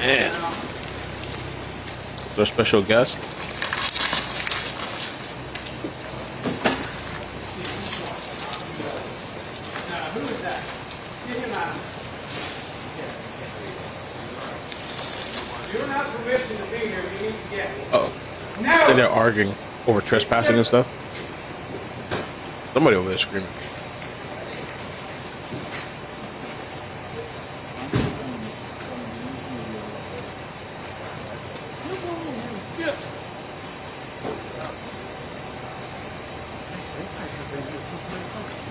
Man. Is there a special guest? Uh-oh. I think they're arguing over trespassing and stuff. Somebody over there screaming.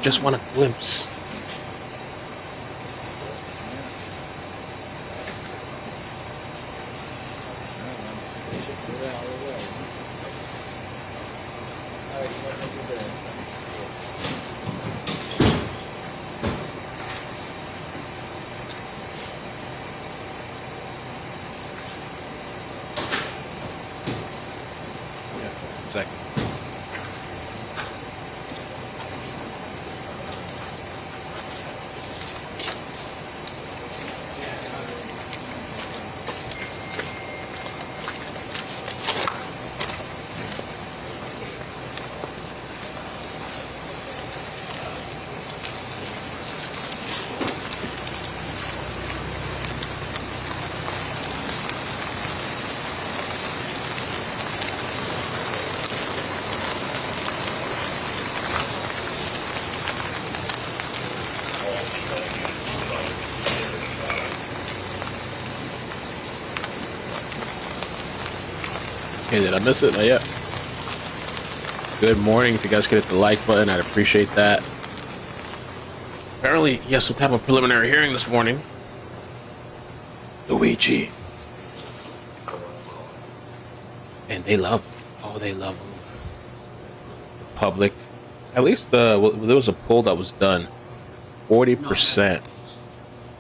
Just want a glimpse. Second. Okay, did I miss it? Not yet. Good morning. If you guys could hit the like button, I'd appreciate that. Apparently, he has some type of preliminary hearing this morning. Luigi. And they love him. Oh, they love him. The public. At least there was a poll that was done. 40%.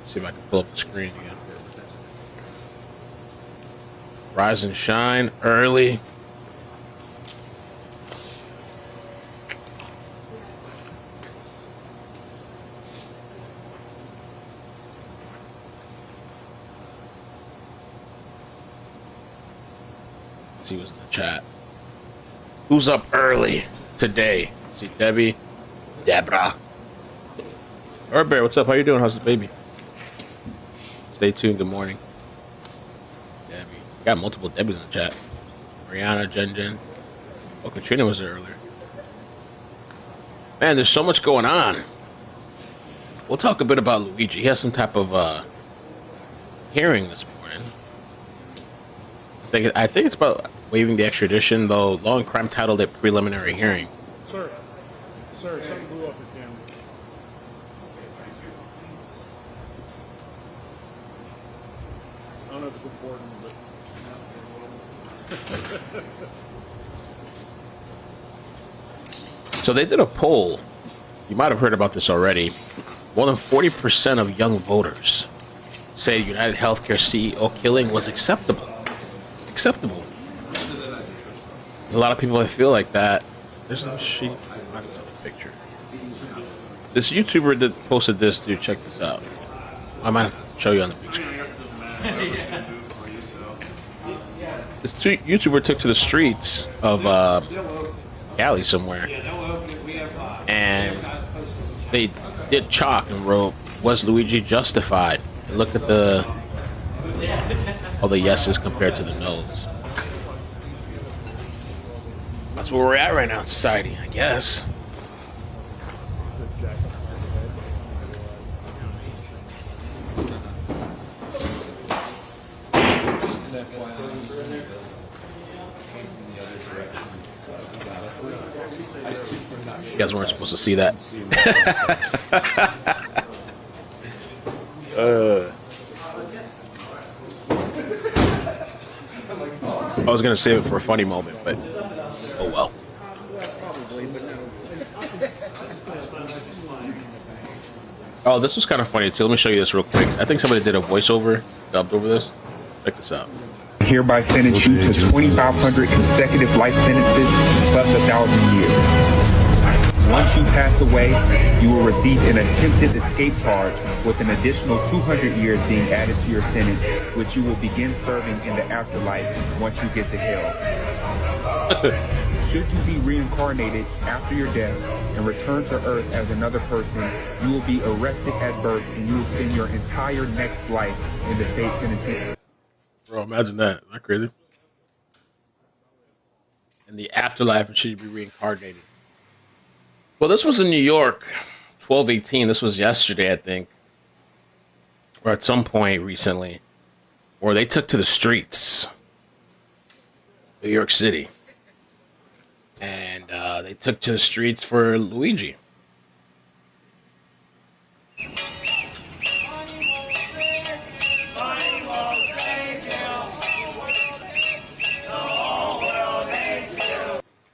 See if I can pull up the screen again. Rise and shine early. Let's see what's in the chat. Who's up early today? See Debbie, Deborah. Alright, Bear, what's up? How you doing? How's the baby? Stay tuned. Good morning. Got multiple Debbies in the chat. Rihanna, Jen. Oh, Katrina was there earlier. Man, there's so much going on. We'll talk a bit about Luigi. He has some type of hearing this morning. I think it's about waiving the extradition, though. Law and Crime titled it preliminary hearing. Sir, something blew up the camera. I don't know if it's important, but... So they did a poll. You might have heard about this already. More than 40% of young voters say UnitedHealthcare CEO killing was acceptable. Acceptable. There's a lot of people that feel like that. There's no sheet. I just have a picture. This YouTuber that posted this, dude, check this out. I might have to show you on the big screen. This YouTuber took to the streets of Cali somewhere, and they did chalk and wrote, "Was Luigi justified?" And look at all the yeses compared to the nos. That's where we're at right now in society, I guess. You guys weren't supposed to see that. I was gonna save it for a funny moment, but oh well. Oh, this was kind of funny too. Let me show you this real quick. I think somebody did a voiceover, dubbed over this. Check this out. Hereby sentence you to 2,500 consecutive life sentences plus 1,000 years. Once you pass away, you will receive an attempted escape charge with an additional 200 years being added to your sentence, which you will begin serving in the afterlife once you get to hell. Should you be reincarnated after your death and return to Earth as another person, you will be arrested at birth and you will spend your entire next life in the state penitentiary. Bro, imagine that. Isn't that crazy? In the afterlife, and should you be reincarnated? Well, this was in New York, 12/18. This was yesterday, I think, or at some point recently, where they took to the streets, New York City, and they took to the streets for Luigi.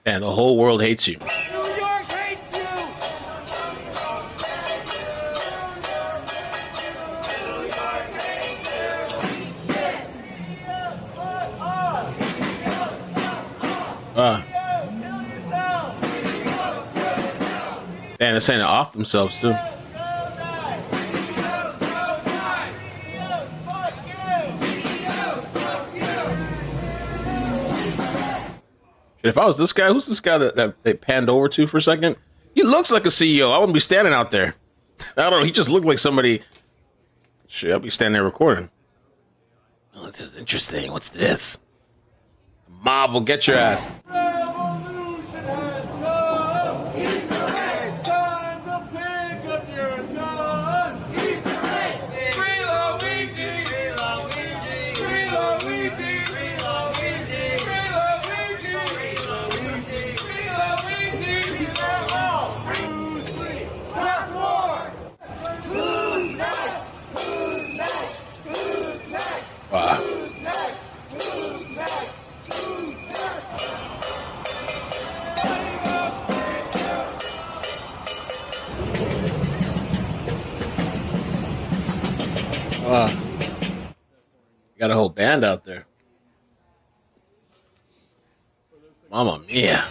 And the whole world hates you. New York hates you! And they're saying it off themselves too. If I was this guy, who's this guy that they panned over to for a second? He looks like a CEO. I wouldn't be standing out there. I don't know. He just looked like somebody. Shit, I'll be standing there recording. Oh, this is interesting. What's this? The mob will get your ass. Wow. You got a whole band out there. Mamma mia.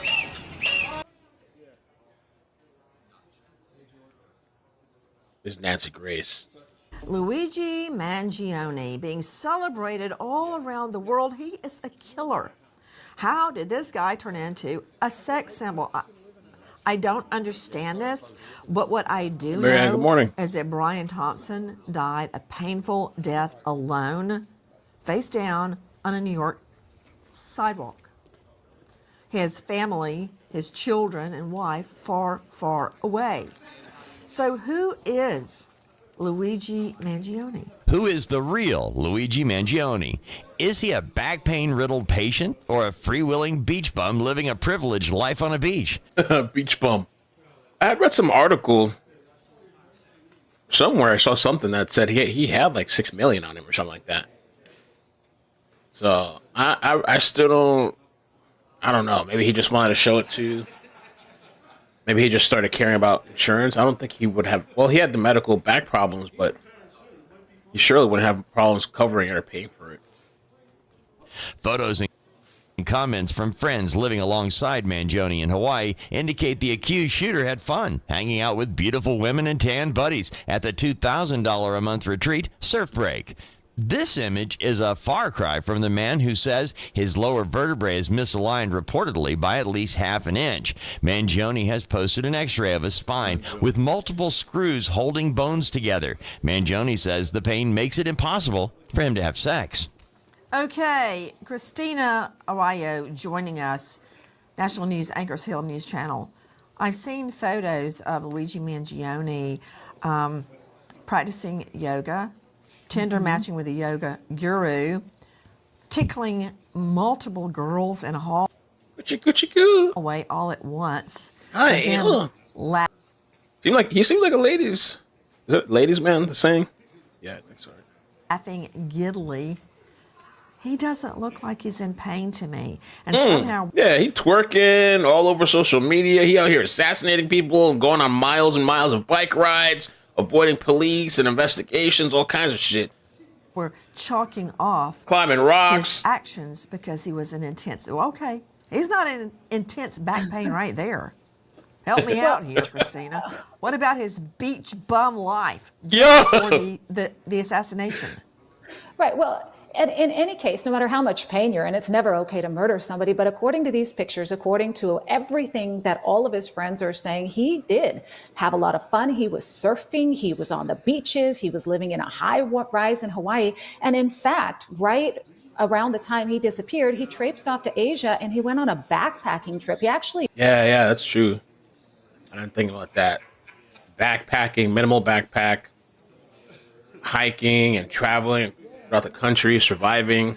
There's Nancy Grace. Luigi Mangione being celebrated all around the world. He is a killer. How did this guy turn into a sex symbol? I don't understand this, but what I do Marianne, good morning. know is that Brian Thompson died a painful death alone, face down on a New York sidewalk. His family, his children and wife far, far away. So who is Luigi Mangione? Who is the real Luigi Mangione? Is he a back pain riddled patient or a freewheeling beach bum living a privileged life on a beach? Beach bum. I had read some article somewhere. I saw something that said he had like 6 million on him or something like that. So I still I don't know. Maybe he just wanted to show it to. Maybe he just started caring about insurance. I don't think he would have. Well, he had the medical back problems, but he surely wouldn't have problems covering it or paying for it. Photos and comments from friends living alongside Mangione in Hawaii indicate the accused shooter had fun hanging out with beautiful women and tan buddies at the $2,000 a month retreat Surf Break. This image is a far cry from the man who says his lower vertebrae is misaligned reportedly by at least half an inch. Mangione has posted an x-ray of his spine with multiple screws holding bones together. Mangione says the pain makes it impossible for him to have sex. Okay, Christina Arroyo joining us, National News Anchors Hill News Channel. I've seen photos of Luigi Mangione practicing yoga, Tinder matching with a yoga guru, tickling multiple girls in a hallway all at once. Hi. He seemed like a ladies. Is it ladies man? The saying? Yeah, I think so. Laughing giddily. He doesn't look like he's in pain to me. And somehow... Yeah, he twerking all over social media. He out here assassinating people and going on miles and miles of bike rides, avoiding police and investigations, all kinds of shit. We're chalking off... Climbing rocks. ...his actions because he was an intense... Okay, he's not in intense back pain right there. Help me out here, Christina. What about his beach bum life Yeah. just before the assassination? Right. Well, and in any case, no matter how much pain you're in, it's never okay to murder somebody. But according to these pictures, according to everything that all of his friends are saying, he did have a lot of fun. He was surfing. He was on the beaches. He was living in a high rise in Hawaii. And in fact, right around the time he disappeared, he traipsed off to Asia and he went on a backpacking trip. He actually Yeah, that's true. I didn't think about that. Backpacking, minimal backpack, hiking and traveling throughout the country, surviving.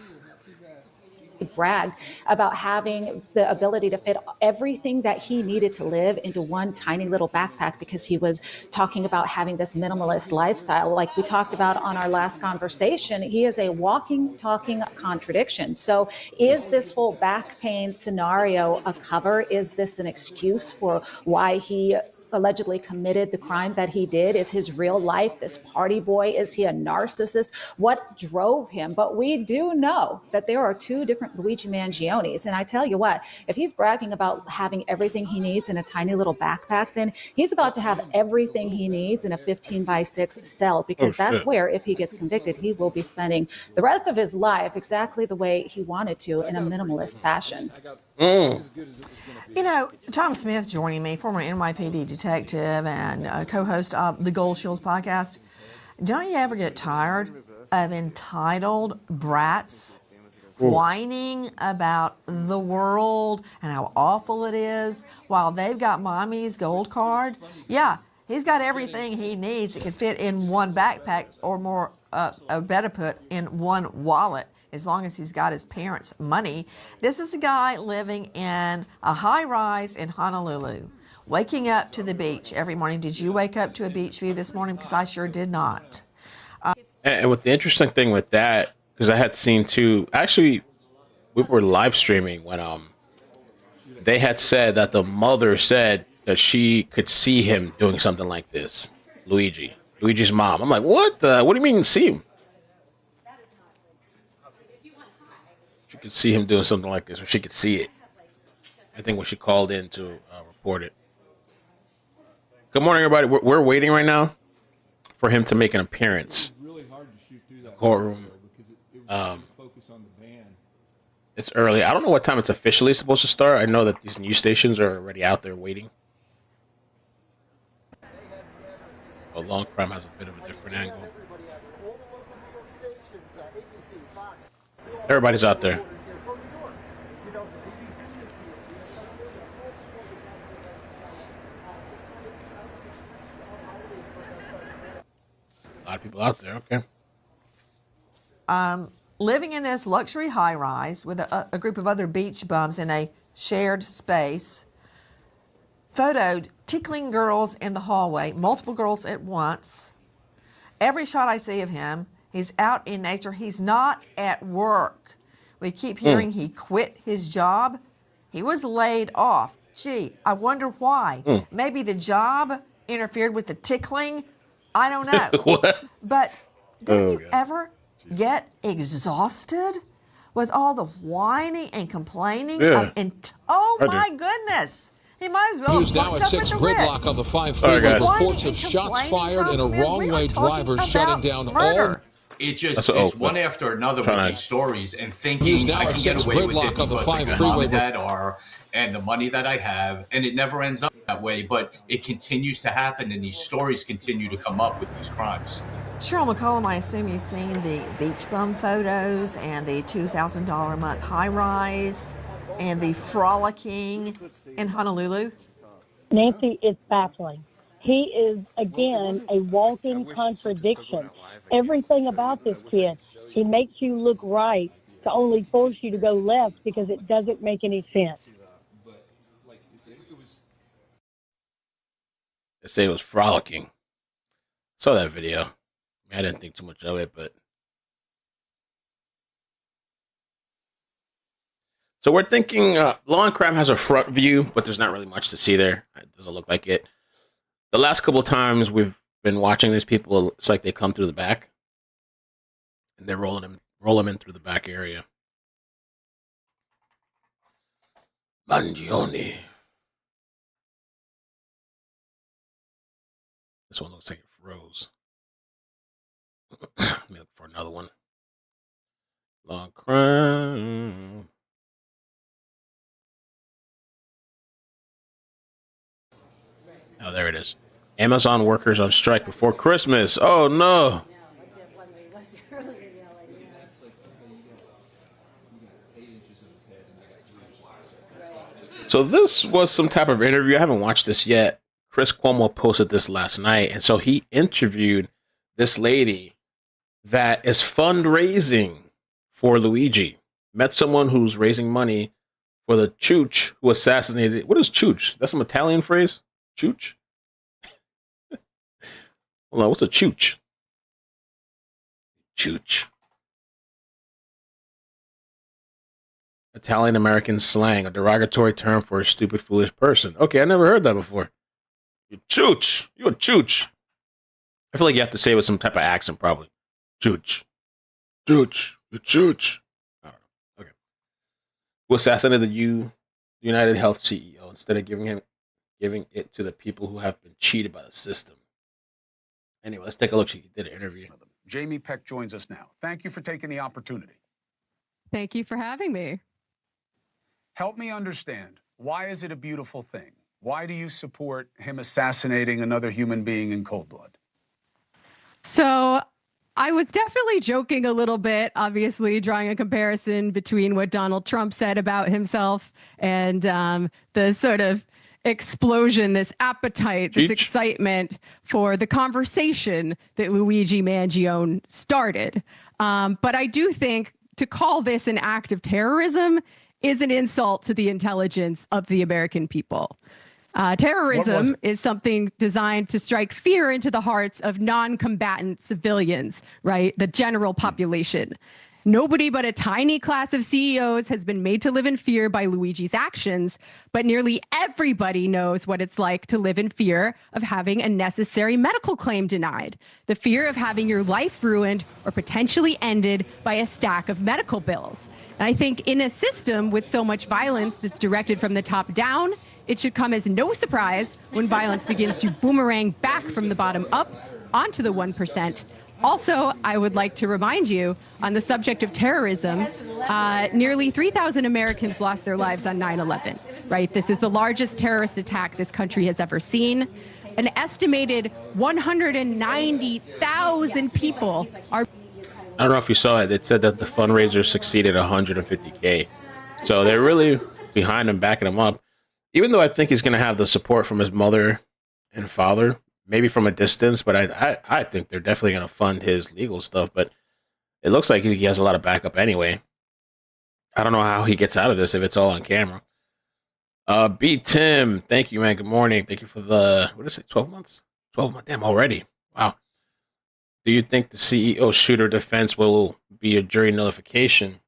bragged about having the ability to fit everything that he needed to live into one tiny little backpack because he was talking about having this minimalist lifestyle. Like we talked about on our last conversation, he is a walking, talking contradiction. So is this whole back pain scenario a cover? Is this an excuse for why he allegedly committed the crime that he did? Is his real life this party boy? Is he a narcissist? What drove him? But we do know that there are two different Luigi Mangiones. And I tell you what, if he's bragging about having everything he needs in a tiny little backpack, then he's about to have everything he needs in a 15-by-6 cell, because that's where, if he gets convicted, he will be spending the rest of his life exactly the way he wanted to, in a minimalist fashion. You know, Tom Smith joining me, former NYPD detective and co-host of the Gold Shields podcast. Don't you ever get tired of entitled brats whining about the world and how awful it is while they've got mommy's gold card? Yeah, he's got everything he needs. It can fit in one backpack, or more, better put, in one wallet, as long as he's got his parents' money. This is a guy living in a high-rise in Honolulu, waking up to the beach every morning. Did you wake up to a beach view this morning? Because I sure did not. And what the interesting thing with that, because I had seen too, actually, we were live streaming when they had said that the mother said that she could see him doing something like this. Luigi's mom. I'm like, what do you mean see him? She could see him doing something like this, or she could see it. I think when she called in to report it. Good morning, everybody. We're waiting right now for him to make an appearance. The courtroom. It's early. I don't know what time it's officially supposed to start. I know that these news stations are already out there waiting. Well, Long Crime has a bit of a different angle. Everybody's out there. A lot of people out there, okay. Living in this luxury high-rise with a group of other beach bums in a shared space, photoed tickling girls in the hallway, multiple girls at once. Every shot I see of him, he's out in nature. He's not at work. We keep hearing he quit his job. He was laid off. Gee, I wonder why. Maybe the job interfered with the tickling. I don't know. What? But don't you ever get exhausted with all the whining and complaining? Yeah. My goodness. He might as well News have now fucked at up at 6. the Gridlock wrist. on the 5 All right, freeway. guys. Reports of Whining shots and fired complaining, and a Tom Smith. We wrong-way are talking driver shutting about down all. murder. It just That's it's one after another with these stories, and News thinking now I at can get 6. away with it Gridlock on the because of 5 the mom freeway. and dad are and the money that I have, and it never ends up that way. But it continues to happen, and these stories continue to come up with these crimes. Cheryl McCollum, I assume you've seen the beach bum photos and the $2,000 a month high rise and the frolicking in Honolulu. Nancy, it's baffling. He is, again, a walking contradiction. Everything about this kid, he makes you look right to only force you to go left because it doesn't make any sense. They say it was frolicking. Saw that video. I didn't think too much of it, but so we're thinking Law and Crime has a front view, but there's not really much to see there. It doesn't look like it. The last couple of times we've been watching these people, it's like they come through the back and they're roll them in through the back area. Mangione. This one looks like it froze. Let me look for another one. Long crime. Oh, there it is. Amazon workers on strike before Christmas. Oh, no. So this was some type of interview. I haven't watched this yet. Chris Cuomo posted this last night. And so he interviewed this lady that is fundraising for Luigi. Met someone who's raising money for the chooch who assassinated. What is chooch? That's some Italian phrase? Chooch? Hold on, what's a chooch? Chooch. Italian American slang, a derogatory term for a stupid, foolish person. Okay, I never heard that before. You chooch. You a chooch. I feel like you have to say it with some type of accent, probably. Chooch. Chooch. You chooch. I don't know. Okay. Who assassinated the United Health CEO instead of giving it to the people who have been cheated by the system. Anyway, let's take a look. She did an interview. Jamie Peck joins us now. Thank you for taking the opportunity. Thank you for having me. Help me understand, why is it a beautiful thing? Why do you support him assassinating another human being in cold blood? So I was definitely joking a little bit, obviously drawing a comparison between what Donald Trump said about himself and the sort of explosion, this appetite, this excitement for the conversation that Luigi Mangione started. But I do think to call this an act of terrorism is an insult to the intelligence of the American people. Terrorism is something designed to strike fear into the hearts of non-combatant civilians, right? The general population. Nobody but a tiny class of CEOs has been made to live in fear by Luigi's actions, but nearly everybody knows what it's like to live in fear of having a necessary medical claim denied, the fear of having your life ruined or potentially ended by a stack of medical bills. And I think in a system with so much violence that's directed from the top down, it should come as no surprise when violence begins to boomerang back from the bottom up onto the 1%. Also, I would like to remind you on the subject of terrorism, nearly 3,000 Americans lost their lives on 9/11, right? This is the largest terrorist attack this country has ever seen. An estimated 190,000 people are... I don't know if you saw it. It said that the fundraiser succeeded 150K. So they're really behind him, backing him up. Even though I think he's going to have the support from his mother and father, maybe from a distance, but I think they're definitely going to fund his legal stuff. But it looks like he has a lot of backup anyway. I don't know how he gets out of this if it's all on camera. B. Tim, thank you, man. Good morning. Thank you for the, what is it, 12 months? 12 months, damn, already. Wow. Do you think the CEO shooter defense will be a jury nullification?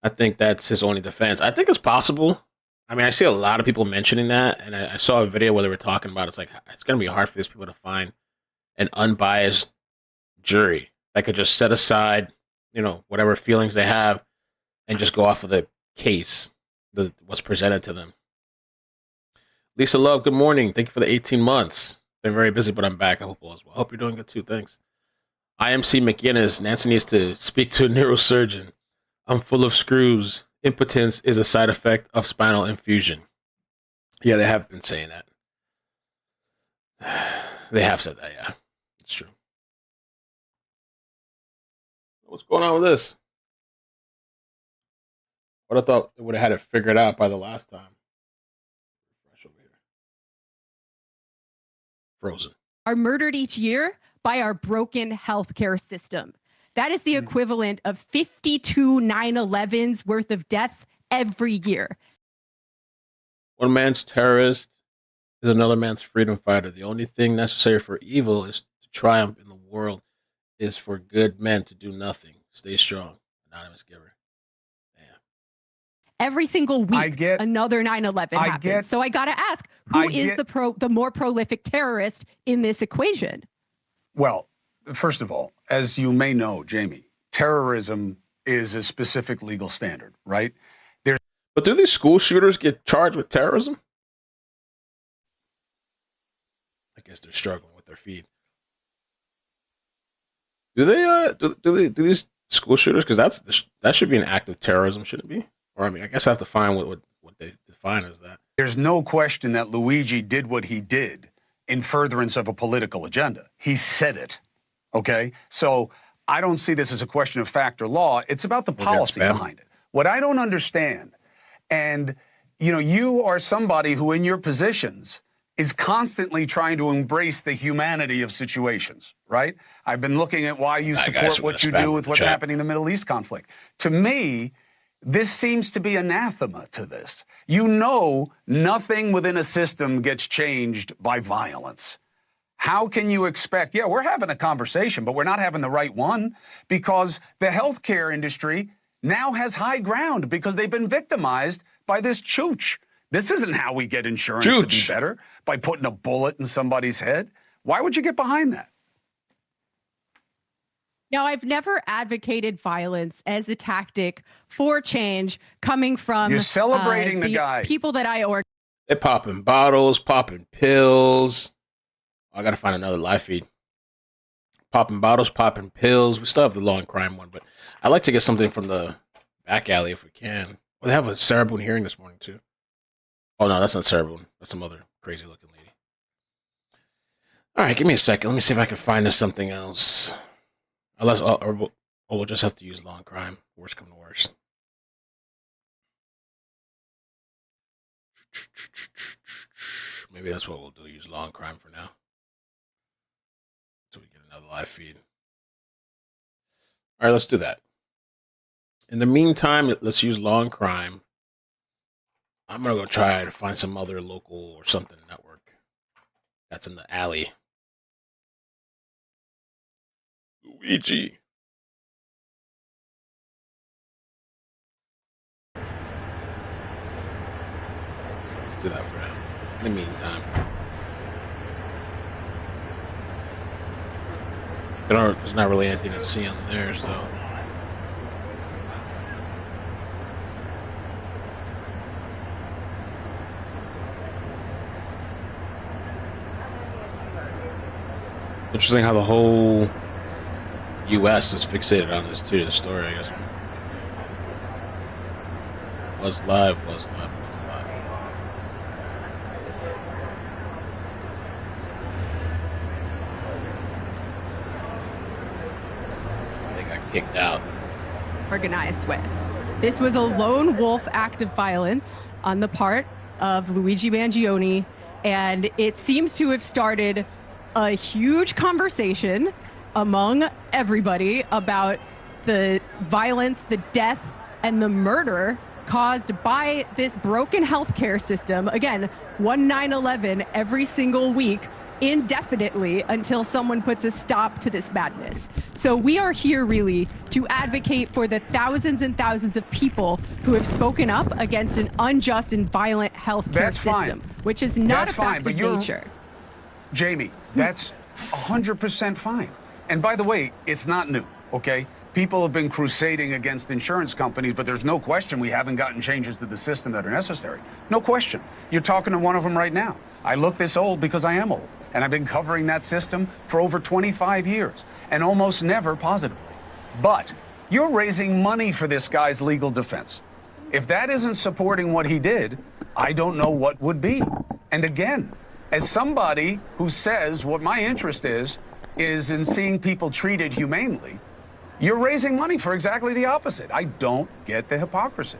I think that's his only defense. I think it's possible. I mean, I see a lot of people mentioning that, and I saw a video where they were talking about it's like it's going to be hard for these people to find an unbiased jury that could just set aside, whatever feelings they have and just go off of the case that was presented to them. Lisa Love, good morning. Thank you for the 18 months. Been very busy, but I'm back. I hope all is well. I hope you're doing good too. Thanks. IMC McGinnis, Nancy needs to speak to a neurosurgeon. I'm full of screws. Impotence is a side effect of spinal infusion. Yeah, they have been saying that. They have said that, yeah. It's true. What's going on with this? But I thought they would have had it figured out by the last time. Refresh over here. Frozen. Are murdered each year by our broken healthcare system. That is the equivalent of 52 9/11s worth of deaths every year. One man's terrorist is another man's freedom fighter. The only thing necessary for evil is to triumph in the world is for good men to do nothing. Stay strong. Anonymous giver. Damn. Every single week, another 9/11 happens. So I got to ask, who is the more prolific terrorist in this equation? Well, first of all, as you may know, Jamie, terrorism is a specific legal standard, right? But do these school shooters get charged with terrorism? I guess they're struggling with their feed. Do they do these school shooters? Because that should be an act of terrorism, shouldn't it be? Or I mean, I guess I have to find what they define as that. There's no question that Luigi did what he did in furtherance of a political agenda. He said it. Okay, so I don't see this as a question of fact or law. It's about the policy behind it. What I don't understand, and you are somebody who in your positions is constantly trying to embrace the humanity of situations, right? I've been looking at why you support what you do with what's happening in the Middle East conflict. To me, this seems to be anathema to this. Nothing within a system gets changed by violence. How can you expect, we're having a conversation, but we're not having the right one, because the healthcare industry now has high ground because they've been victimized by this chooch. This isn't how we get insurance to be better, by putting a bullet in somebody's head. Why would you get behind that? Now, I've never advocated violence as a tactic for change coming from You're celebrating the guy. People that I organize. They're popping bottles, popping pills. I gotta find another live feed. Popping bottles, popping pills. We still have the law and crime one, but I'd like to get something from the back alley if we can. Well, they have a Sarah Boone hearing this morning too. Oh no, that's not Sarah Boone. That's some other crazy looking lady. All right, give me a second. Let me see if I can find us something else. Unless, we'll just have to use law and crime. Worst come to worst. Maybe that's what we'll do. Use law and crime for now. So we get another live feed. All right, let's do that. In the meantime, let's use law and crime. I'm going to go try to find some other local or something network that's in the alley. Luigi. Let's do that for now. In the meantime. There's not really anything to see on there, so. Interesting how the whole U.S. is fixated on this too, the story, I guess. Was live. They got kicked out. Organized with. This was a lone wolf act of violence on the part of Luigi Mangione, and it seems to have started a huge conversation among everybody about the violence, the death, and the murder caused by this broken healthcare system. Again, 9/11 every single week, indefinitely, until someone puts a stop to this madness. So we are here really to advocate for the thousands and thousands of people who have spoken up against an unjust and violent healthcare system, which is not a fact of nature. Jamie, that's 100% fine. And by the way, it's not new, okay? People have been crusading against insurance companies, but there's no question we haven't gotten changes to the system that are necessary. No question. You're talking to one of them right now. I look this old because I am old, and I've been covering that system for over 25 years, and almost never positively. But you're raising money for this guy's legal defense. If that isn't supporting what he did, I don't know what would be. And again, as somebody who says what my interest is in seeing people treated humanely, you're raising money for exactly the opposite. I don't get the hypocrisy.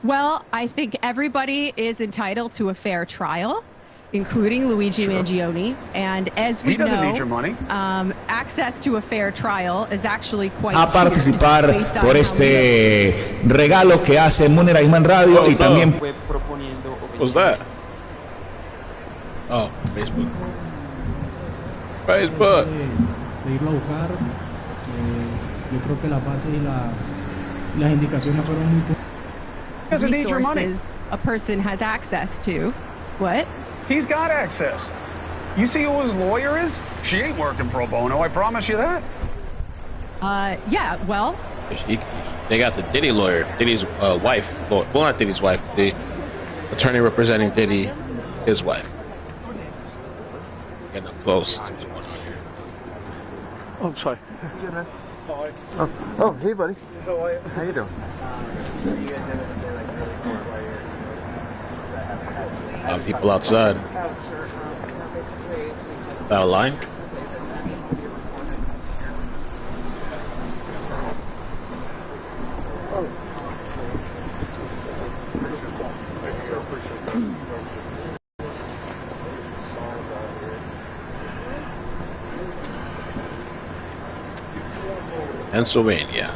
Well, I think everybody is entitled to a fair trial, including Luigi Mangione. And as we He doesn't know, need your money. Access to a fair trial is actually quite a participar based on por how este regalo que hace Munera Iman Radio y también. What's that? Oh, Facebook. Facebook. De irlo a buscar. Yo creo que la base y las indicaciones fueron muy Doesn't need your money. resources a person has access to. What? He's got access. You see who his lawyer is? She ain't working pro bono, I promise you that. Yeah, well. They got the Diddy lawyer, Diddy's wife. Well, not Diddy's wife, the attorney representing Diddy, his wife. Getting up close. See what's going on here. Oh, I'm sorry. Oh, hey, buddy. How you doing? People outside. Without a line. Pennsylvania.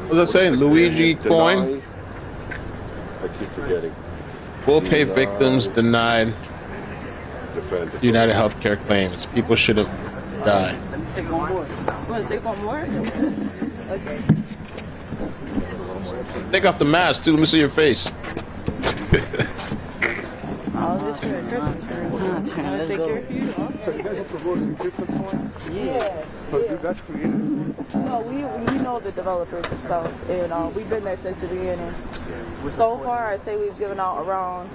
What's that saying? Luigi coin? I keep forgetting. Will pay victims denied UnitedHealthcare claims. People should have died. Take one more. You want to take one more? Okay. Take off the mask too. Let me see your face. I'll just do it. Take your few. So you guys are promoting the crypto coin? Yeah. So you guys created it? No, we know the developers itself, and we've been there since the beginning. So far, I'd say we've given out around,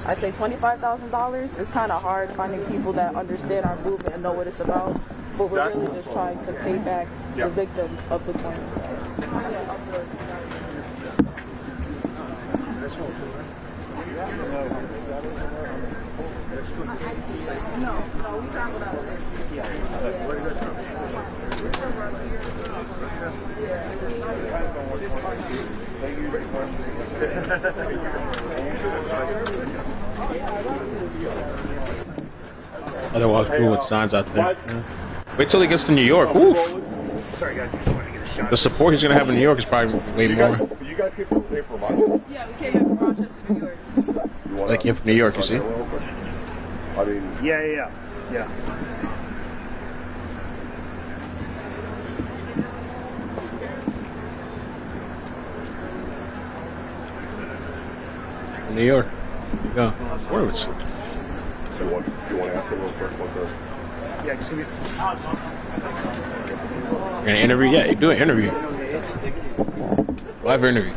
I'd say $25,000. It's kind of hard finding people that understand our movement and know what it's about, but we're really just trying to pay back the victims of the coin. No, we travel that way. Otherwise, cool with signs out there. Wait till he gets to New York. Oof. Sorry, guys, just wanted to get a shot. The support he's gonna have in New York is probably way more. You guys came from Rochester? Yeah, we came here from Rochester, New York. Like came from New York, you see? I mean, yeah. New York. There you go. Words. So you want to ask them real quick what the... Yeah, just give me... You're gonna interview? Yeah, you do an interview. Live interview.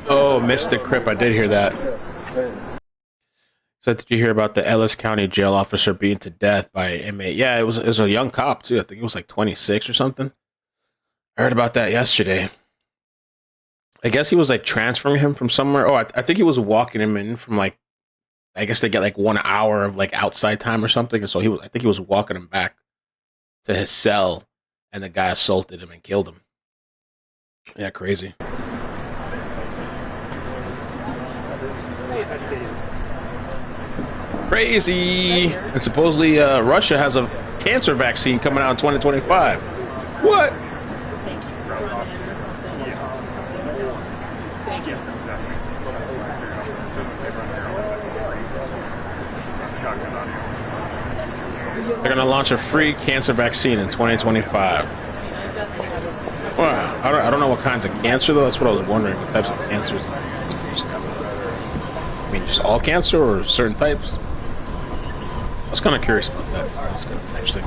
Oh, Mystic Crip, I did hear that. So did you hear about the Ellis County jail officer beaten to death by an inmate? Yeah, it was a young cop too. I think he was like 26 or something. I heard about that yesterday. I guess he was like transferring him from somewhere. Oh, I think he was walking him in from like, I guess they get like 1 hour of like outside time or something. And so I think he was walking him back to his cell, and the guy assaulted him and killed him. Yeah, crazy. Crazy. And supposedly Russia has a cancer vaccine coming out in 2025. What? Thank you. They're going to launch a free cancer vaccine in 2025. Well, I don't know what kinds of cancer, though. That's what I was wondering. What types of cancers? I mean, just all cancer or certain types? I was kind of curious about that. That's kind of interesting.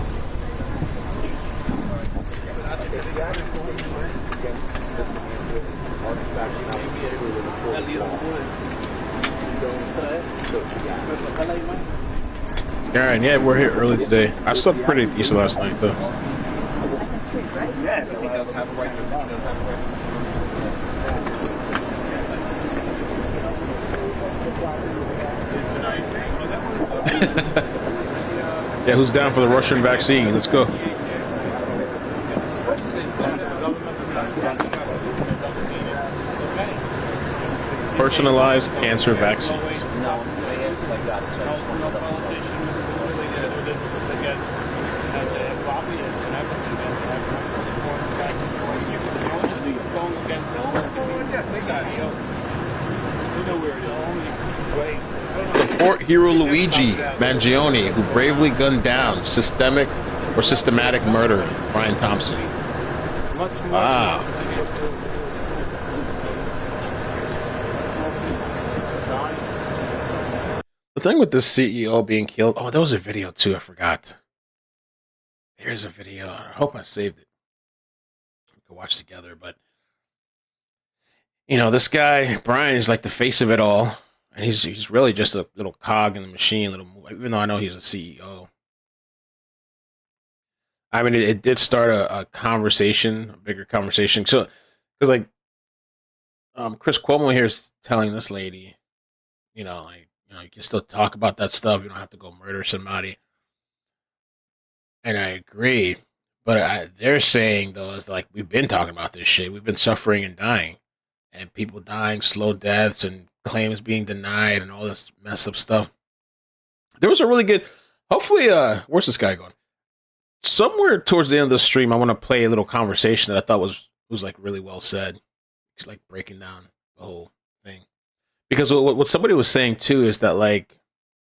Aaron, yeah, we're here early today. I slept pretty decent last night, though. Yeah, who's down for the Russian vaccine? Let's go. Personalized cancer vaccines. Support hero Luigi Mangione, who bravely gunned down systematic murderer Brian Thompson. Wow. The thing with this CEO being killed, oh, there was a video too, I forgot. Here's a video. I hope I saved it. We can watch together, but you know, this guy, Brian, is like the face of it all. And he's really just a little cog in the machine, even though I know he's a CEO. I mean, it did start a conversation, a bigger conversation. So, because like, Chris Cuomo here is telling this lady, you can still talk about that stuff. You don't have to go murder somebody. And I agree, but they're saying though is like we've been talking about this shit. We've been suffering and dying, and people dying, slow deaths, and claims being denied, and all this messed up stuff. There was a really good. Hopefully, where's this guy going? Somewhere towards the end of the stream, I want to play a little conversation that I thought was like really well said. It's like breaking down the whole thing. Because what somebody was saying too is that like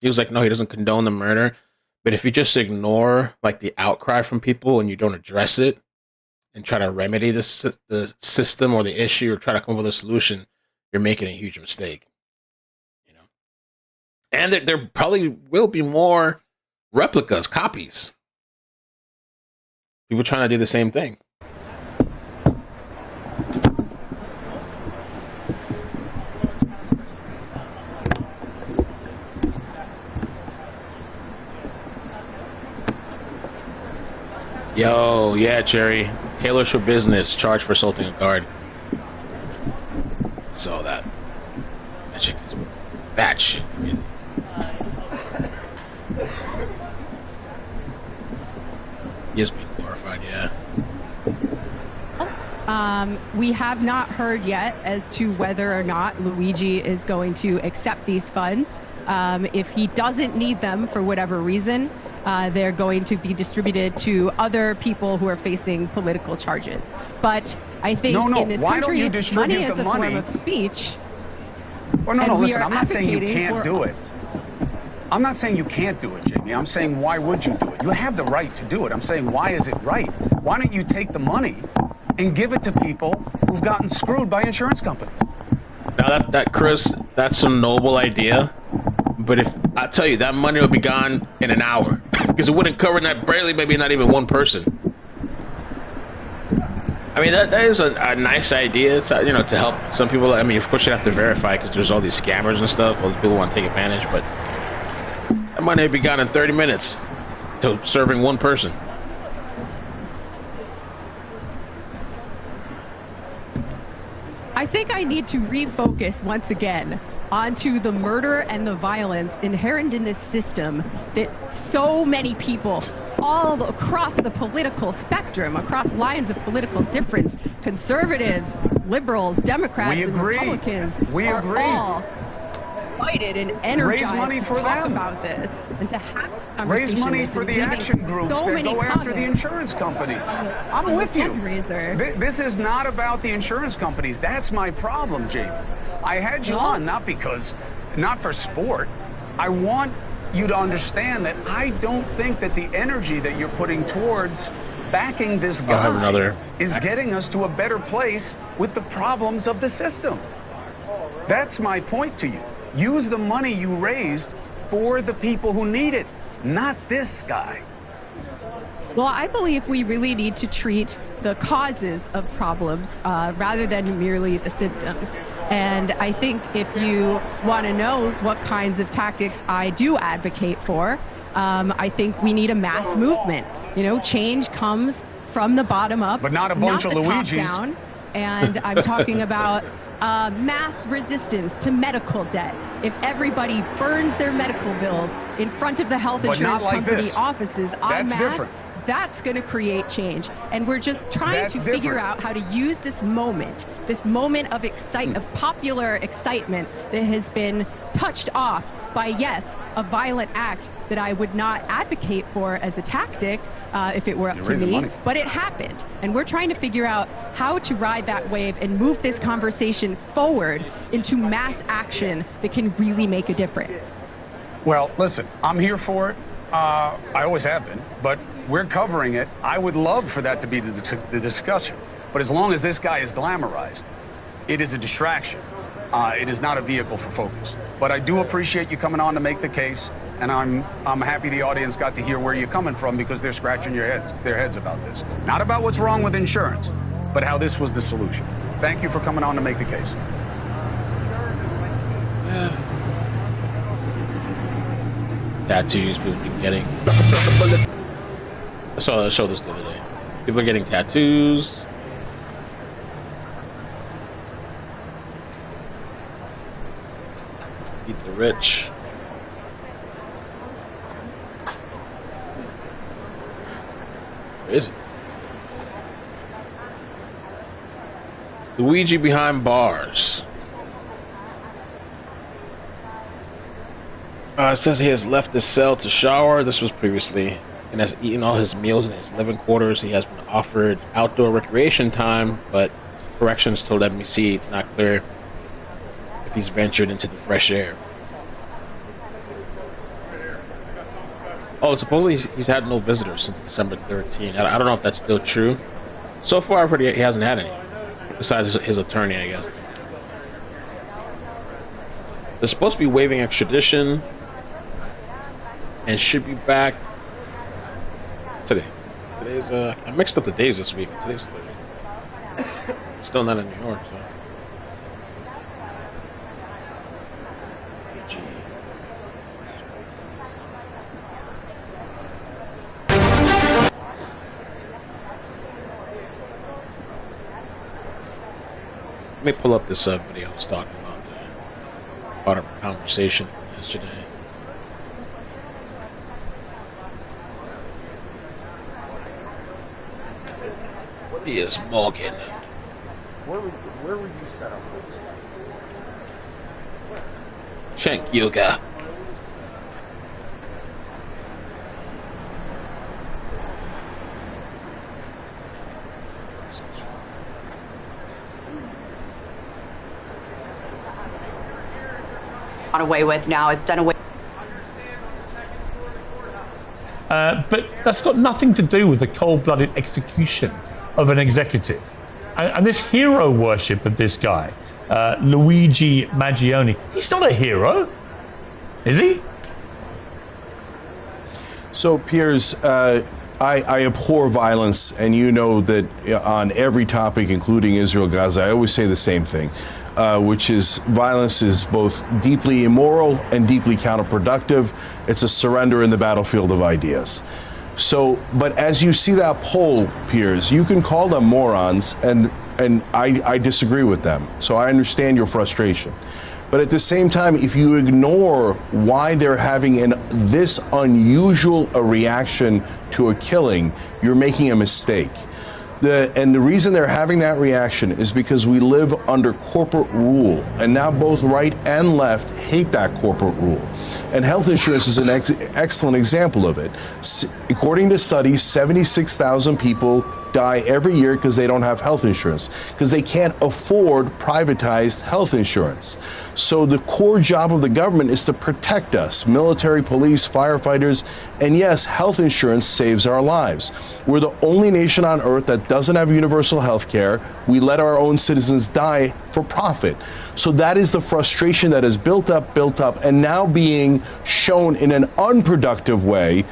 he was like, no, he doesn't condone the murder, but if you just ignore like the outcry from people and you don't address it and try to remedy the system or the issue or try to come up with a solution, you're making a huge mistake. You know, and there probably will be more replicas, copies. People trying to do the same thing. Yo, yeah, Jerry. Hailers for business, charged for assaulting a guard. Saw that. That shit is bad shit. He is being glorified, yeah. We have not heard yet as to whether or not Luigi is going to accept these funds. If he doesn't need them for whatever reason, they're going to be distributed to other people who are facing political charges. But I think in this country, money is a form of speech. Well, no, listen, I'm not saying you can't do it. I'm not saying you can't do it, Jamie. I'm saying why would you do it? You have the right to do it. I'm saying why is it right? Why don't you take the money and give it to people who've gotten screwed by insurance companies? Now that Chris, that's a noble idea. But if I tell you that money would be gone in an hour because it wouldn't cover maybe not even one person. I mean, that is a nice idea. It's, to help some people. I mean, of course you have to verify because there's all these scammers and stuff. All these people want to take advantage, but that money would be gone in 30 minutes to serving one person. I think I need to refocus once again onto the murder and the violence inherent in this system that so many people all across the political spectrum, across lines of political difference, conservatives, liberals, Democrats, and Republicans are all excited and energized to talk about this and to have a conversation. Raise money for the action groups that go after the insurance companies. I'm with you. This is not about the insurance companies. That's my problem, Jamie. I had you on not for sport. I want you to understand that I don't think that the energy that you're putting towards backing this guy is getting us to a better place with the problems of the system. That's my point to you. Use the money you raised for the people who need it, not this guy. Well, I believe we really need to treat the causes of problems rather than merely the symptoms. And I think if you want to know what kinds of tactics I do advocate for, I think we need a mass movement. You know, change comes from the bottom up, but not a bunch not of the top Luigis. down. And I'm talking about mass resistance to medical debt. If everybody burns their medical bills in front of the health But not insurance like company this. offices en That's masse, different. that's going to create change. And we're just trying That's to figure different. out how to use this moment of of popular excitement that has been touched off by, yes, a violent act that I would not advocate for as a tactic if it were up You're to raising me, money. but it happened. And we're trying to figure out how to ride that wave and move this conversation forward into mass action that can really make a difference. Well, listen, I'm here for it. I always have been, but we're covering it. I would love for that to be the discussion. But as long as this guy is glamorized, it is a distraction. It is not a vehicle for focus. But I do appreciate you coming on to make the case, and I'm happy the audience got to hear where you're coming from, because they're scratching their heads about this. Not about what's wrong with insurance, but how this was the solution. Thank you for coming on to make the case. Tattoos people been getting. I showed this the other day. People are getting tattoos. Eat the rich. Where is it? Luigi behind bars. It says he has left his cell to shower. This was previously, and has eaten all his meals in his living quarters. He has been offered outdoor recreation time, but corrections told NBC it's not clear if he's ventured into the fresh air. Oh, supposedly he's had no visitors since December 13. I don't know if that's still true. So far, I've heard he hasn't had any, besides his attorney, I guess. They're supposed to be waiving extradition and should be back today. Today's I mixed up the days this week. Today's still not in New York, so. Let me pull up this video I was talking about, part of a conversation from yesterday. Piers Morgan. Where were you set up? Shank Yoga. Away with now. It's done away. But that's got nothing to do with the cold-blooded execution of an executive. And this hero worship of this guy, Luigi Mangione, he's not a hero, is he? So, Piers, I abhor violence, and you know that on every topic, including Israel-Gaza, I always say the same thing. Which is violence is both deeply immoral and deeply counterproductive. It's a surrender in the battlefield of ideas. So, but as you see that poll, Piers, you can call them morons, and I disagree with them. So I understand your frustration. But at the same time, if you ignore why they're having this unusual a reaction to a killing, you're making a mistake. And the reason they're having that reaction is because we live under corporate rule, and now both right and left hate that corporate rule. And health insurance is an excellent example of it. According to studies, 76,000 people die every year because they don't have health insurance, because they can't afford privatized health insurance. So the core job of the government is to protect us, military, police, firefighters, and yes, health insurance saves our lives. We're the only nation on earth that doesn't have universal health care. We let our own citizens die for profit. So that is the frustration that is built up, and now being shown in an unproductive way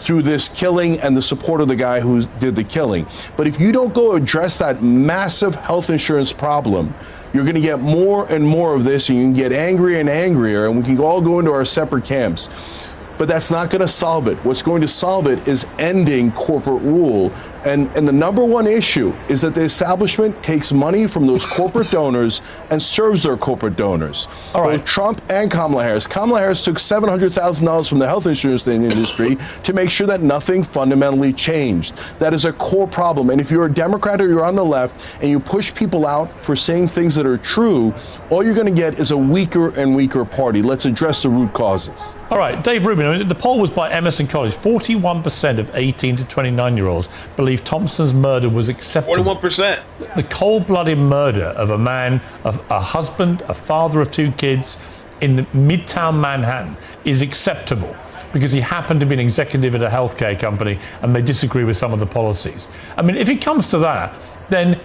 through this killing and the support of the guy who did the killing. But if you don't go address that massive health insurance problem, you're going to get more and more of this, and you can get angrier and angrier, and we can all go into our separate camps. But that's not going to solve it. What's going to solve it is ending corporate rule. And the number one issue is that the establishment takes money from those corporate donors and serves their corporate donors. All right. Both Trump and Kamala Harris. Kamala Harris took $700,000 from the health insurance industry to make sure that nothing fundamentally changed. That is a core problem. And if you're a Democrat or you're on the left and you push people out for saying things that are true, all you're going to get is a weaker and weaker party. Let's address the root causes. All right, Dave Rubin, the poll was by Emerson College. 41% of 18 to 29-year-olds believe Thompson's murder was acceptable. 41%. The cold-blooded murder of a man, of a husband, a father of 2 kids in Midtown Manhattan is acceptable because he happened to be an executive at a healthcare company and they disagree with some of the policies. I mean, if it comes to that, then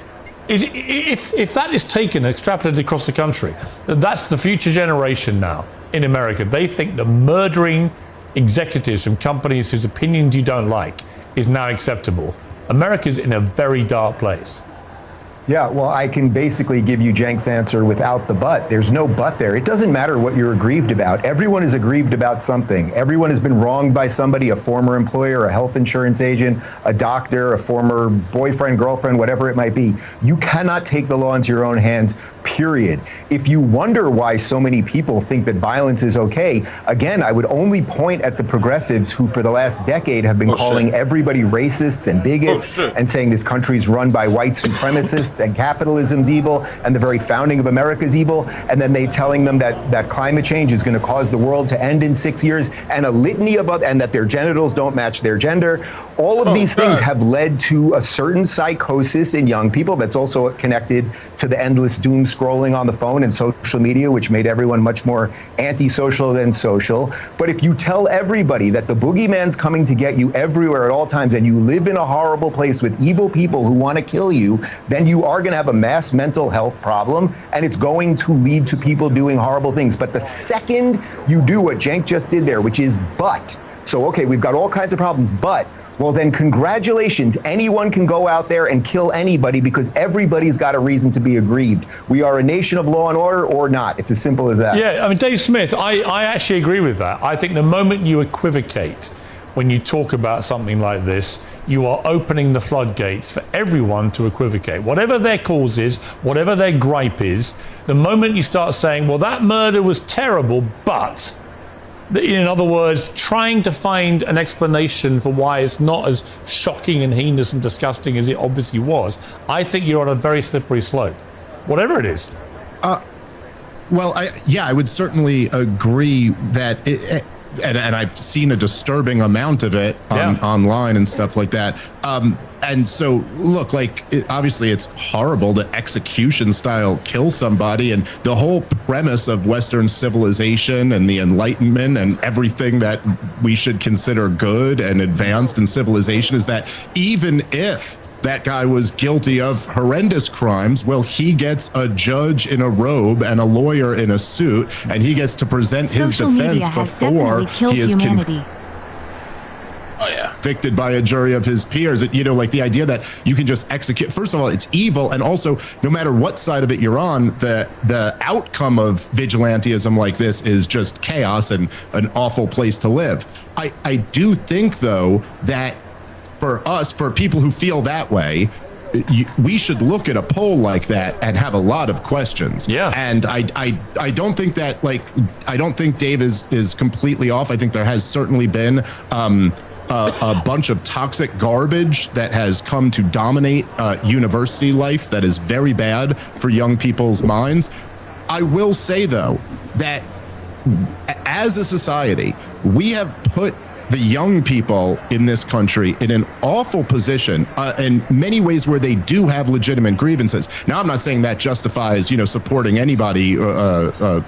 if that is taken and extrapolated across the country, that's the future generation now in America. They think that murdering executives from companies whose opinions you don't like is now acceptable. America's in a very dark place. Yeah, well, I can basically give you Cenk's answer without the but. There's no but there. It doesn't matter what you're aggrieved about. Everyone is aggrieved about something. Everyone has been wronged by somebody, a former employer, a health insurance agent, a doctor, a former boyfriend, girlfriend, whatever it might be. You cannot take the law into your own hands, period. If you wonder why so many people think that violence is okay, again, I would only point at the progressives who for the last decade have been calling everybody racists and bigots and saying this country's run by white supremacists and capitalism's evil and the very founding of America's evil. And then they telling them that climate change is going to cause the world to end in 6 years and a litany of and that their genitals don't match their gender. All of these things have led to a certain psychosis in young people that's also connected to the endless doom scrolling on the phone and social media, which made everyone much more antisocial than social. But if you tell everybody that the boogeyman's coming to get you everywhere at all times and you live in a horrible place with evil people who want to kill you, then you are going to have a mass mental health problem, and it's going to lead to people doing horrible things. But the second you do what Cenk just did there, which is but, so okay, we've got all kinds of problems, but, well then congratulations, anyone can go out there and kill anybody because everybody's got a reason to be aggrieved. We are a nation of law and order or not. It's as simple as that. Yeah, I mean, Dave Smith, I actually agree with that. I think the moment you equivocate when you talk about something like this, you are opening the floodgates for everyone to equivocate. Whatever their cause is, whatever their gripe is, the moment you start saying, well, that murder was terrible, but... in other words, trying to find an explanation for why it's not as shocking and heinous and disgusting as it obviously was, I think you're on a very slippery slope, whatever it is. Well, I would certainly agree that and I've seen a disturbing amount of it online and stuff like that. And so, look, obviously it's horrible to execution style kill somebody. And the whole premise of Western civilization and the Enlightenment and everything that we should consider good and advanced in civilization is that even if that guy was guilty of horrendous crimes, well, he gets a judge in a robe and a lawyer in a suit, and he gets to present his defense before he is convicted by a jury of his peers. The idea that you can just execute, first of all, it's evil, and also no matter what side of it you're on, the outcome of vigilantism like this is just chaos and an awful place to live. I do think, though, that for people who feel that way, we should look at a poll like that and have a lot of questions. Yeah. And I don't think that, I don't think Dave is completely off. I think there has certainly been a bunch of toxic garbage that has come to dominate university life that is very bad for young people's minds. I will say, though, that as a society, we have put the young people in this country in an awful position in many ways where they do have legitimate grievances. Now, I'm not saying that justifies, supporting anybody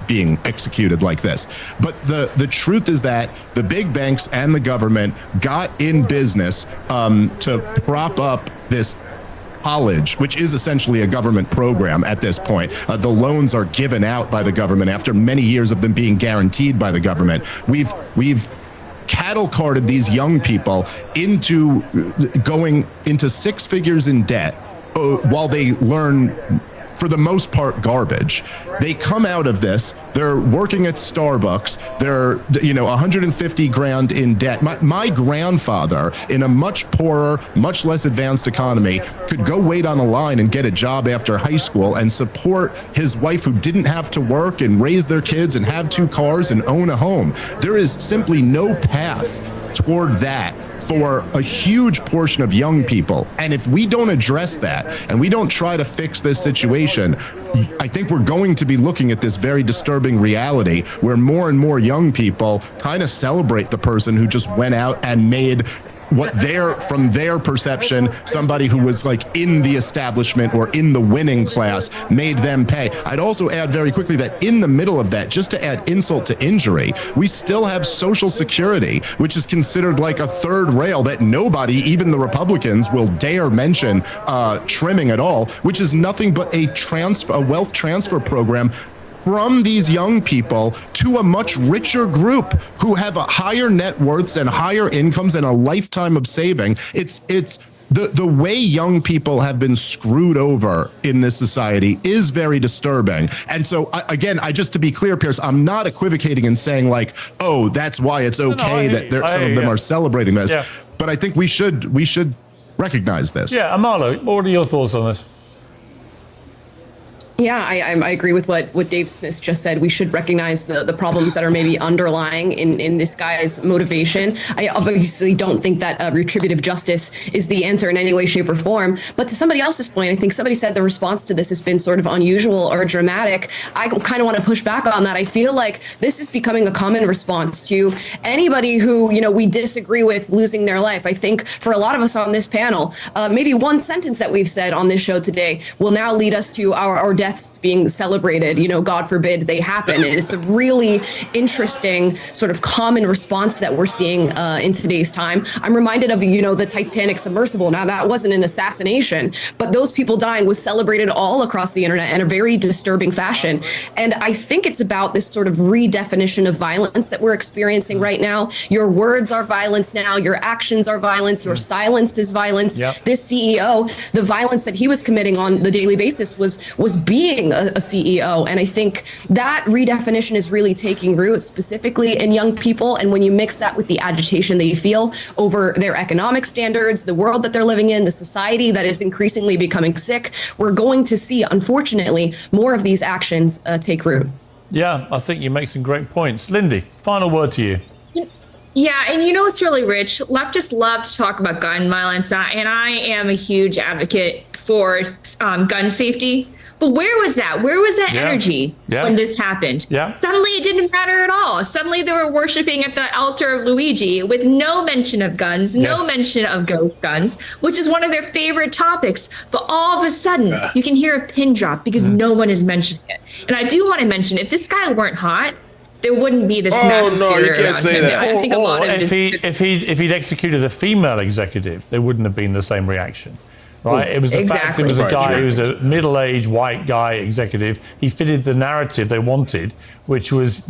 being executed like this. But the truth is that the big banks and the government got in business to prop up this college, which is essentially a government program at this point. The loans are given out by the government after many years of them being guaranteed by the government. We've cattle carted these young people into going into six figures in debt while they learn, for the most part, garbage. They come out of this, they're working at Starbucks, they're 150 grand in debt. My grandfather, in a much poorer, much less advanced economy, could go wait on a line and get a job after high school and support his wife, who didn't have to work and raise their kids and have 2 cars and own a home. There is simply no path toward that for a huge portion of young people. And if we don't address that and we don't try to fix this situation, I think we're going to be looking at this very disturbing reality where more and more young people kind of celebrate the person who just went out and made what from their perception, somebody who was like in the establishment or in the winning class, made them pay. I'd also add very quickly that in the middle of that, just to add insult to injury, we still have Social Security, which is considered like a third rail that nobody, even the Republicans, will dare mention trimming at all, which is nothing but a wealth transfer program from these young people to a much richer group who have a higher net worths and higher incomes and a lifetime of saving. It's the way young people have been screwed over in this society is very disturbing. And so again, just to be clear, Pierce, I'm not equivocating and saying like, oh, that's why it's okay that some of them are celebrating this. Yeah. But I think we should recognize this. Yeah, Amalo, what are your thoughts on this? Yeah, I agree with what Dave Smith just said. We should recognize the problems that are maybe underlying in this guy's motivation. I obviously don't think that retributive justice is the answer in any way, shape, or form. But to somebody else's point, I think somebody said the response to this has been sort of unusual or dramatic. I kind of want to push back on that. I feel like this is becoming a common response to anybody who, we disagree with losing their life. I think for a lot of us on this panel, maybe one sentence that we've said on this show today will now lead us to our deaths being celebrated, God forbid they happen. And it's a really interesting sort of common response that we're seeing in today's time. I'm reminded of, the Titanic submersible. Now, that wasn't an assassination, but those people dying was celebrated all across the internet in a very disturbing fashion. And I think it's about this sort of redefinition of violence that we're experiencing right now. Your words are violence now. Your actions are violence. Your silence is violence. Yep. This CEO, the violence that he was committing on the daily basis was being a CEO. And I think that redefinition is really taking root, specifically in young people. And when you mix that with the agitation they feel over their economic standards, the world that they're living in, the society that is increasingly becoming sick, we're going to see, unfortunately, more of these actions take root. Yeah, I think you make some great points. Lindy, final word to you. Yeah, and what's really rich? Leftists love to talk about gun violence, and I am a huge advocate for gun safety. But where was that? Where was that energy when this happened? Yeah. Suddenly it didn't matter at all. Suddenly they were worshiping at the altar of Luigi with no mention of guns, no mention of ghost guns, which is one of their favorite topics. But all of a sudden you can hear a pin drop because no one is mentioning it. And I do want to mention, if this guy weren't hot, there wouldn't be this mass hysteria. You can't say that. I think a lot of if he'd executed a female executive, there wouldn't have been the same reaction. Right, it was the fact it was a guy who was a middle-aged white guy executive. He fitted the narrative they wanted, which was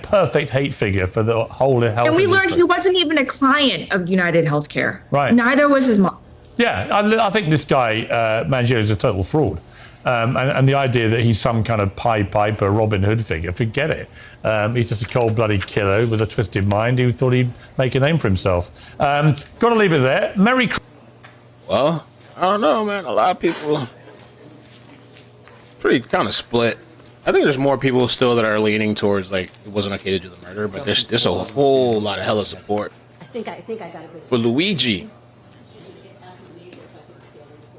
perfect hate figure for the whole health. And we learned he wasn't even a client of UnitedHealthcare. Right, neither was his mom. Yeah, I think this guy Mangione is a total fraud, and the idea that he's some kind of Pied Piper Robin Hood figure, forget it. He's just a cold-blooded killer with a twisted mind who thought he'd make a name for himself. Got to leave it there. Well, I don't know, man. A lot of people pretty kind of split. I think there's more people still that are leaning towards like it wasn't okay to do the murder, but there's a whole lot of hella support. I think I got a good for Luigi.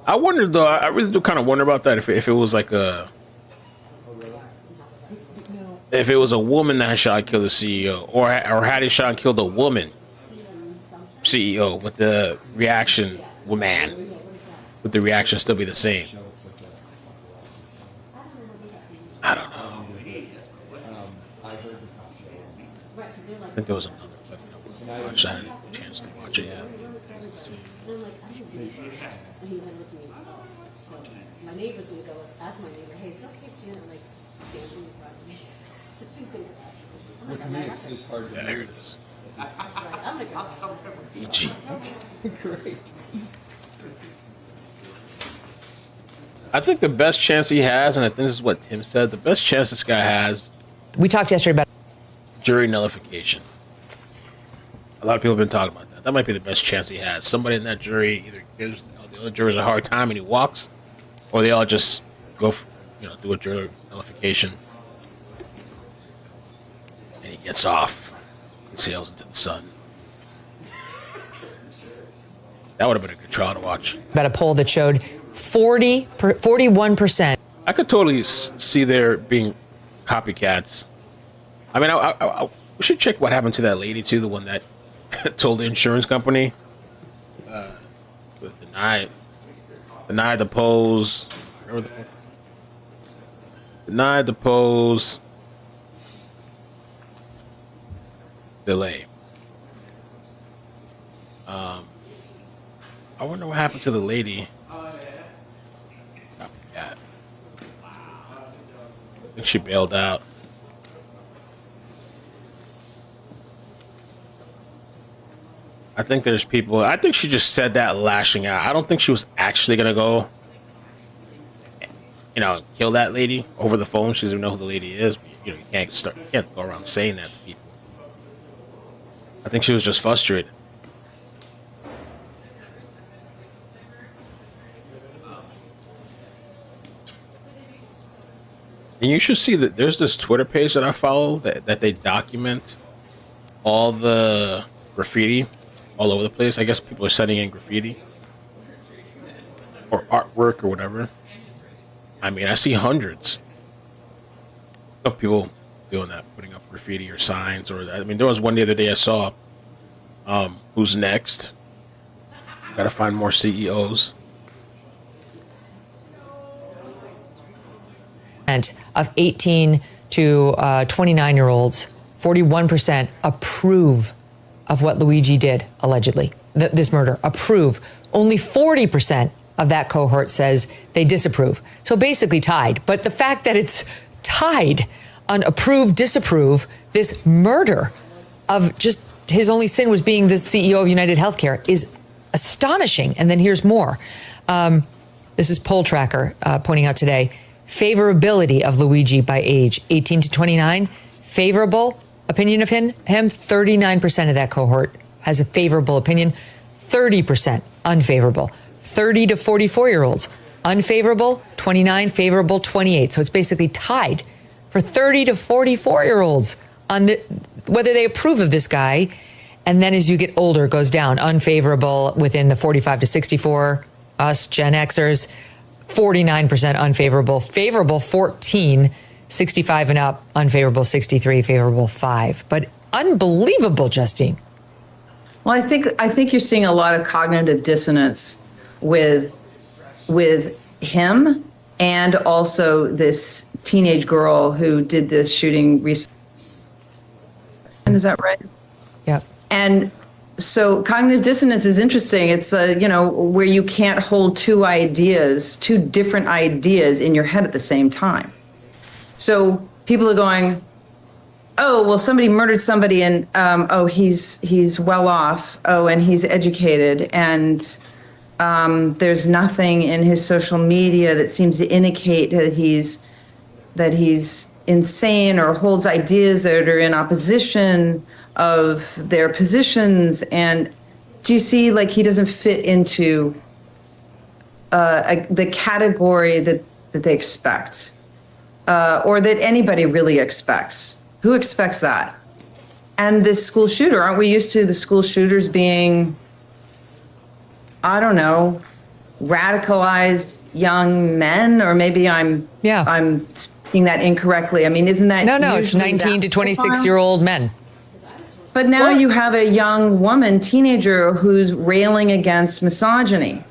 I wonder though. I really do kind of wonder about that. If it was like if it was a woman that had shot and killed the CEO, or had it shot and killed a woman CEO, with the reaction would the reaction still be the same? I don't know. I think there was another clip that I watched. I had a chance to watch it yet. My neighbor's gonna go ask my neighbor, hey, is it okay if Janet stands in the front of me? So she's gonna go ask. With me, it's just hard to. Yeah, here it is. Luigi. Great. I think the best chance he has, and I think this is what Tim said, the best chance this guy has. We talked yesterday about jury nullification. A lot of people have been talking about that. That might be the best chance he has. Somebody in that jury either gives the other jurors a hard time and he walks, or they all just go, do a jury nullification, and he gets off and sails into the sun. That would have been a good trial to watch. a poll that showed 41%. I could totally see there being copycats. I mean, we should check what happened to that lady too, the one that told the insurance company denied the pose. Denied the pose delay. I wonder what happened to the lady. Copycat. I think she bailed out. I think there's people. I think she just said that lashing out. I don't think she was actually gonna go, kill that lady over the phone. She doesn't even know who the lady is. But, you can't go around saying that to people. I think she was just frustrated. And you should see that there's this Twitter page that I follow that they document all the graffiti all over the place. I guess people are sending in graffiti or artwork or whatever. I mean, I see hundreds of people doing that, putting up graffiti or signs. There was one the other day I saw, who's next? Gotta find more CEOs. Of 18 to 29-year-olds, 41% approve of what Luigi did, allegedly, this murder, approve. Only 40% of that cohort says they disapprove. So basically tied. But the fact that it's tied on approve, disapprove, this murder of just his only sin was being the CEO of UnitedHealthcare is astonishing. And then here's more. This is Poll Tracker pointing out today. Favorability of Luigi by age, 18 to 29. Favorable opinion of him, 39% of that cohort has a favorable opinion, 30% unfavorable. 30 to 44-year-olds, unfavorable, 29, favorable, 28. So it's basically tied for 30 to 44-year-olds on whether they approve of this guy. And then as you get older, it goes down. Unfavorable within the 45 to 64, us Gen Xers, 49% unfavorable, favorable 14, 65 and up, unfavorable 63, favorable 5. But unbelievable, Justine. Well, I think you're seeing a lot of cognitive dissonance with him and also this teenage girl who did this shooting recently. Is that right? Yeah. And so cognitive dissonance is interesting. It's, where you can't hold two different ideas in your head at the same time. So people are going, oh, well, somebody murdered somebody and, he's well off. Oh, and he's educated. And there's nothing in his social media that seems to indicate that he's insane or holds ideas that are in opposition of their positions. And do you see, he doesn't fit into the category that they expect, or that anybody really expects? Who expects that? And this school shooter, aren't we used to the school shooters being, I don't know, radicalized young men? Or maybe I'm speaking that incorrectly. I mean, isn't that No, it's 19 to 26-year-old men. But now you have a young woman, teenager, who's railing against misogyny.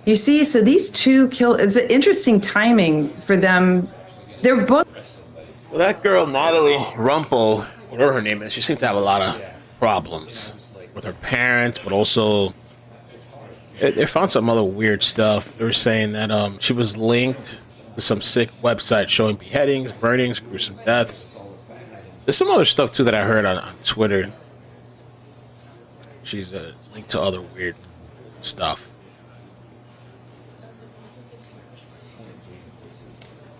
You see, so these two it's an interesting timing for them. They're both. Well, that girl, Natalie Rumpel, whatever her name is, she seems to have a lot of problems with her parents, but also they found some other weird stuff. They were saying that she was linked to some sick website showing beheadings, burnings, gruesome deaths. There's some other stuff, too, that I heard on Twitter. she's linked to other weird stuff.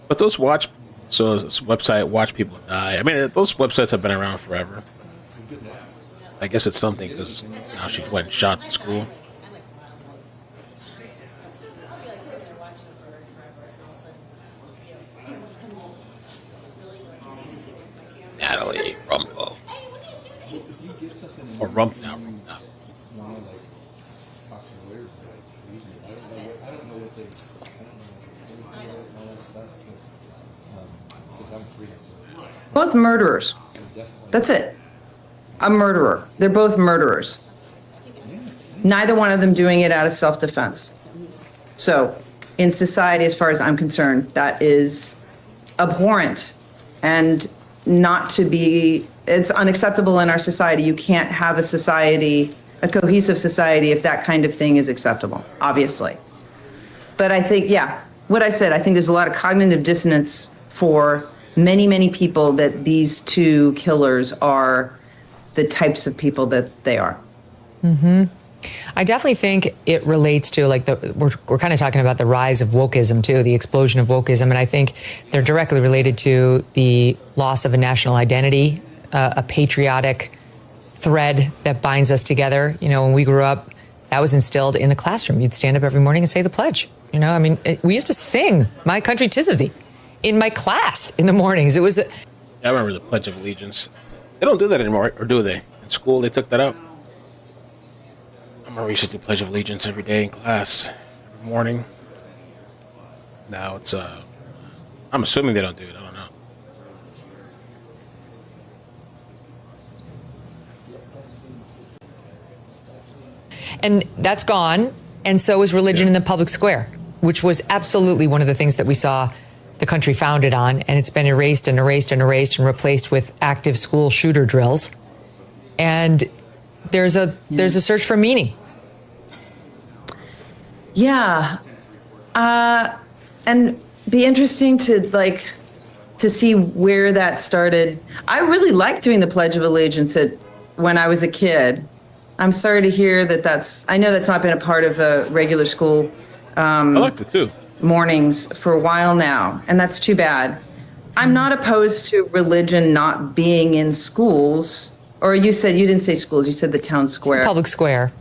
But those this website, Watch People Die. I mean, those websites have been around forever. I guess it's something because now she went and shot the school. Natalie Rumpo. Or Rump now. Both murderers. That's it. A murderer. They're both murderers. Neither one of them doing it out of self-defense. So, in society, as far as I'm concerned, that is abhorrent and not to be, it's unacceptable in our society. You can't have a society, a cohesive society, if that kind of thing is acceptable, obviously. But I think, yeah, what I said, I think there's a lot of cognitive dissonance for many, many people that these two killers are the types of people that they are. Mm-hmm. I definitely think it relates to we're kind of talking about the rise of wokeism too, the explosion of wokeism, and I think they're directly related to the loss of a national identity, a patriotic thread that binds us together. You know, when we grew up, that was instilled in the classroom. You'd stand up every morning and say the pledge. You know, I mean, we used to sing "My Country 'Tis of Thee" in my class in the mornings. It was. I remember the Pledge of Allegiance. They don't do that anymore, or do they? In school, they took that out. I remember we used to do Pledge of Allegiance every day in class, every morning. Now it's, I'm assuming they don't do it. I don't know. And that's gone, and so is religion in the public square, which was absolutely one of the things that we saw the country founded on, and it's been erased and erased and erased and replaced with active school shooter drills. And there's a search for meaning. Yeah, and be interesting to see where that started. I really liked doing the Pledge of Allegiance when I was a kid. I'm sorry to hear that I know that's not been a part of a regular school. I liked it too. Mornings for a while now, and that's too bad. I'm not opposed to religion not being in schools, or you didn't say schools, you said the town square. It's the public square.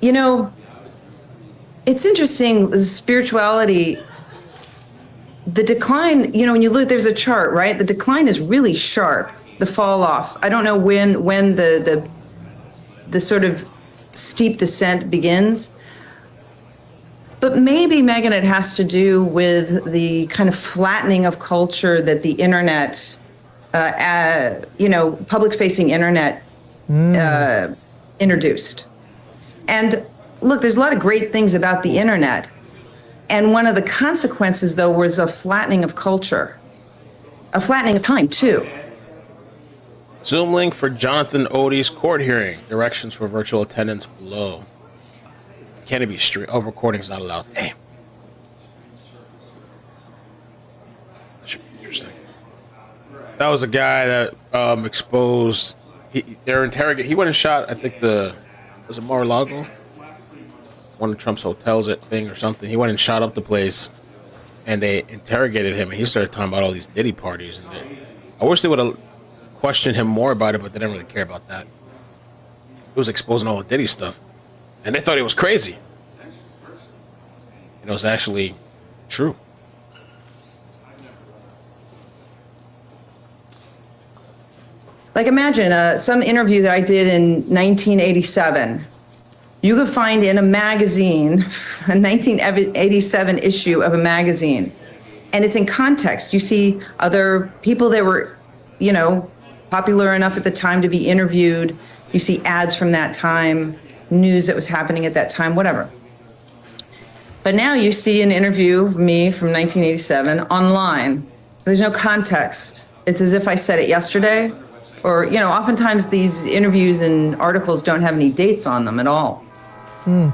You know, it's interesting, spirituality, the decline, you know, when you look, there's a chart, right? The decline is really sharp, the fall off. I don't know when the sort of steep descent begins. But maybe, Megan, it has to do with the kind of flattening of culture that the internet, public-facing internet introduced. And look, there's a lot of great things about the internet. And one of the consequences, though, was a flattening of culture, a flattening of time, too. Zoom link for Jonathan Odie's court hearing. Directions for virtual attendance below. Can it be streamed? Oh, recording's not allowed. Damn. That should be interesting. That was a guy that exposed. They're interrogating. He went and shot. I think was it Mar-a-Lago? One of Trump's hotels thing or something. He went and shot up the place, and they interrogated him, and he started talking about all these Diddy parties. And I wish they would have questioned him more about it, but they didn't really care about that. He was exposing all the Diddy stuff. And they thought he was crazy. And it was actually true. Like imagine some interview that I did in 1987. You could find in a magazine, a 1987 issue of a magazine, and it's in context. You see other people that were, you know, popular enough at the time to be interviewed. You see ads from that time, news that was happening at that time, whatever. But now you see an interview of me from 1987 online. There's no context. It's as if I said it yesterday. Or, you know, oftentimes these interviews and articles don't have any dates on them at all.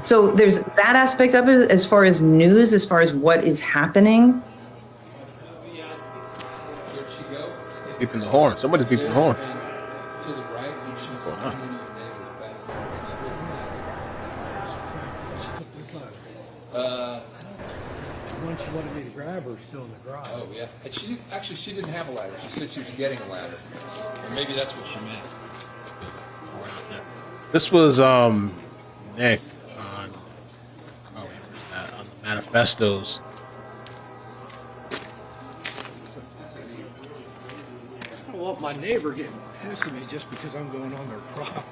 So there's that aspect of it as far as news, as far as what is happening. Beeping the horn. Somebody's beeping the horn. wanted me to grab her still in the garage. Oh, yeah. And she didn't have a ladder. She said she was getting a ladder. And maybe that's what she meant. This was Nick on the manifestos. I don't want my neighbor getting pissed at me just because I'm going on their property.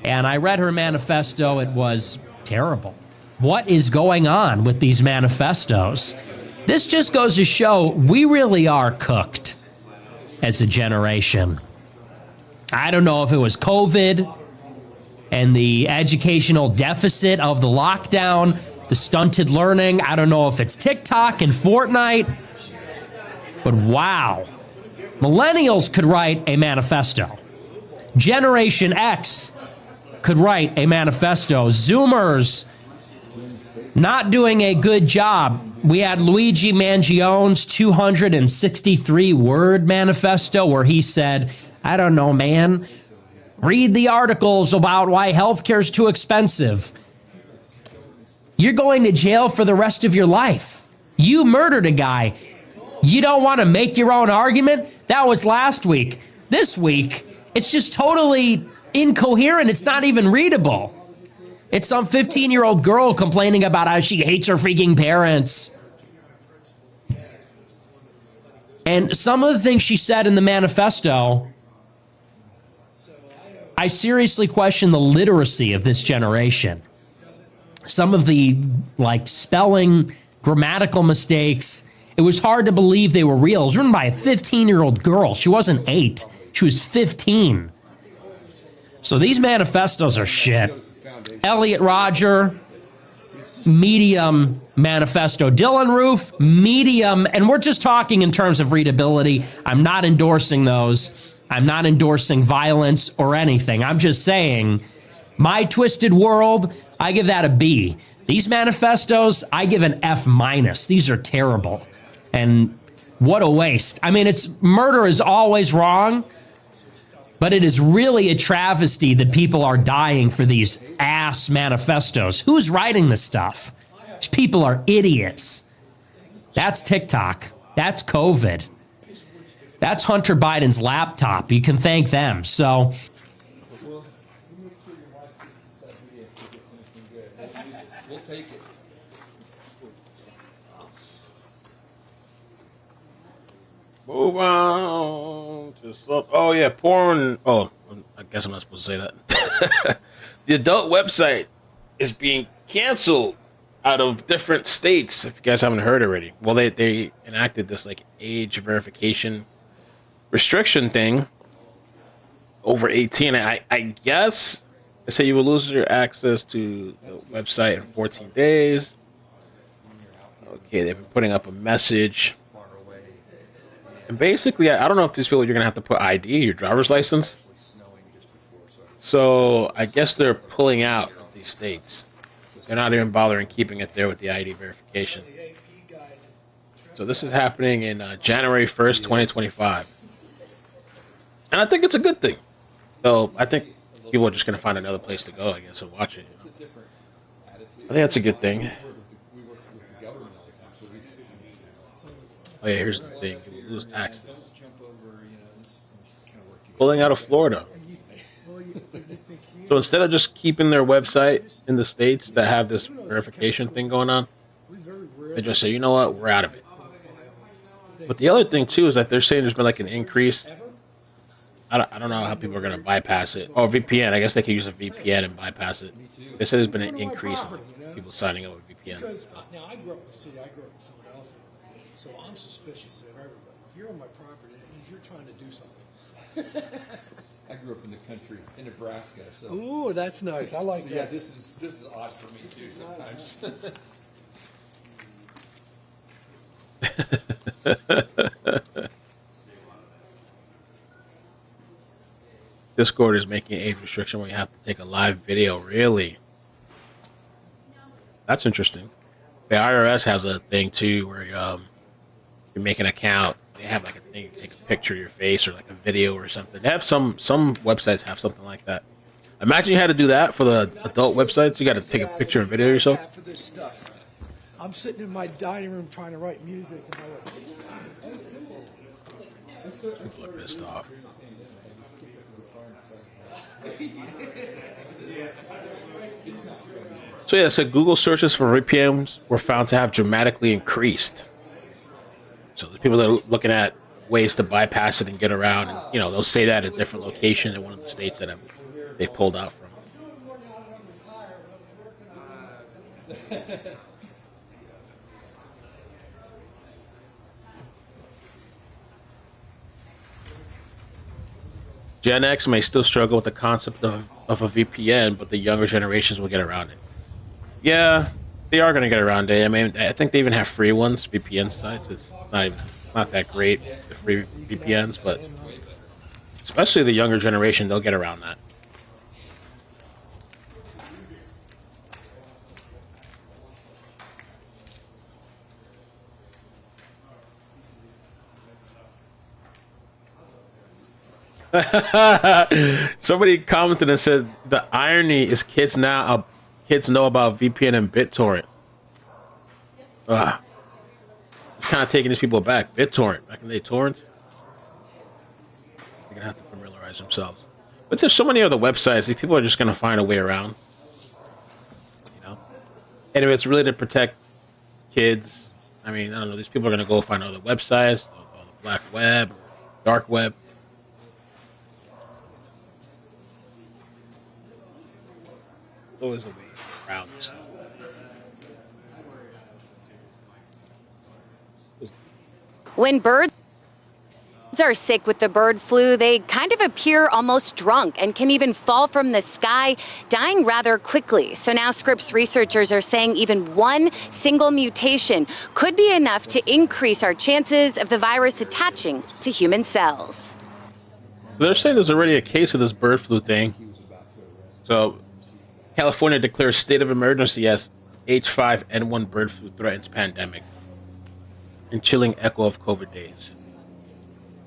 And I read her manifesto. It was terrible. What is going on with these manifestos? This just goes to show we really are cooked as a generation. I don't know if it was COVID and the educational deficit of the lockdown, the stunted learning. I don't know if it's TikTok and Fortnite. But wow. Millennials could write a manifesto. Generation X could write a manifesto. Zoomers not doing a good job. We had Luigi Mangione's 263-word manifesto where he said, I don't know, man, read the articles about why healthcare is too expensive. You're going to jail for the rest of your life. You murdered a guy. You don't want to make your own argument? That was last week. This week, it's just totally incoherent. It's not even readable. It's some 15-year-old girl complaining about how she hates her freaking parents. And some of the things she said in the manifesto, I seriously question the literacy of this generation. Some of the, spelling, grammatical mistakes, it was hard to believe they were real. It was written by a 15-year-old girl. She wasn't 8. She was 15. So these manifestos are shit. Elliot Rodger, medium manifesto. Dylan Roof, medium. And we're just talking in terms of readability. I'm not endorsing those. I'm not endorsing violence or anything. I'm just saying, My Twisted World, I give that a B. These manifestos, I give an F-. These are terrible. And what a waste. I mean, murder is always wrong. But it is really a travesty that people are dying for these ass manifestos. Who's writing this stuff? These people are idiots. That's TikTok. That's COVID. That's Hunter Biden's laptop. You can thank them. So, We'll take it. Move on to some. Oh yeah, porn. Oh, I guess I'm not supposed to say that. The adult website is being canceled out of different states. If you guys haven't heard already, well, they enacted this age verification restriction thing. Over 18, I guess they say you will lose your access to the website in 14 days. Okay, they've been putting up a message. And basically, I don't know if these people, you're going to have to put ID, your driver's license. So I guess they're pulling out of these states. They're not even bothering keeping it there with the ID verification. So this is happening in January 1st, 2025. And I think it's a good thing. So I think people are just going to find another place to go, I guess, and watch it. I think that's a good thing. Oh yeah, here's the thing. You will lose access. Pulling out of Florida. So instead of just keeping their website in the states that have this verification thing going on, they just say, you know what, we're out of it. But the other thing too is that they're saying there's been an increase. I don't know how people are going to bypass it. Oh, VPN. I guess they could use a VPN and bypass it. They say there's been an increase in people signing up with VPN. Because now I grew up in the city. I grew up in Philadelphia. So I'm suspicious of everybody. If you're on my property, that means you're trying to do something. I grew up in the country, in Nebraska. So. Ooh, that's nice. I like that. Yeah, this is odd for me too sometimes. Discord is making age restriction where you have to take a live video. Really? That's interesting. The IRS has a thing too where you make an account. They have a thing, you take a picture of your face or a video or something. They have some websites have something like that. Imagine you had to do that for the adult websites. You got to take a picture and video yourself. For this stuff. I'm sitting in my dining room trying to write music. And People are pissed off. So yeah, so Google searches for VPNs were found to have dramatically increased. So there's people that are looking at ways to bypass it and get around, and they'll say that at a different location in one of the states that they've pulled out from. Gen X may still struggle with the concept of a VPN, but the younger generations will get around it. Yeah, they are going to get around it. I mean, I think they even have free ones, VPN sites. It's not that great, the free VPNs, but especially the younger generation, they'll get around that. Somebody commented and said the irony is kids know about VPN and BitTorrent. It's kind of taking these people back. BitTorrent, back in the day, torrents. They're gonna have to familiarize themselves. But there's so many other websites. These people are just gonna find a way around. And if it's really to protect kids, I mean, I don't know. These people are gonna go find other websites, or the black web, dark web. Always a way around this stuff. When birds are sick with the bird flu, they kind of appear almost drunk and can even fall from the sky, dying rather quickly. So now Scripps researchers are saying even one single mutation could be enough to increase our chances of the virus attaching to human cells. They're saying there's already a case of this bird flu thing. So California declares state of emergency as H5N1 bird flu threatens pandemic. And chilling echo of COVID days.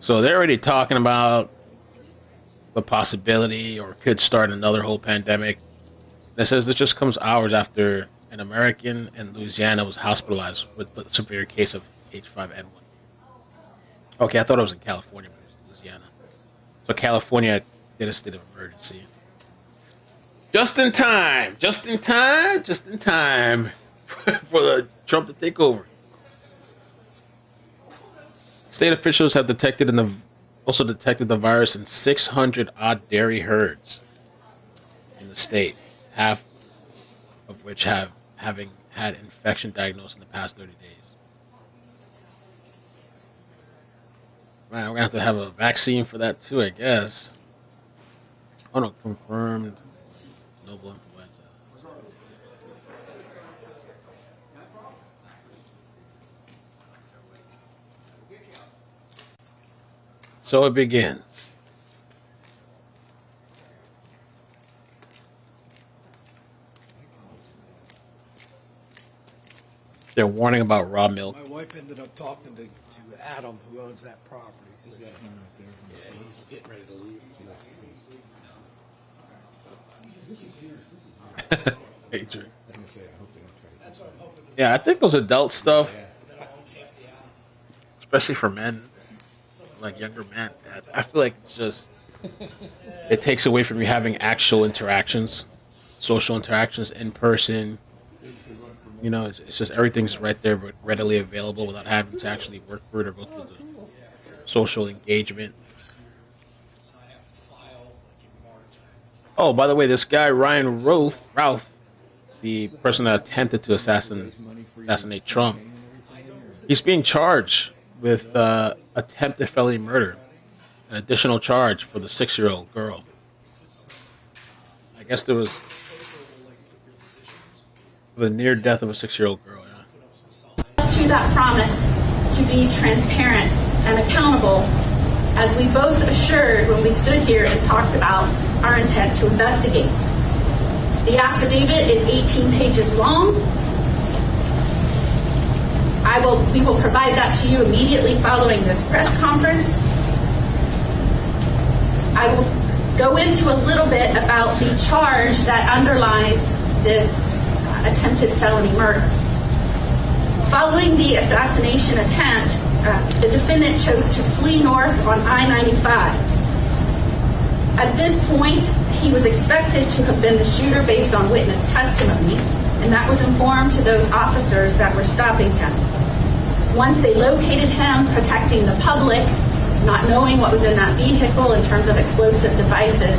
So they're already talking about the possibility or could start another whole pandemic. That says this just comes hours after an American in Louisiana was hospitalized with a severe case of H5N1. Okay, I thought it was in California, but it was Louisiana. So California did a state of emergency. Just in time for the Trump to take over. State officials have also detected the virus in 600 odd dairy herds in the state, half of which having had infection diagnosed in the past 30 days. Man, we're gonna have to have a vaccine for that too, I guess. Oh no, confirmed novel influenza. So it begins. They're warning about raw milk. my wife ended up talking to Adam, who owns that property. Is that him right there? Yeah, he's getting ready to leave. Adrian. Yeah, I think those adult stuff, especially for men, like younger men, I feel like it's just, it takes away from you having actual interactions, social interactions in person. You know, it's just everything's right there, readily available without having to actually work for it or go through the social engagement. Oh, by the way, this guy, Ryan Ralph, the person that attempted to assassinate Trump, he's being charged with attempted felony murder, an additional charge for the 6-year-old girl. I guess there was the near death of a 6-year-old girl. Yeah. To that promise to be transparent and accountable, as we both assured when we stood here and talked about our intent to investigate. The affidavit is 18 pages long. We will provide that to you immediately following this press conference. I will go into a little bit about the charge that underlies this attempted felony murder. Following the assassination attempt, the defendant chose to flee north on I-95. At this point, he was expected to have been the shooter based on witness testimony, and that was informed to those officers that were stopping him. Once they located him, protecting the public, not knowing what was in that vehicle in terms of explosive devices,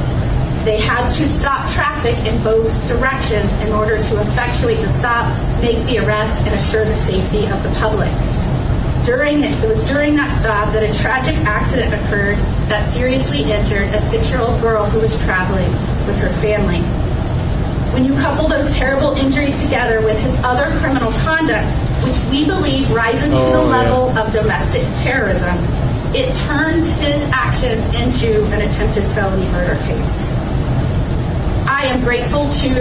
they had to stop traffic in both directions in order to effectuate the stop, make the arrest, and assure the safety of the public. It was during that stop that a tragic accident occurred that seriously injured a 6-year-old girl who was traveling with her family. When you couple those terrible injuries together with his other criminal conduct, which we believe rises to the level of domestic terrorism, it turns his actions into an attempted felony murder case. I am grateful to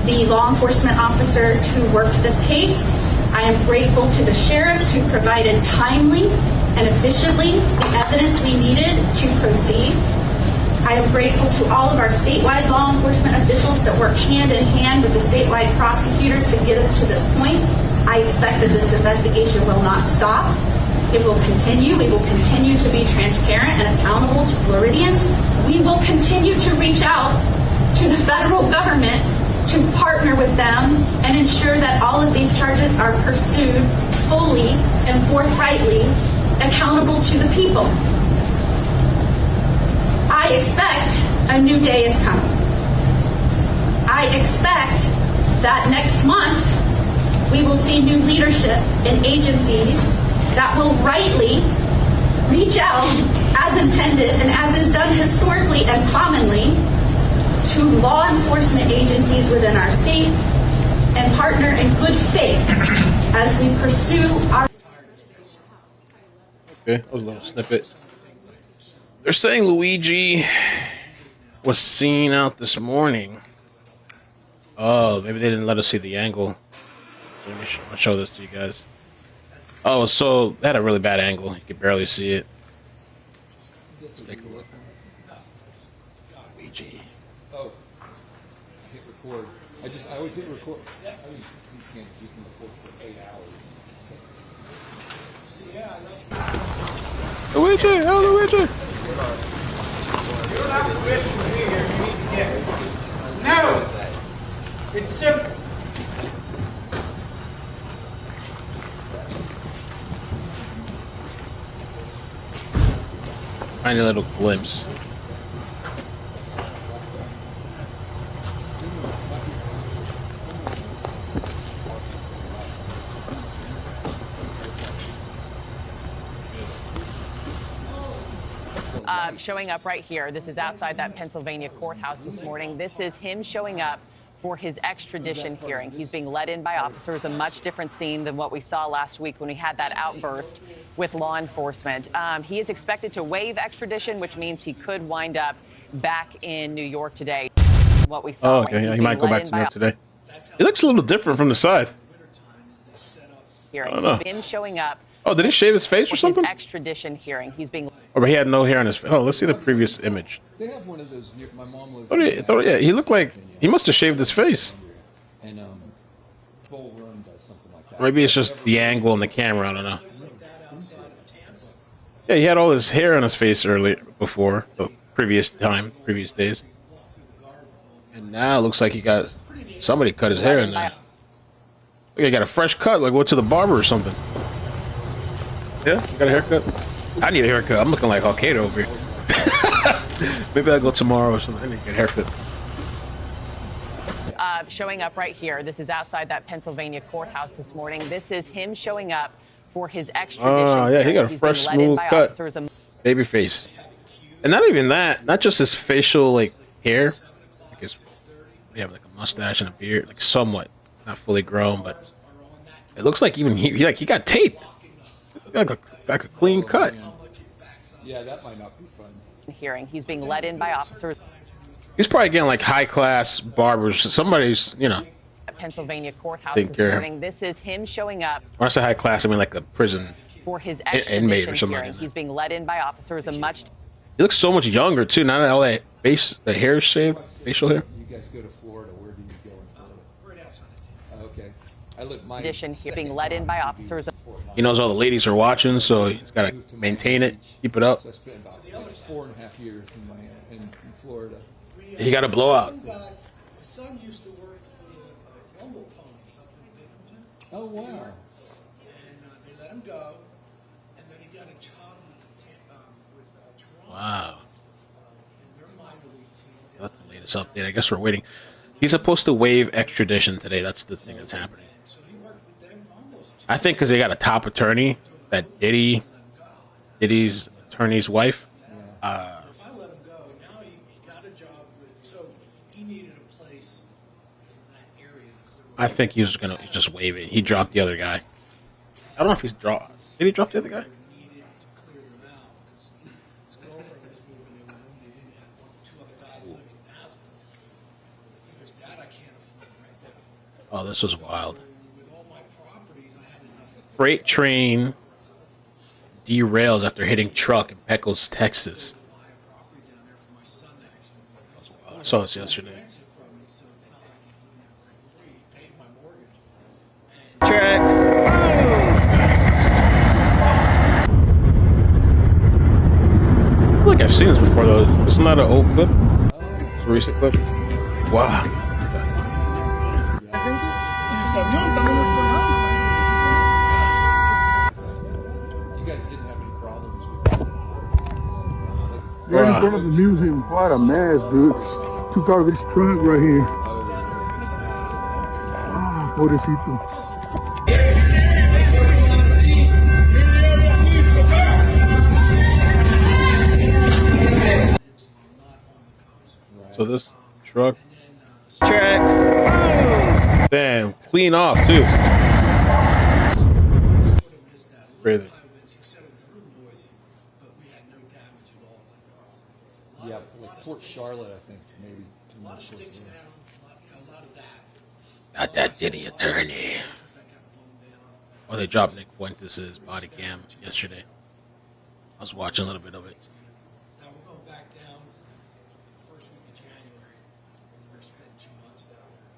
the law enforcement officers who worked this case. I am grateful to the sheriffs who provided timely and efficiently the evidence we needed to proceed. I am grateful to all of our statewide law enforcement officials that work hand in hand with the statewide prosecutors to get us to this point. I expect that this investigation will not stop. It will continue. We will continue to be transparent and accountable to Floridians. We will continue to reach out to the federal government to partner with them and ensure that all of these charges are pursued fully and forthrightly, accountable to the people. I expect a new day is coming. I expect that next month we will see new leadership in agencies that will rightly reach out as intended and as is done historically and commonly to law enforcement agencies within our state and partner in good faith as we pursue our... Okay, that was a little snippet. They're saying Luigi was seen out this morning. Oh, maybe they didn't let us see the angle. Let me I'll show this to you guys. Oh, so they had a really bad angle. You could barely see it. Let's take a look. Luigi. Oh, hit record. I always hit record. You can record for 8 hours. Luigi, oh Luigi. You don't have to wish to be here. You need to get it. No, it's simple. Tiny little glimpse. Showing up right here. This is outside that Pennsylvania courthouse this morning. This is him showing up for his extradition hearing. He's being led in by officers, a much different scene than what we saw last week when we had that outburst with law enforcement. He is expected to waive extradition, which means he could wind up back in New York today. What we saw. Oh, okay. Yeah, he might go back to New York today. He looks a little different from the side. I don't know. Him showing up. Oh, did he shave his face or something? His extradition hearing. He's being. Oh, but he had no hair on his face. Oh, let's see the previous image. They have one of those near my mom lives. Yeah, he looked like he must have shaved his face. And Bull Run does something like that. Or maybe it's just the angle on the camera. I don't know. Yeah, he had all his hair on his face before the previous days. And now it looks like somebody cut his hair in there. Look, he got a fresh cut, like went to the barber or something. Yeah, you got a haircut? I need a haircut. I'm looking like Al-Qaeda over here. Maybe I'll go tomorrow or something. I need to get a haircut. Showing up right here. This is outside that Pennsylvania courthouse this morning. This is him showing up for his extradition. Oh, yeah, he got a fresh, smooth cut. Baby face. And not even that. Not just his facial, like, hair. I guess we have, like, a mustache and a beard. Like, somewhat. Not fully grown, but it looks like even he got taped. Like a clean cut. Yeah, that might not be fun. Hearing. He's being led in by officers. He's probably getting like high class barbers. Somebody's, At Pennsylvania courthouse Take this care. morning. This is him showing up When I say high class, I mean like a prison for his inmate or extradition something hearing. like that. He's being led in by officers, a much. He looks so much younger too. Not all that the hair shaved, facial hair. You guys go to Florida. Where do you go in Florida? Right outside. Okay. I live my Condition here being let in by officers. He knows all the ladies are watching, so he's got to maintain it, keep it up. So I spent about 4.5 years in Florida. He got a blowout. My son used to work for the Rumble Ponies up in Binghamton. Oh, wow. New York. And they let him go, and then he got a job with Toronto. Wow. In their minor league team. That's the latest update. I guess we're waiting. He's supposed to waive extradition today. That's the thing that's happening. So he worked with them almost. I think because they got a top attorney, that Diddy's attorney's wife. If I let him go, now he got a job with. So he needed a place in that area. I think he was gonna just waive it. He dropped the other guy. I don't know if he's dropped. Did he drop the other guy? Needed to clear them out because his girlfriend was moving in with him. They didn't have two other guys living in the house. He goes, Dad, I can't afford right there. Oh, this was wild. With all my properties, I had enough. Freight train derails after hitting truck in Pecos, Texas. I saw this yesterday. Tracks. I feel like I've seen this before, though. This is not an old clip. It's a recent clip. Wow. You guys didn't have any problems with Right in front of the museum, quite a mess, dude. Took out this truck right here. Ah, pobrecito. So this truck. Tracks. Damn, clean off, too. Crazy. Yeah, like Port Charlotte, I think, maybe. Not that Diddy attorney. Oh, they dropped Nick Fuentes' body cam yesterday. I was watching a little bit of it. Now we're going back down first week of January. We're spending 2 months down there.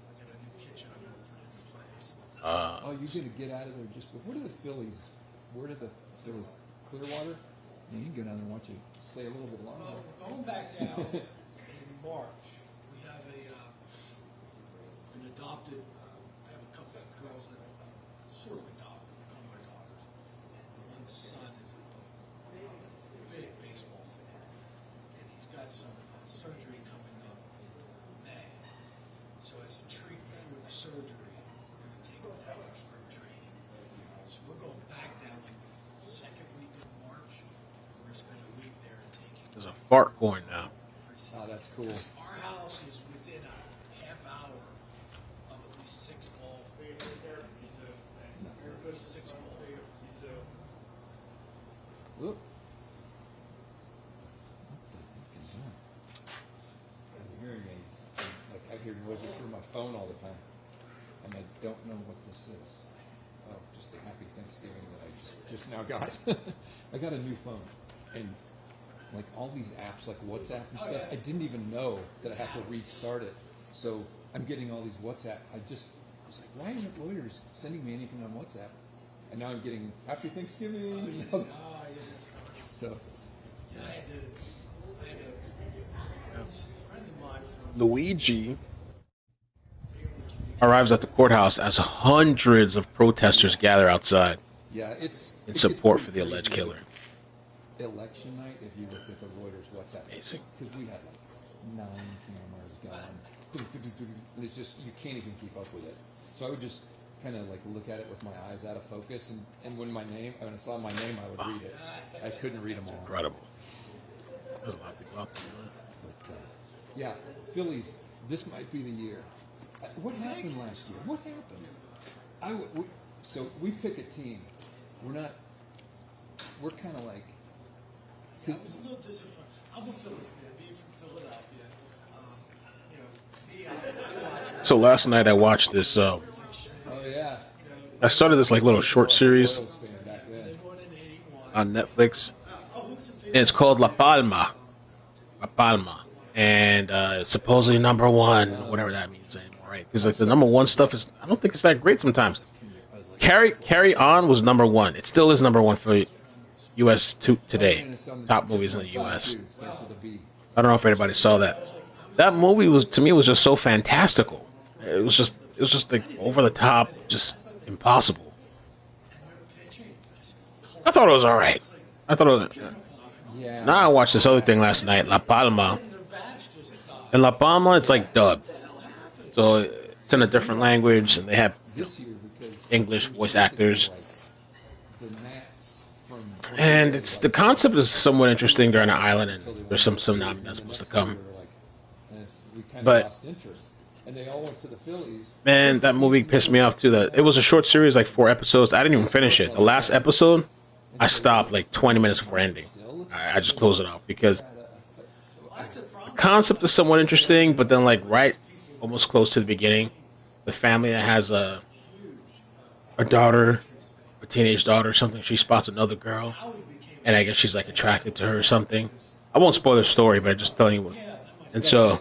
I got a new kitchen I'm going to put into place. Oh, you're going to get out of there just. Where do the Phillies? Where do the Phillies? Clearwater? Yeah, you can go down there and watch it. Stay a little bit longer. Well, we're going back down in March. We have an adopted. I have a couple of girls that sort of adopted, become my daughters, and one son is a big baseball fan, and he's got some surgery coming up in May. So as a treatment for the surgery, we're going to take him down for spring training. So we're going back down like the second week of March. We're going to spend a week there and take him. There's a fart going now. Oh, that's cool. Our house is within a half hour of at least 6 ball. At least 6 ball. Look. Hearing aids. Like I hear noises through my phone all the time, and I don't know what this is. Oh, just a happy Thanksgiving that I just now got. I got a new phone, and like all these apps, like WhatsApp and stuff, I didn't even know that I have to restart it. So I'm getting all these WhatsApp. I was like, why aren't lawyers sending me anything on WhatsApp? And now I'm getting Happy Thanksgiving. So. Yeah, I had friends of mine from Luigi arrives at the courthouse as hundreds of protesters gather outside. Yeah, in support for the alleged killer. Election night, if you looked at the Reuters WhatsApp, Amazing. Because we had like 9 cameras going, and it's just you can't even keep up with it. So I would just kind of like look at it with my eyes out of focus, and when I saw my name, I would read it. I couldn't read them all. Incredible. There's a lot of people out there. But yeah, Phillies. This might be the year. What happened last year? What happened? So we pick a team. We're kind of like. I was a little disappointed. I'm a Phillies fan, being from Philadelphia. To me, I watched. So last night I watched this. Oh yeah. I started this like little short series on Netflix. It's called La Palma. La Palma. And supposedly number one, whatever that means anymore, right? Because like the number one stuff is, I don't think it's that great sometimes. Carry On was number one. It still is number one for U.S. today. Top movies in the U.S. I don't know if anybody saw that. That movie was, to me, was just so fantastical. It was just like over the top, just impossible. I thought it was all right. I thought it was. Now I watched this other thing last night, La Palma. In La Palma, it's like dubbed, so it's in a different language, and they have English voice actors. And it's the concept is somewhat interesting. They're on an island, and there's some tsunami that's supposed to come. But man, that movie pissed me off too. It was a short series, like 4 episodes. I didn't even finish it. The last episode, I stopped like 20 minutes before ending. I just closed it off because the concept is somewhat interesting, but then like right, almost close to the beginning, the family that has a daughter, a teenage daughter or something, she spots another girl, and I guess she's like attracted to her or something. I won't spoil the story, but I'm just telling you. And so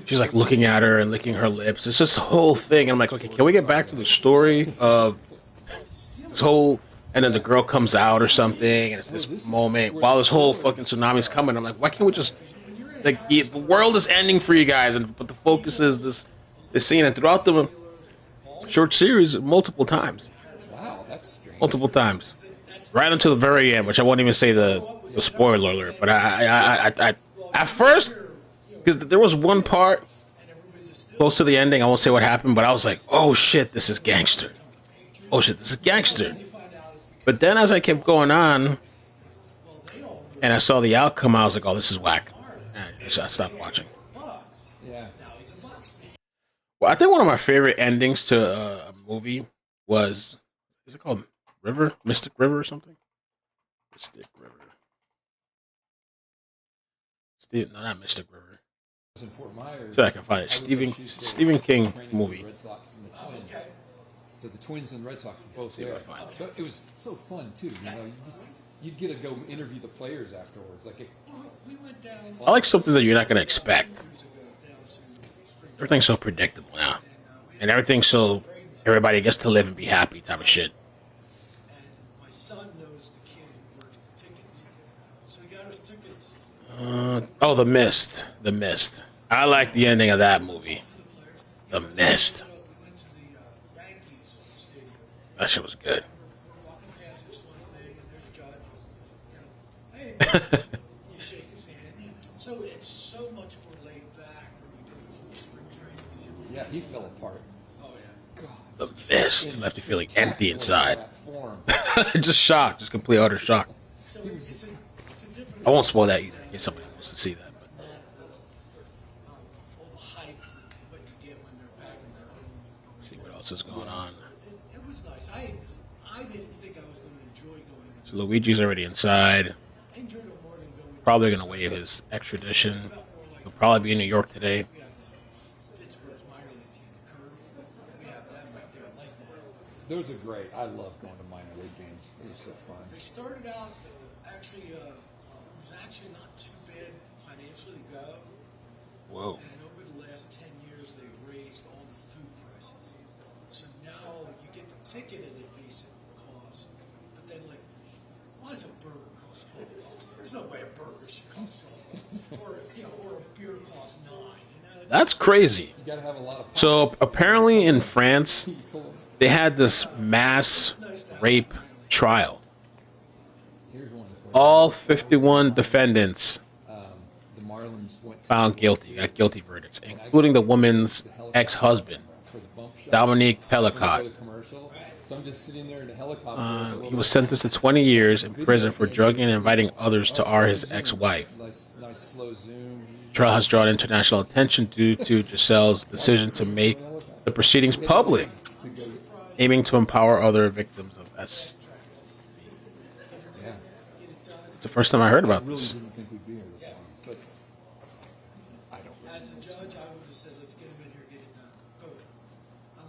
she's like looking at her and licking her lips. It's just a whole thing. And I'm like, okay, can we get back to the story of this whole? And then the girl comes out or something, and it's this moment while this whole fucking tsunami's coming. I'm like, why can't we just like the world is ending for you guys, but the focus is this scene, and throughout the short series, multiple times. Wow, that's strange. Multiple times, right until the very end, which I won't even say the spoiler alert. But I at first, because there was one part close to the ending, I won't say what happened, but I was like, oh shit, this is gangster. Oh shit, this is gangster. But then as I kept going on, and I saw the outcome, I was like, oh, this is whack. And I stopped watching. Yeah. Well, I think one of my favorite endings to a movie was, is it called River? Mystic River or something? Mystic River. No, not Mystic River. So I can find it. Stephen King movie. So the Twins and Red Sox were both there. So it was so fun too. You know, you'd get to go interview the players afterwards. Like I like something that you're not going to expect. Everything's so predictable now, and everything's so everybody gets to live and be happy type of shit. My son knows the kid who works the tickets, so he got us tickets. Oh, The Mist. The Mist. I like the ending of that movie. The Mist. That shit was good. Walking past this one thing, and there's Judge. Hey, you shake his hand. So it's so much more laid back when we do the full spring training. Yeah, he fell apart. Oh yeah. God. The Mist left you feeling empty inside. Just shocked, just complete utter shock. So it's a different. I won't spoil that either. In case somebody wants to see that. All the hype with what you get when they're back in their own. See what else is going on. It was nice. I didn't think I was going to enjoy going. So Luigi's already inside. I enjoyed it more than going. Probably going to waive his extradition. He'll probably be in New York today. Pittsburgh's minor league team, the Curve. We have them back there. I like that. Those are great. I love going to minor league games. It was so fun. They started out actually. It was actually not too bad financially to go. Whoa. And over the last 10 years, they've raised all the food prices. So now you get the ticket at a decent cost, but then like, why does a burger cost $12? There's no way a burger should cost $12, or or a beer costs $9. That's crazy. You gotta have a lot of. So apparently in France, they had this mass rape trial. All 51 defendants The Marlins went found guilty, got guilty verdicts, including the woman's ex-husband, Dominique Pellicott. So I'm just sitting there in a helicopter. He was sentenced to 20 years in prison for drugging and inviting others to R his ex-wife. Nice slow zoom. The trial has drawn international attention due to Giselle's decision to make the proceedings public, aiming to empower other victims of SVB. It's the first time I heard about this. Didn't think we'd be here this long, but I don't. As a judge, I would have said, let's get them in here, get it done. Boom.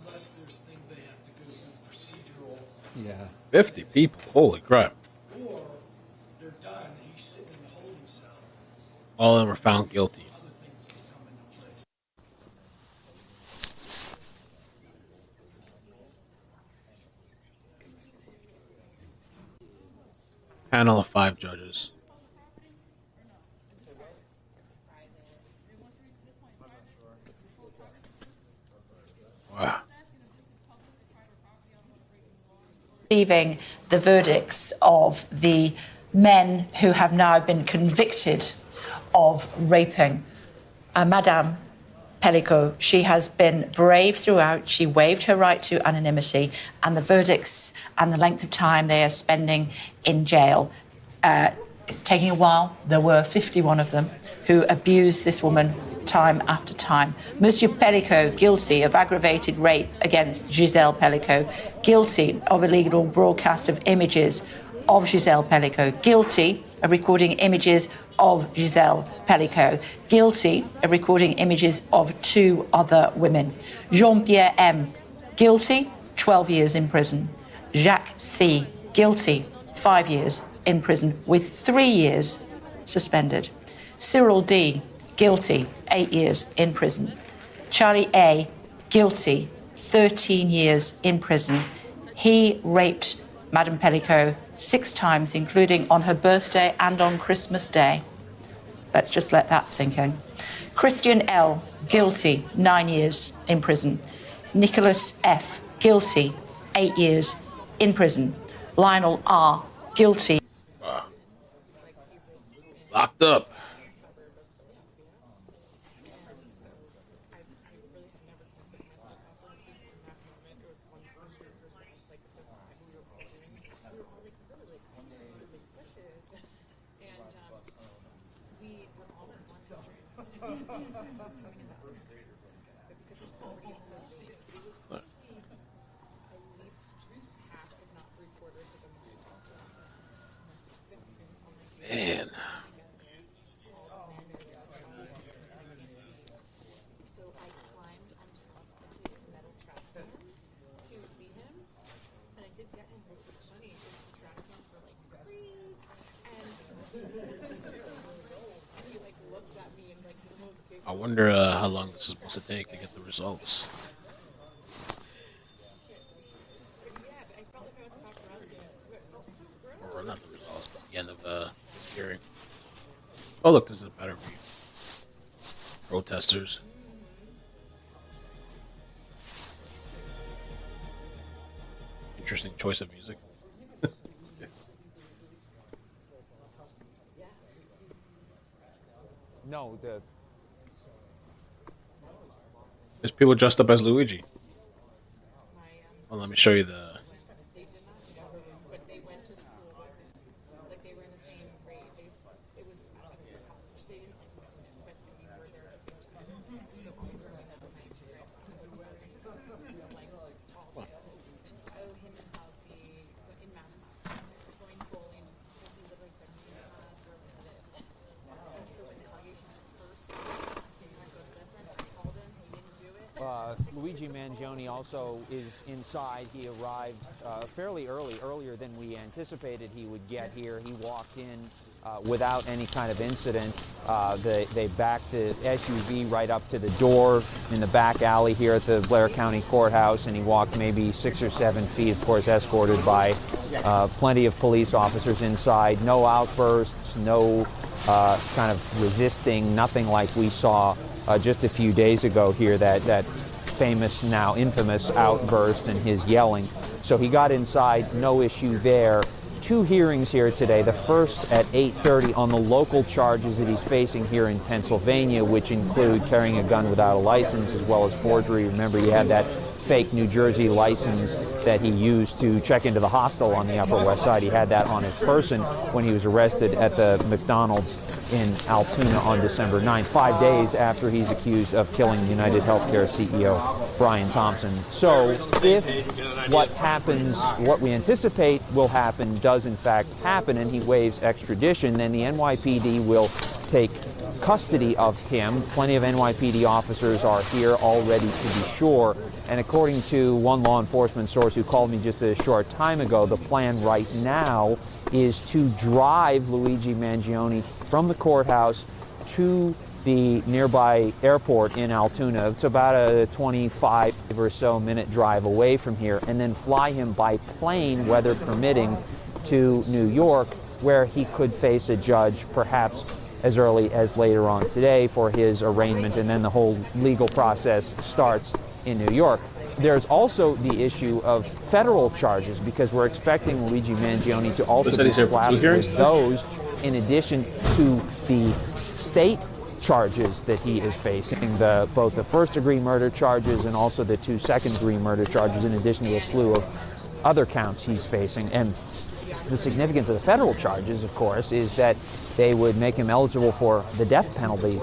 Unless there's things they have to go through procedural, Yeah. 50 people, holy crap. or they're dying and he's sitting in the holding cell. All of them were found guilty. Other things can come into place. Panel of 5 judges. Wow. Receiving the verdicts of the men who have now been convicted of raping Madame Pellico. She has been brave throughout. She waived her right to anonymity, and the verdicts and the length of time they are spending in jail. It's taking a while. There were 51 of them who abused this woman time after time. Monsieur Pellico, guilty of aggravated rape against Giselle Pellico, guilty of illegal broadcast of images of Giselle Pellico, guilty of recording images of Giselle Pellico, guilty of recording images of 2 other women. Jean-Pierre M, guilty, 12 years in prison. Jacques C, guilty, 5 years in prison with 3 years suspended. Cyril D, guilty, 8 years in prison. Charlie A, guilty, 13 years in prison. He raped Madame Pellico 6 times, including on her birthday and on Christmas Day. Let's just let that sink in. Christian L, guilty, 9 years in prison. Nicholas F, guilty, 8 years in prison. Lionel R, guilty. Wow. Locked up. Man. I wonder how long this is supposed to take to get the results. Or not the results, but the end of this hearing. Oh, look, this is a better view. Protesters. Interesting choice of music. No, There's people dressed up as Luigi. Well, let me show you the. Luigi Mangione also is inside. He arrived fairly earlier than we anticipated he would get here. He walked in without any kind of incident. They backed the SUV right up to the door in the back alley here at the Blair County Courthouse, and he walked maybe 6 or 7 feet, of course, escorted by plenty of police officers inside. No outbursts, no kind of resisting, nothing like we saw just a few days ago here, that famous, now infamous outburst and his yelling. So he got inside, no issue there. 2 hearings here today. The first at 8:30 on the local charges that he's facing here in Pennsylvania, which include carrying a gun without a license as well as forgery. Remember, he had that fake New Jersey license that he used to check into the hostel on the Upper West Side. He had that on his person when he was arrested at the McDonald's in Altoona on December 9th, 5 days after he's accused of killing UnitedHealthcare CEO Brian Thompson. So if what happens, what we anticipate will happen, does in fact happen, and he waives extradition, then the NYPD will take custody of him. Plenty of NYPD officers are here already, to be sure. And according to one law enforcement source who called me just a short time ago, the plan right now is to drive Luigi Mangione from the courthouse to the nearby airport in Altoona. It's about a 25 or so minute drive away from here, and then fly him by plane, weather permitting, to New York, where he could face a judge perhaps as early as later on today for his arraignment, and then the whole legal process starts in New York. There's also the issue of federal charges, because we're expecting Luigi Mangione to also be slapped with those, in addition to the state charges that he is facing, both the first-degree murder charges and also the 2 second-degree murder charges, in addition to a slew of other counts he's facing. And the significance of the federal charges, of course, is that they would make him eligible for the death penalty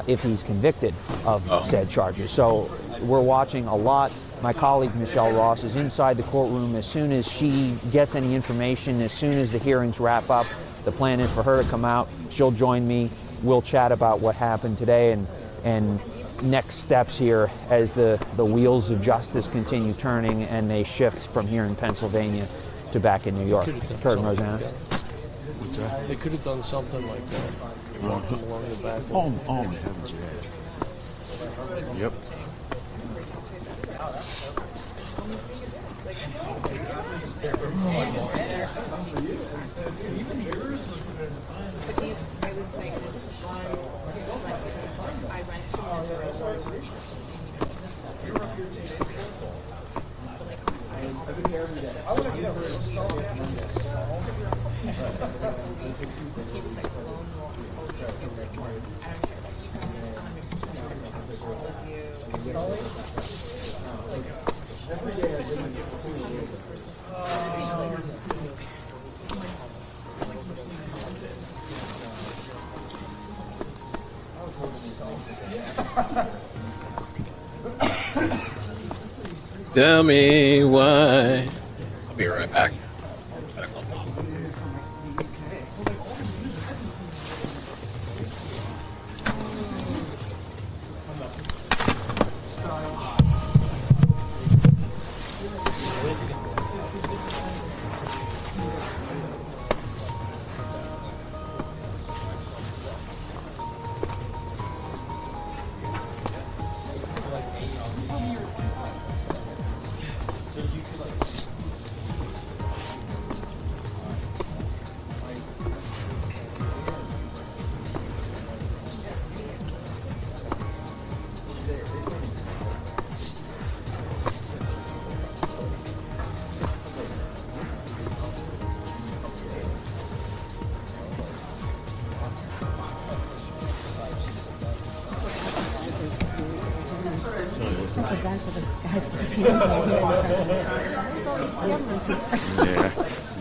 if he's convicted of said charges. So we're watching a lot. My colleague Michelle Ross is inside the courtroom. As soon as she gets any information, as soon as the hearings wrap up, the plan is for her to come out. She'll join me. We'll chat about what happened today and next steps here as the wheels of justice continue turning and they shift from here in Pennsylvania to back in New York. Kurt and Rosanna. They could have done something like that. Walked them along the back. Oh my heavens, yeah. Yep. Tell me why. I'll be right back.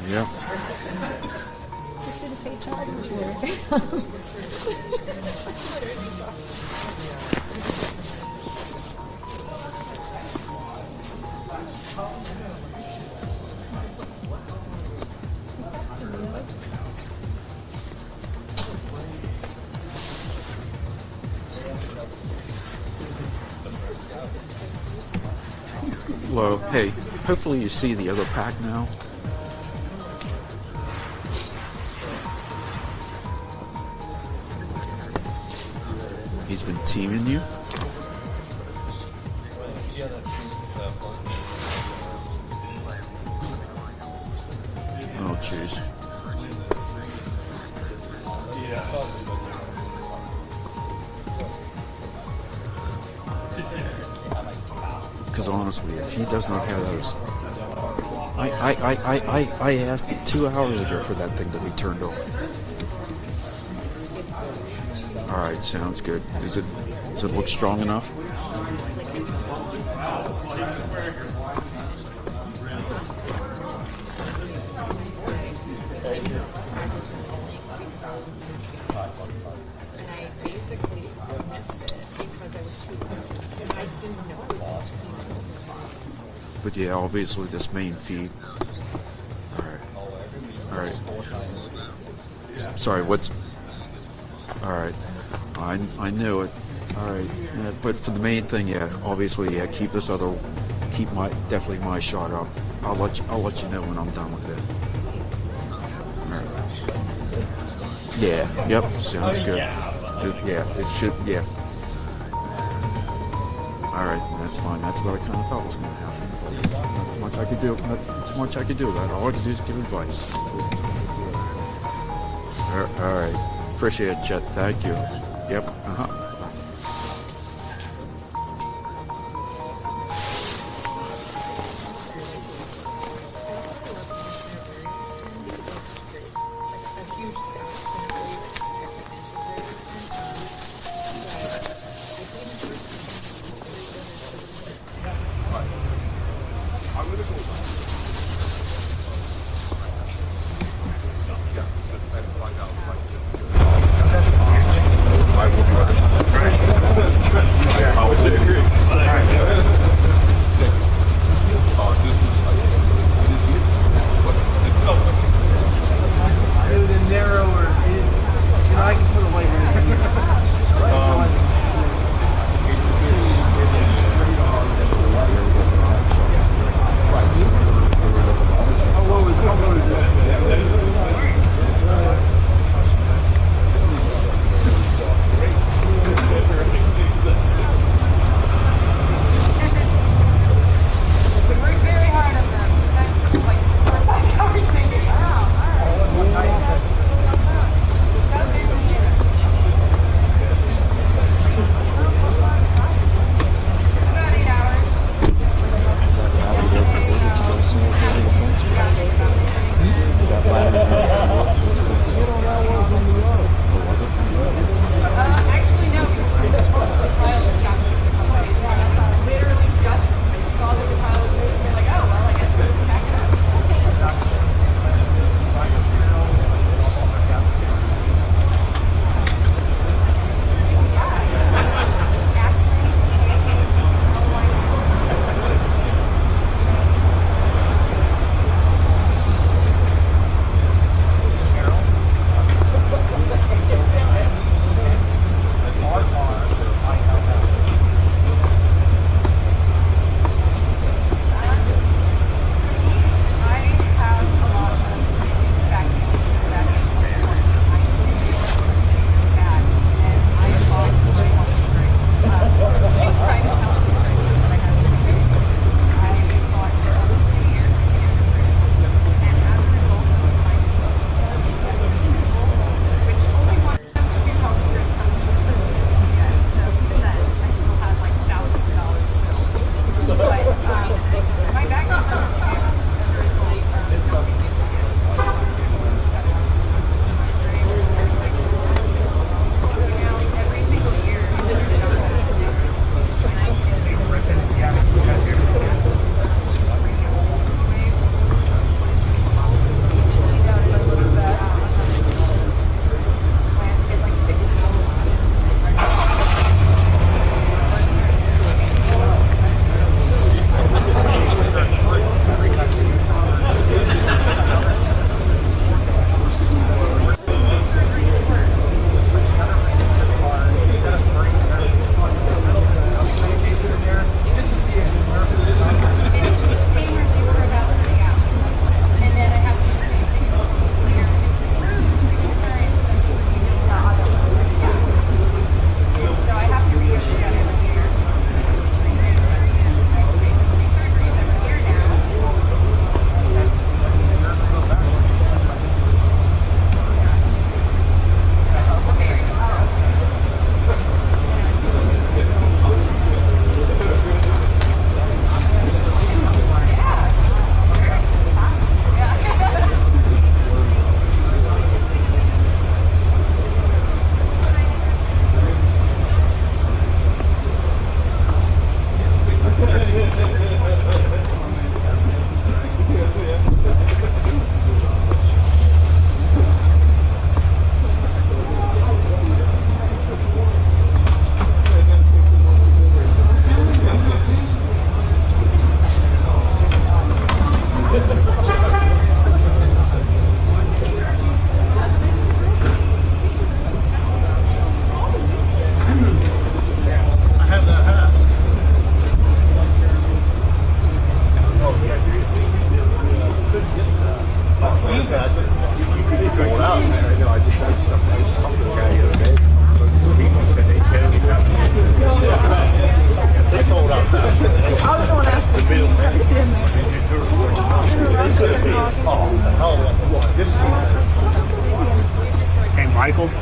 Yeah. Just did a fake child support. Well, hey, hopefully you see the other pack now. He's been teaming you. Oh, jeez. Because honestly, if he does not have those, I asked 2 hours ago for that thing to be turned over. All right, sounds good. Does it look strong enough? But yeah, obviously this main feed. All right. Sorry, what's? All right, I knew it. All right, but for the main thing, yeah, obviously, yeah, keep definitely my shot up. I'll let you know when I'm done with it. Yeah. Yep. Sounds good. It should. Yeah. All right. That's fine. That's what I kind of thought was going to happen. Not much I could do. Not much I could do. That all I could do is give advice. All right. Appreciate it, Chet. Thank you. Yep. I will be right back.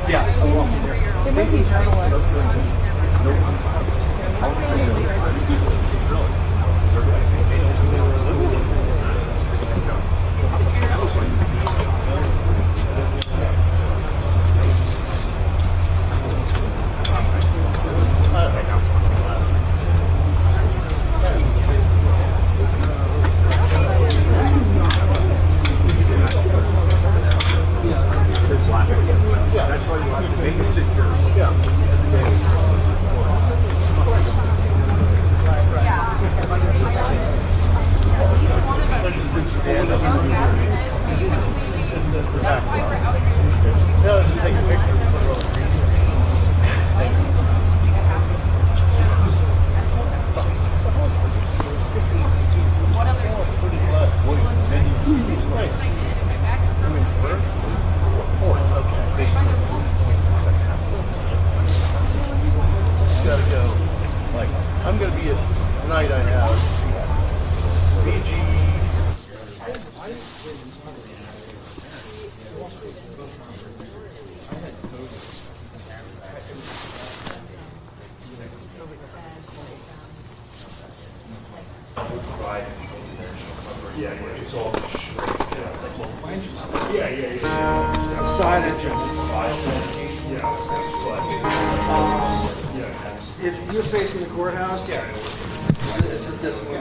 Yeah, I'll walk you there. There might be That's why you have to make it secure. Yeah. Stand up. No, just take a picture. Gotta go. Like, I'm gonna be at tonight. I have BG. Yeah, it's all Side entrance. If you're facing the courthouse, it's at this one.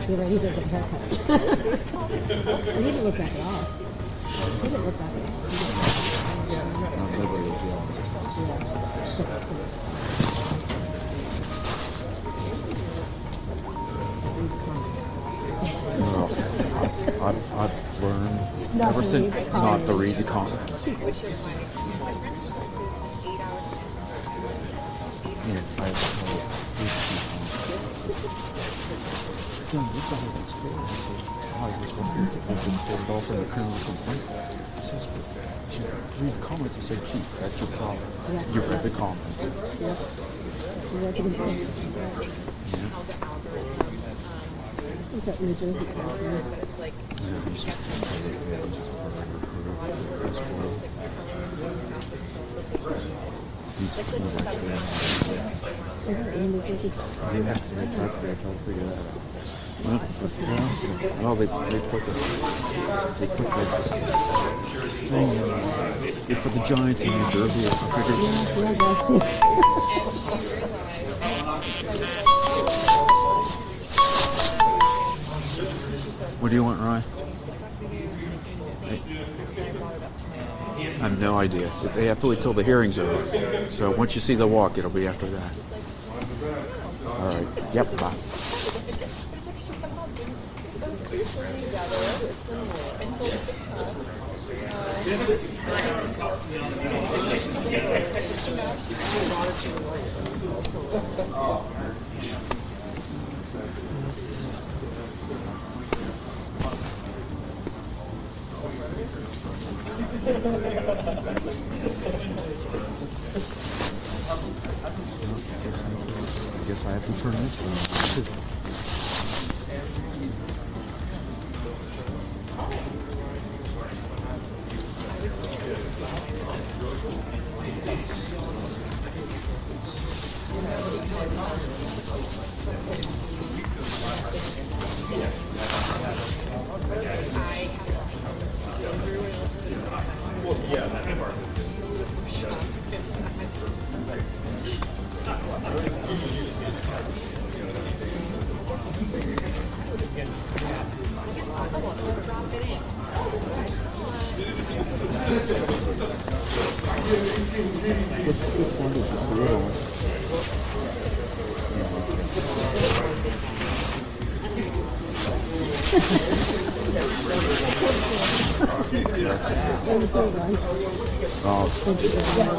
Yeah, he does have haircuts. He didn't look bad at all. He didn't look bad at I've learned ever since not to read the comments. Yeah, I have John, this guy was scared. I was wondering if I've been pulled off in a criminal complaint. He says, but you read the comments. I said, gee, that's your problem. Yeah. You read the comments. Yeah. You read the comments. Is that New Jersey? Yeah, he's just that's cool. He's like, yeah, I tried to figure that out. Well, they put the thing, they put the Giants in New Jersey. I figured. What do you want, Ryan? I have no idea. They have to wait till the hearings are over. So once you see the walk, it'll be after that. All right. Yep. Bye. I guess I have to turn this one.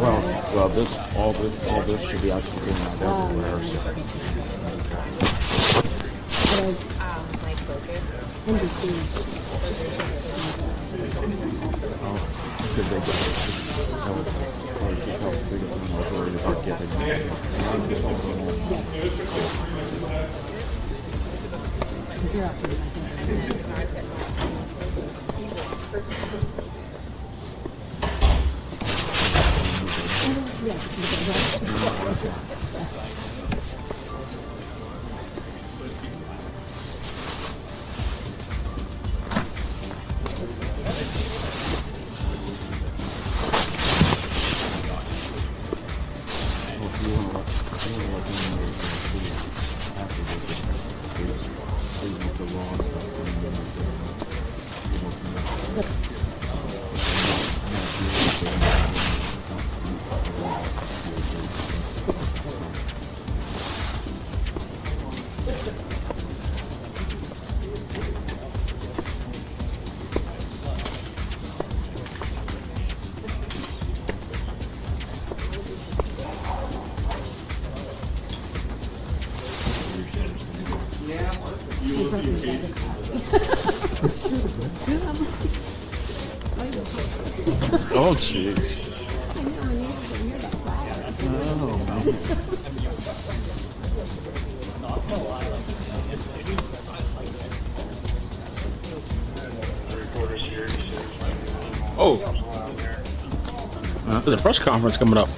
Well, all this should be actually going out everywhere. So. My focus. Because they get Oh, jeez. Oh, man. Oh. There's a press conference coming up.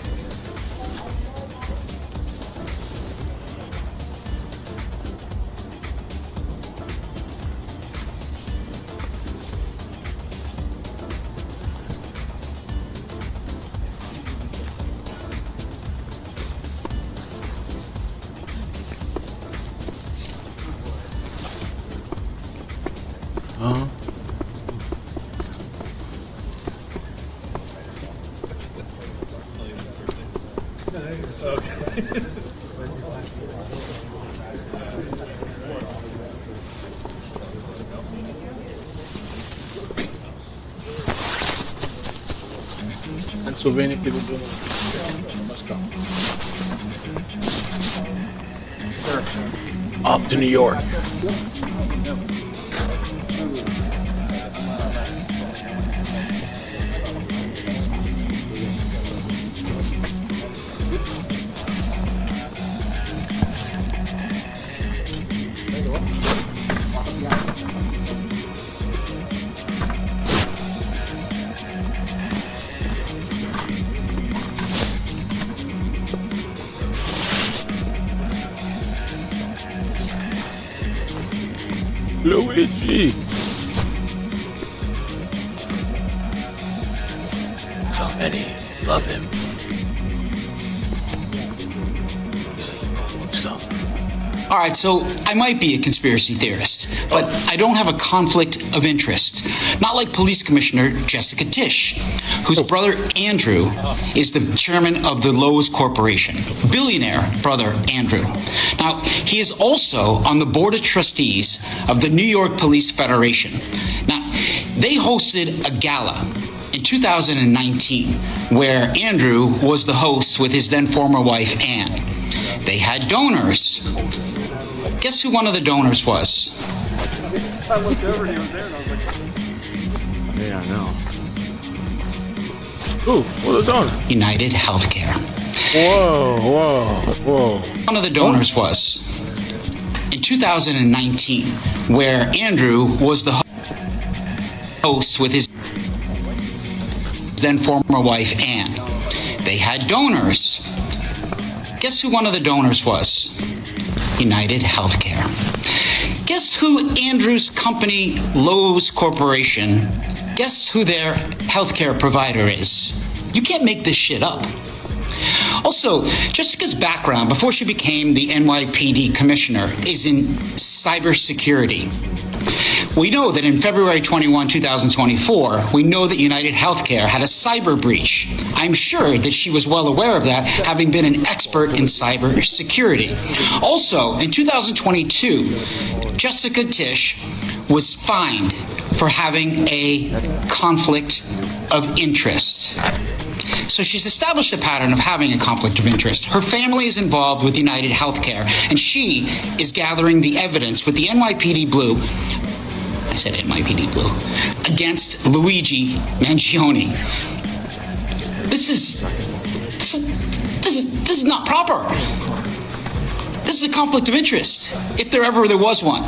Pennsylvania people doing a press conference. Off to New York. Luigi. So many love him. So. All right, so I might be a conspiracy theorist, but I don't have a conflict of interest. Not like Police Commissioner Jessica Tisch, whose brother Andrew is the chairman of the Lowe's Corporation. Billionaire brother Andrew. Now, he is also on the board of trustees of the New York Police Federation. Now, they hosted a gala in 2019 where Andrew was the host with his then former wife, Anne. They had donors. Guess who one of the donors was? I looked over and he was there and I was like, yeah, I know. Ooh, what are the donors? UnitedHealthcare. Whoa. One of the donors was in 2019 where Andrew was the host with his then former wife, Anne. They had donors. Guess who one of the donors was? UnitedHealthcare. Guess who Andrew's company, Lowe's Corporation, guess who their healthcare provider is? You can't make this shit up. Also, Jessica's background before she became the NYPD commissioner is in cybersecurity. We know that in February 21, 2024, we know that UnitedHealthcare had a cyber breach. I'm sure that she was well aware of that, having been an expert in cybersecurity. Also, in 2022, Jessica Tisch was fined for having a conflict of interest. So she's established a pattern of having a conflict of interest. Her family is involved with UnitedHealthcare, and she is gathering the evidence with the NYPD Blue. I said NYPD Blue, against Luigi Mangione. This is not proper. This is a conflict of interest, if there was one.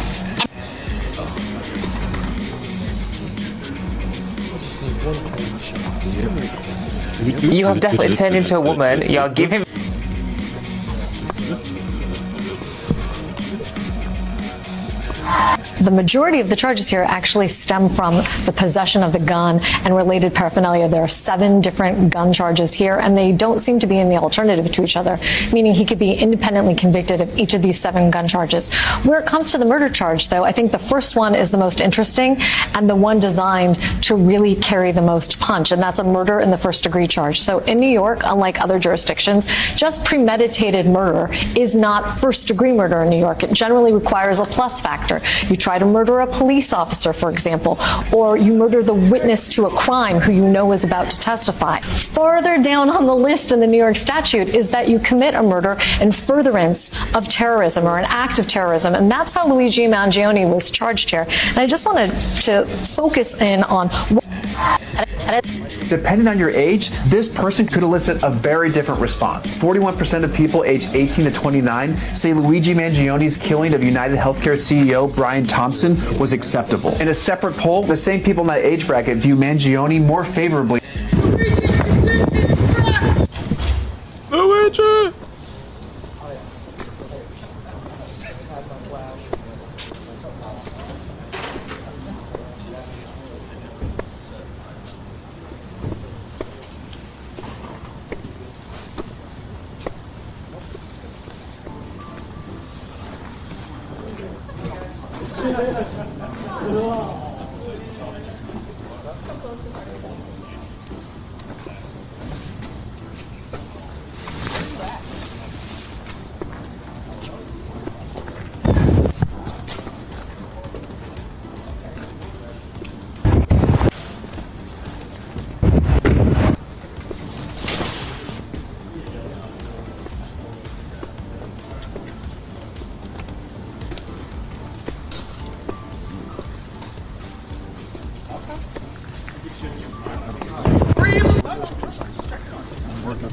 You have definitely turned into a woman. You're giving. The majority of the charges here actually stem from the possession of the gun and related paraphernalia. There are 7 different gun charges here, and they don't seem to be in the alternative to each other, meaning he could be independently convicted of each of these 7 gun charges. Where it comes to the murder charge, though, I think the first one is the most interesting and the one designed to really carry the most punch, and that's a murder in the first-degree charge. So in New York, unlike other jurisdictions, just premeditated murder is not first-degree murder in New York. It generally requires a plus factor. You try to murder a police officer, for example, or you murder the witness to a crime who you know is about to testify. Farther down on the list in the New York statute is that you commit a murder in furtherance of terrorism or an act of terrorism, and that's how Luigi Mangione was charged here. And I just wanted to focus in on Depending on your age, this person could elicit a very different response. 41% of people aged 18 to 29 say Luigi Mangione's killing of UnitedHealthcare CEO Brian Thompson was acceptable. In a separate poll, the same people in that age bracket view Mangione more favorably. Luigi!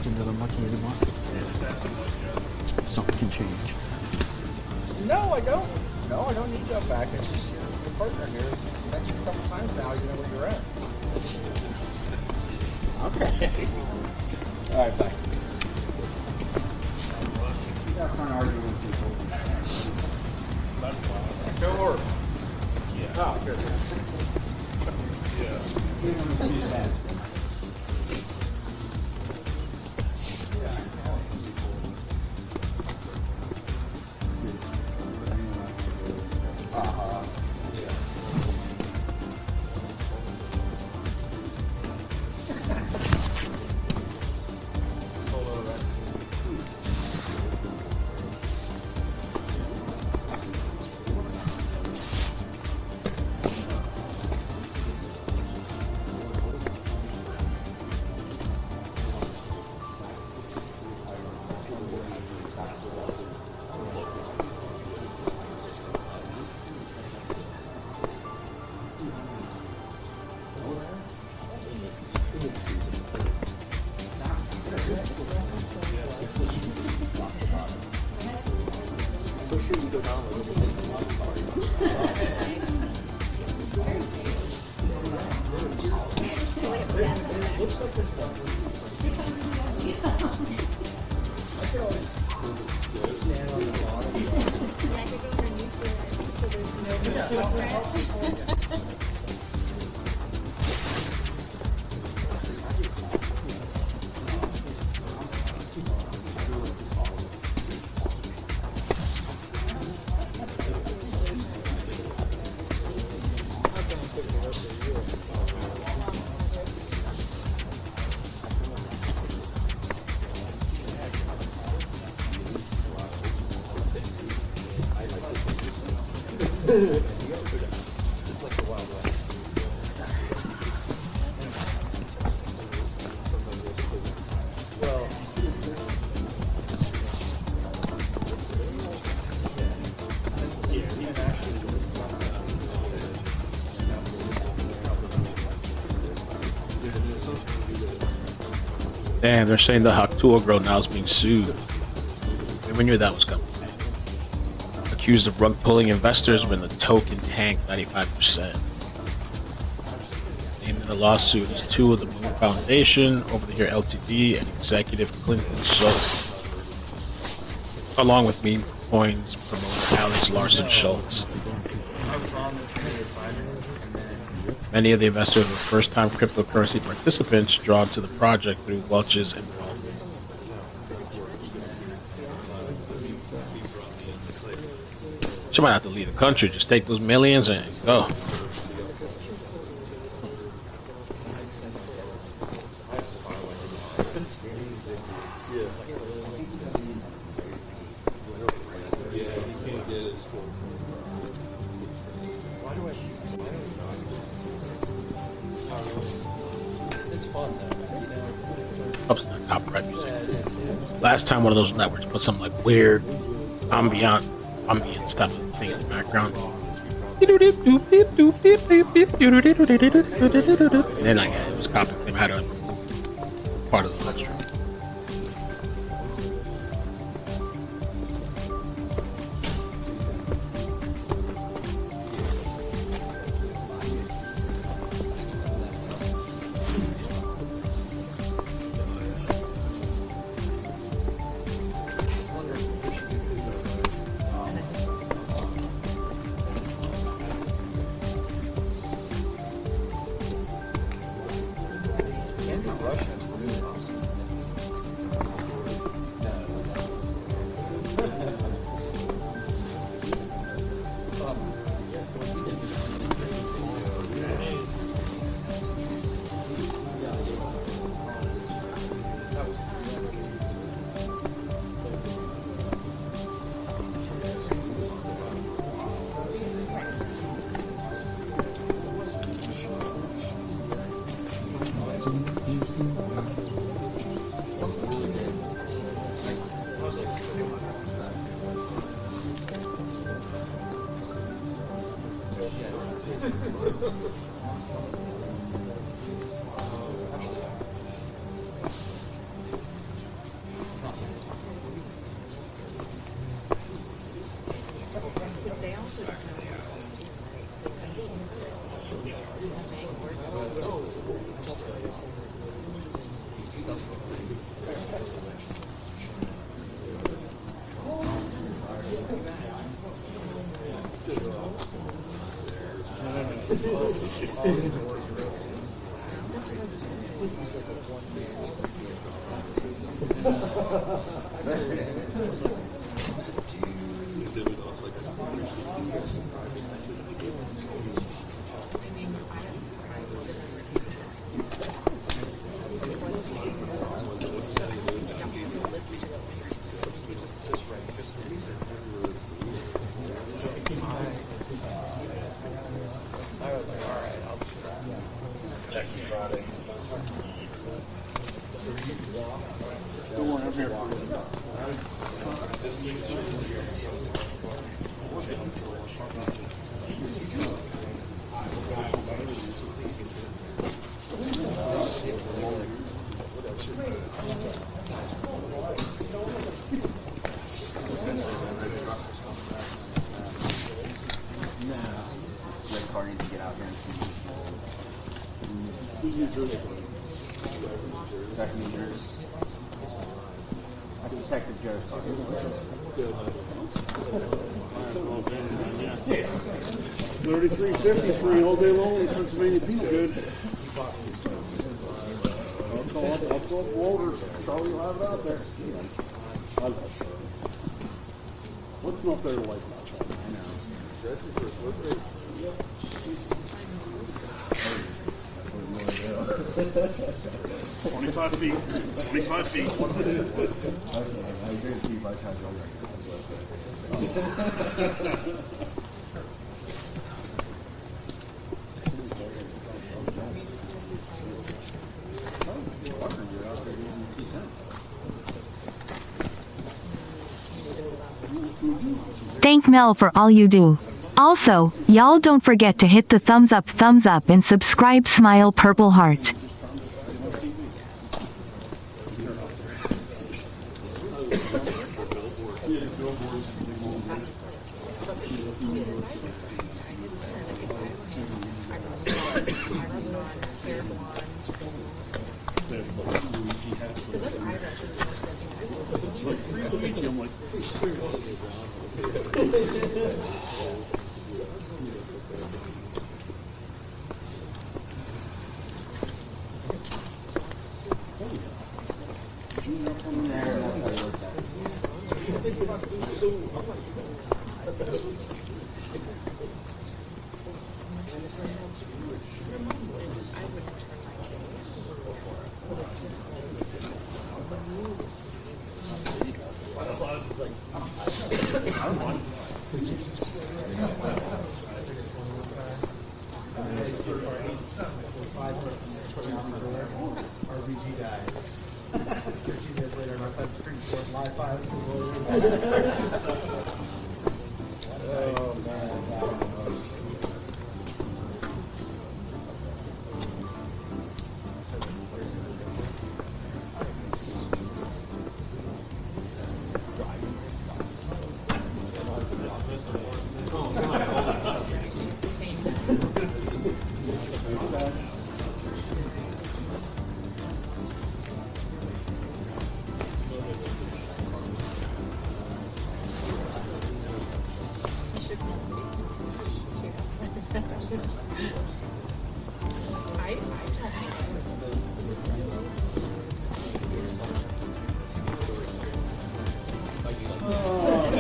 what's into the mucky anymore. Something can change. No, I don't. No, I don't need Joe back. I just, the partner here has mentioned a couple times now, you know where you're at. Okay. All right, bye. You got fun arguing with people. Go work. Yeah. Oh, good. Yeah. Damn, they're saying the Haktua girl now is being sued. We knew that was coming. Accused of rug pulling investors when the token tanked 95%. Named in the lawsuit is two of the Moon Foundation, Over the Here Ltd, and executive Clinton Schultz, along with meme coins promoter Alex Larson Schultz. Many of the investors were first-time cryptocurrency participants drawn to the project through Welch's involvement. She might have to leave the country. Just take those millions and go. Oops, not copyright music. Last time one of those networks put some like weird ambience type of thing in the background. And then it was copying. They had to remove part of the live stream. I suspected Joe's car. 33.53 all day long in Pennsylvania. Pete's good. I'll call Walter. Charlie will have it out there. I love Charlie. What's not there to like about Charlie? I know. 25 feet. 25 feet. Thank Mel for all you do. Also, y'all don't forget to hit the thumbs up, and subscribe. Smile purple heart. RBG dies. 13 years later, my friend's Supreme Court live files. Oh, man. Oh,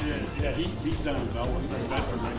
shit. Yeah, he's down in Bellwood. That's right now.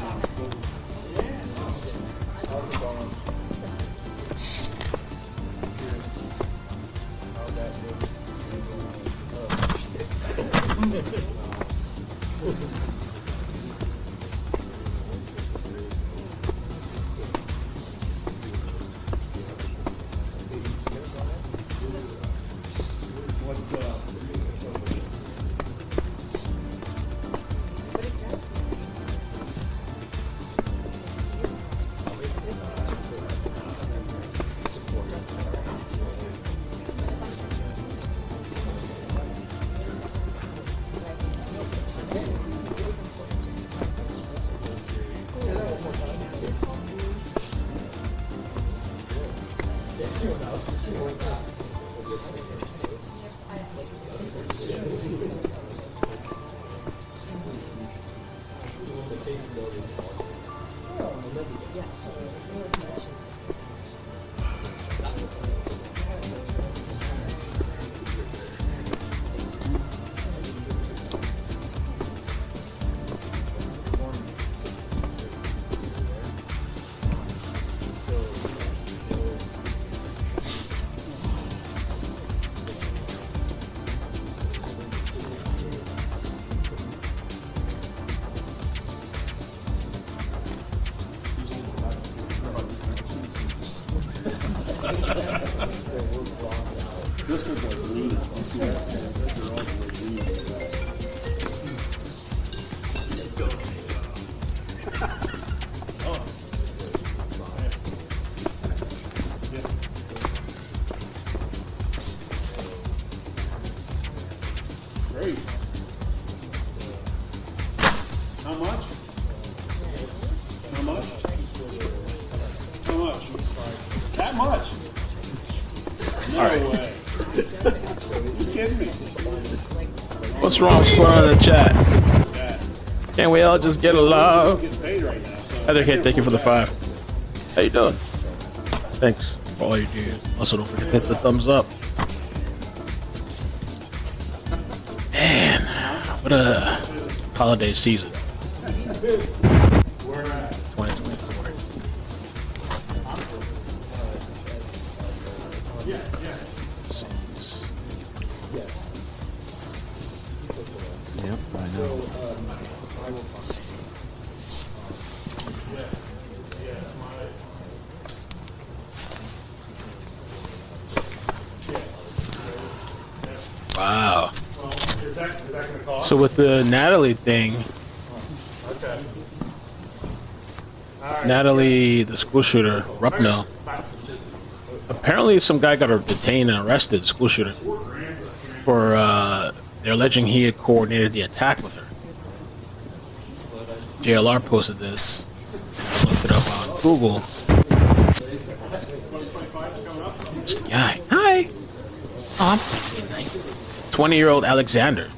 This was like lean. You see that? They're all like lean. Great. How much? How much? How much? That much? No All right. way. You kidding me? What's wrong? What's going on in the chat? Can't we all just get along? Getting paid right now. Okay, thank you for the 5. How you doing? Thanks for all you do. Also, don't forget to hit the thumbs up. Man, what a holiday season. 2024. Yep, I know. Wow. So with the Natalie thing, Natalie, the school shooter, Rupno, apparently some guy got her detained and arrested, the school shooter, for they're alleging he had coordinated the attack with her. JLR posted this. I looked it up on Google. It's the guy. Hi. Oh, I'm fucking nice. 20-year-old Alexander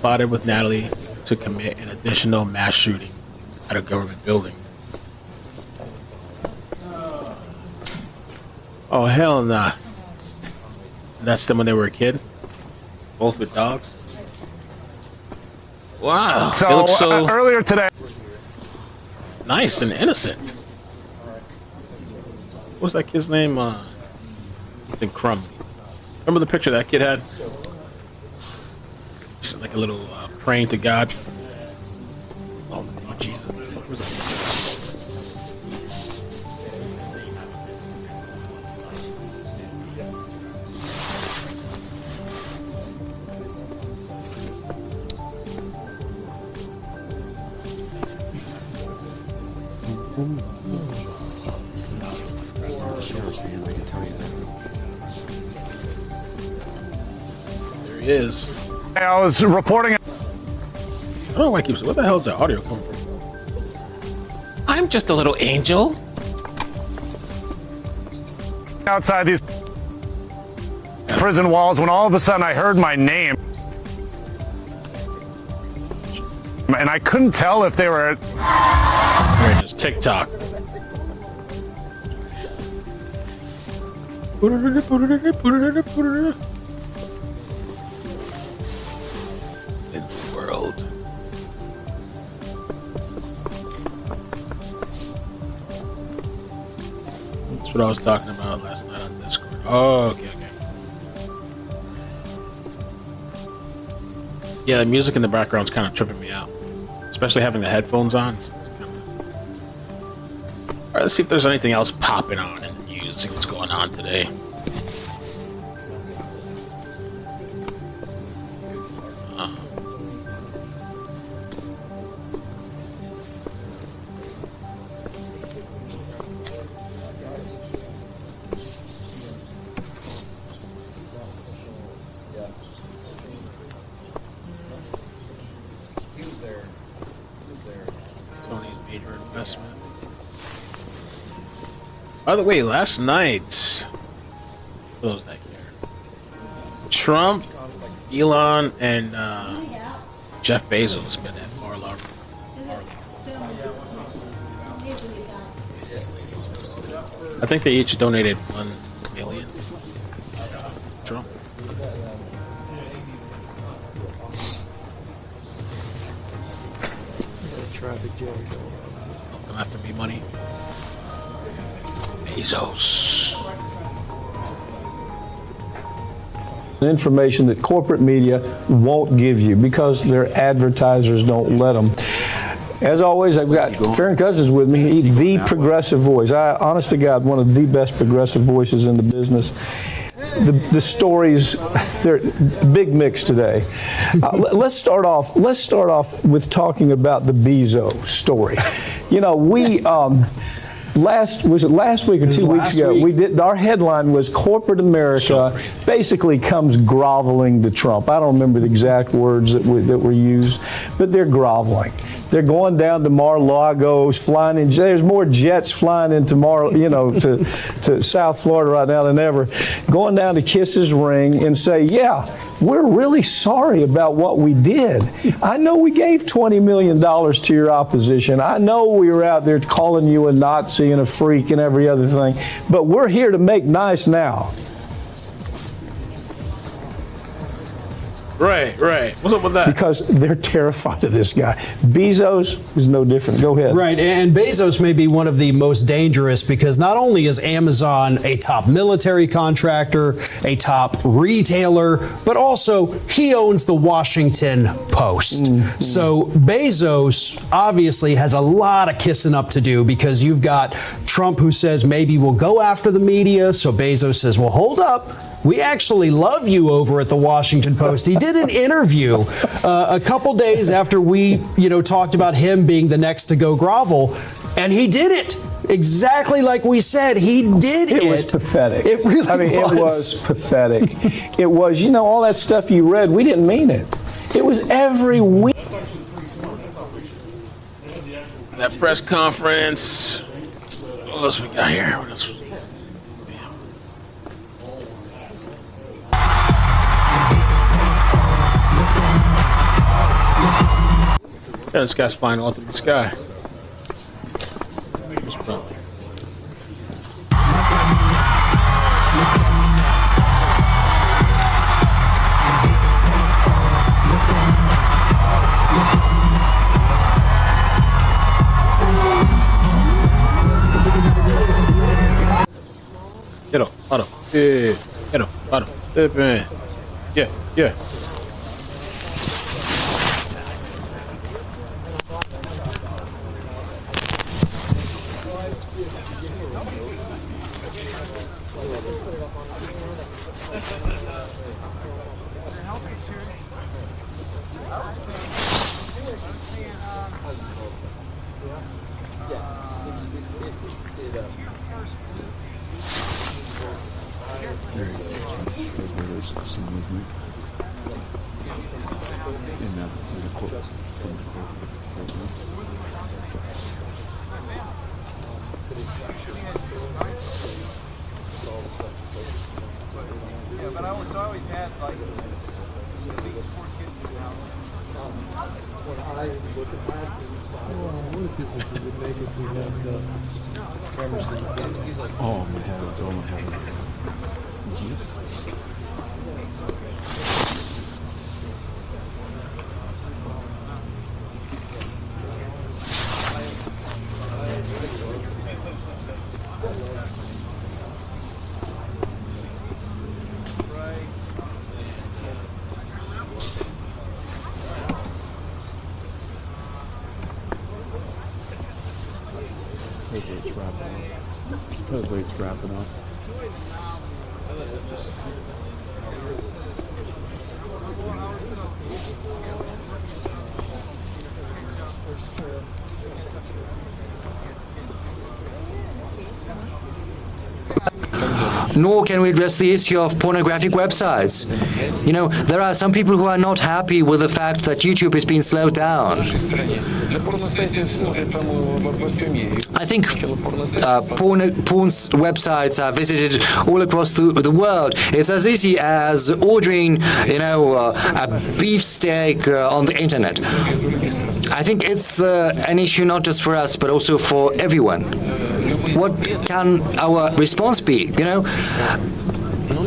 plotted with Natalie to commit an additional mass shooting at a government building. Oh, hell nah. That's them when they were a kid? Both with dogs? Wow. They look so earlier today. nice and innocent. What was that kid's name? I think Crumb. Remember the picture that kid had? Just like a little praying to God. Oh, Jesus. Where's that? That's not the sheriff's hand, I can tell you that. There he is. I was reporting. I don't know why I keep saying, where the hell is that audio coming from? I'm just a little angel. Outside these prison walls when all of a sudden I heard my name. And I couldn't tell if they were... There it is, TikTok. In the world. That's what I was talking about last night on Discord. Oh, okay. Yeah, the music in the background's kind of tripping me out. Especially having the headphones on. It's kind of... Alright, let's see if there's anything else popping on in the news. See what's going on today. Tony's major investment. By the way, last night, for those that care, Trump, Elon, and Jeff Bezos been at Mar-a-Lago. I think they each donated $1 million. Trump. Traffic jam. Don't come after me, money. Bezos. Information that corporate media won't give you because their advertisers don't let them. As always, I've got Farron Cousins with me, the progressive voice. Honest to God, one of the best progressive voices in the business. The stories, they're big mix today. Let's start off with talking about the Bezos story. You know, we last week or 2 weeks ago, we did, our headline was corporate America basically comes groveling to Trump. I don't remember the exact words that were used, but they're groveling. They're going down to Mar-a-Lago's, flying in. There's more jets flying into to South Florida right now than ever. Going down to kiss his ring and say, "Yeah, we're really sorry about what we did. I know we gave $20 million to your opposition. I know we were out there calling you a Nazi and a freak and every other thing, but we're here to make nice now." Right. What's up with that? Because they're terrified of this guy. Bezos is no different. Go ahead. Right, and Bezos may be one of the most dangerous because not only is Amazon a top military contractor, a top retailer, but also he owns the Washington Post. Mm-hmm. So Bezos obviously has a lot of kissing up to do because you've got Trump who says maybe we'll go after the media. So Bezos says, well, hold up. We actually love you over at the Washington Post. He did an interview a couple days after we, talked about him being the next to go grovel, and he did it. Exactly like we said, he did it. It was pathetic. It really was. It was pathetic. It was, all that stuff you read, we didn't mean it. It was every week. That press conference. What else we got here? What else? Yeah, this guy's flying all through the sky. Get up, auto. Yeah, get up, auto. Yeah. Some movement in the court from the court. Yeah, but I always had like at least 4 kids in the house. When I look at that, what if people would make if we had cameras in the head? Oh my heavens! Oh my heavens! Probably it's wrapping up. Nor can we address the issue of pornographic websites. There are some people who are not happy with the fact that YouTube is being slowed down. I think porn websites are visited all across the world. It's as easy as ordering, a beefsteak on the internet. I think it's an issue not just for us, but also for everyone. What can our response be?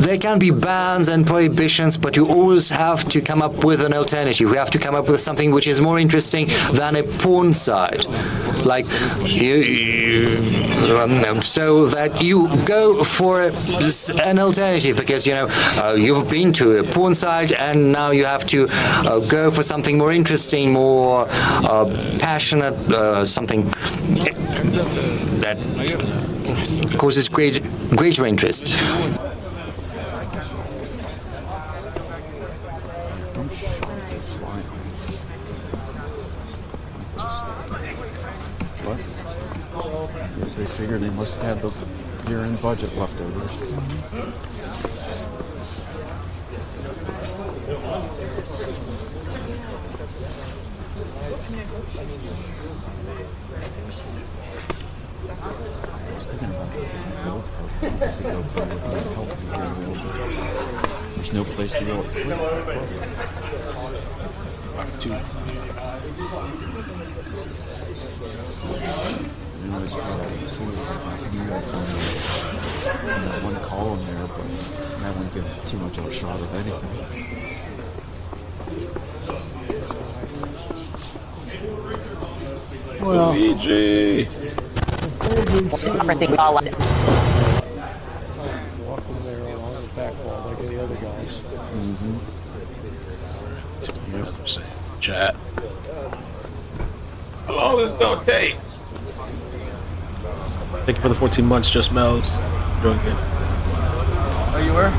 there can be bans and prohibitions, but you always have to come up with an alternative. You have to come up with something which is more interesting than a porn site. Like, so that you go for an alternative, because, you know, you've been to a porn site and now you have to go for something more interesting, more passionate, something that causes greater interest. What? I guess they figured they must have the year-end budget leftovers. There's no place to go. One column there, but that wouldn't give too much of a shot of anything. Well, Luigi. Walking there on the back wall like the other guys. Chat. How long is this gonna take? Thank you for the 14 months, Just Mel's. Doing good. Oh, you were?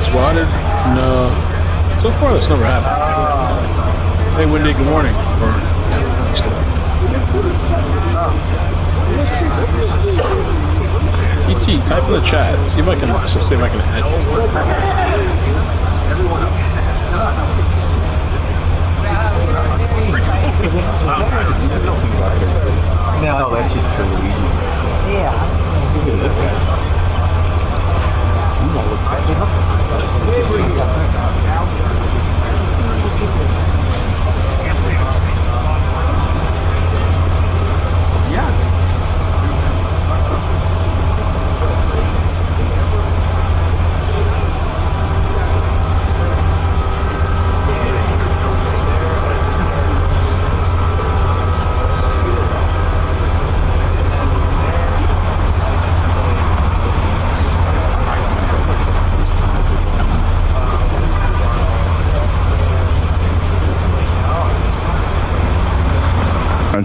Swatted? No. So far, that's never happened. Hey, Wendy, good morning. TT, type in the chat. See if I can add. No, that's just for Luigi. Yeah. Look at this guy.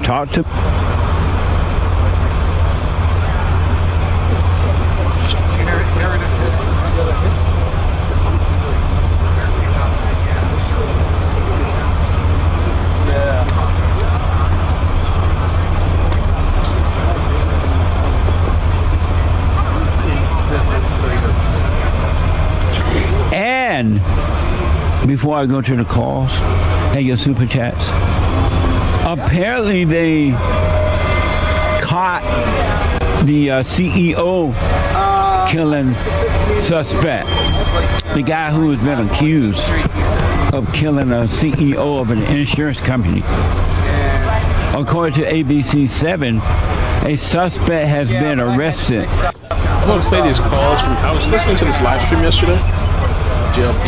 Talk to and before I go to the calls and your super chats, apparently they caught the CEO killing suspect, the guy who has been accused of killing a CEO of an insurance company. According to ABC 7, a suspect has been arrested. I'm going to play these calls from. I was listening to this live stream yesterday, JLP,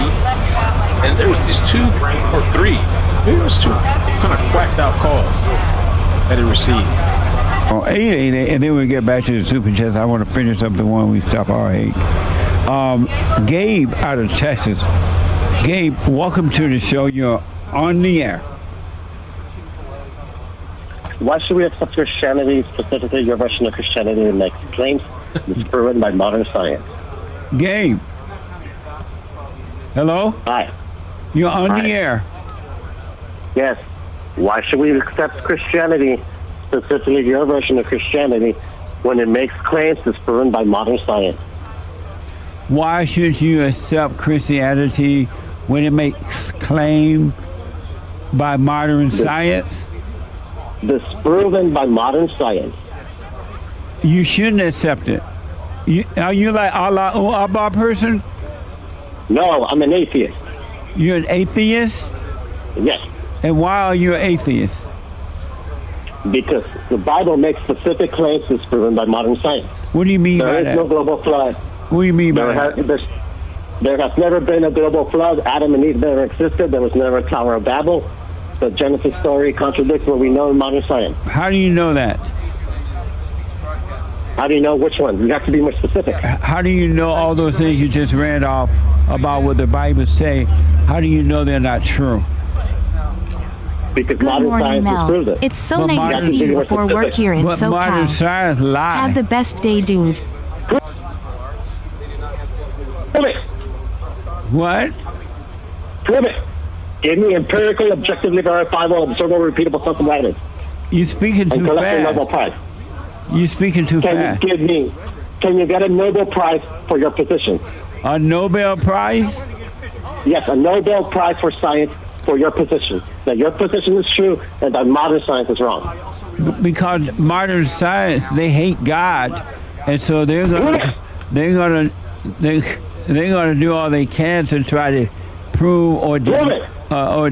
and there was these 2 or 3. Maybe it was 2 kind of quacked out calls that he received. Oh, 888, and then we get back to the super chats. I want to finish up the one we stopped already. Gabe out of Texas. Gabe, welcome to the show. You're on the air. why should we accept Christianity, specifically your version of Christianity, that makes claims disproven by modern science? Gabe. Hello? Hi. You're on the air. Yes. Why should we accept Christianity, specifically your version of Christianity, when it makes claims disproven by modern science? Why should you accept Christianity when it makes claim by modern science? Disproven by modern science. You shouldn't accept it. Are you like Allah Akbar person? No, I'm an atheist. You're an atheist? Yes. And why are you an atheist? Because the Bible makes specific claims disproven by modern science. What do you mean by that? There is no global flood. What do you mean by that? There has never been a global flood. Adam and Eve never existed. There was never a Tower of Babel. The Genesis story contradicts what we know in modern science. How do you know that? How do you know which one? You have to be more specific. How do you know all those things you just read off about what the Bible say? How do you know they're not true? Because Good modern morning, science Mel. disproves it. It's so nice to see you before work here in But modern science lie. Have the best day, dude. Prove it. What? Prove it. Give me empirical, objectively verifiable, observable, repeatable sensible evidence. You speaking too collect a Nobel fast. Prize. You speaking too fast. Can you get a Nobel Prize for your position? A Nobel Prize? Yes, a Nobel Prize for science for your position. That your position is true and that modern science is wrong. Because modern science, they hate God, and so they're gonna do all they can to try to prove or deny. How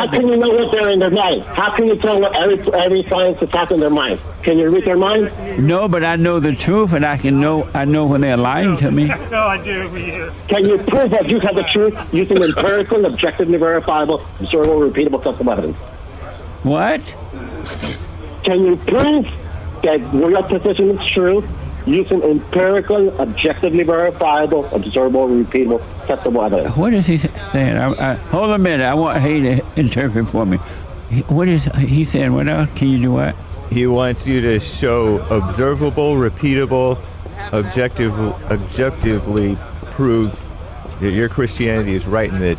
can you know what they're in their mind? How can you tell what every scientist has in their mind? Can you read their mind? No, but I know the truth, and I know when they're lying to me. No, I do every year. Can you prove that you have the truth using empirical, objectively verifiable, observable, repeatable sensible evidence? What? Can you prove that your position is true using empirical, objectively verifiable, observable, repeatable, testable evidence? What is he saying? Hold a minute. I want Hay to interpret for me. What is he saying? What else? Can you do what? He wants you to show observable, repeatable, objectively prove that your Christianity is right and that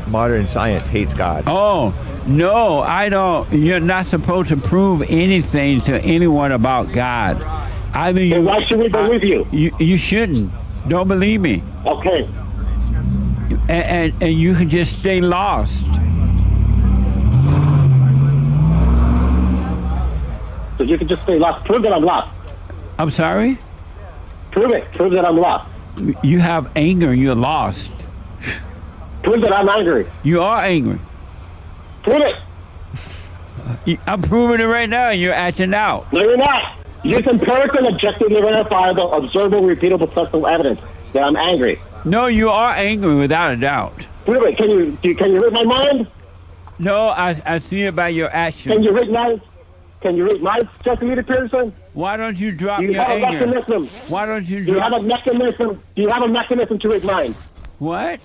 modern science hates God. Oh, no, I don't. You're not supposed to prove anything to anyone about God. Then why should we believe you? You shouldn't. Don't believe me. Okay. And you can just stay lost. So you can just stay lost. Prove that I'm lost. I'm sorry? Prove it. Prove that I'm lost. You have anger. You're lost. Prove that I'm angry. You are angry. Prove it. I'm proving it right now, and you're acting out. No, you're not. Use empirical, objectively verifiable, observable, repeatable, testable evidence that I'm angry. No, you are angry without a doubt. Prove it. Can you read my mind? No, I see it by your actions. Can you read mine? Can you read mine, Justin Peterson? Why don't you drop your anger? Mechanism? Why don't you Do you have a mechanism? Do you have a mechanism to read minds? What?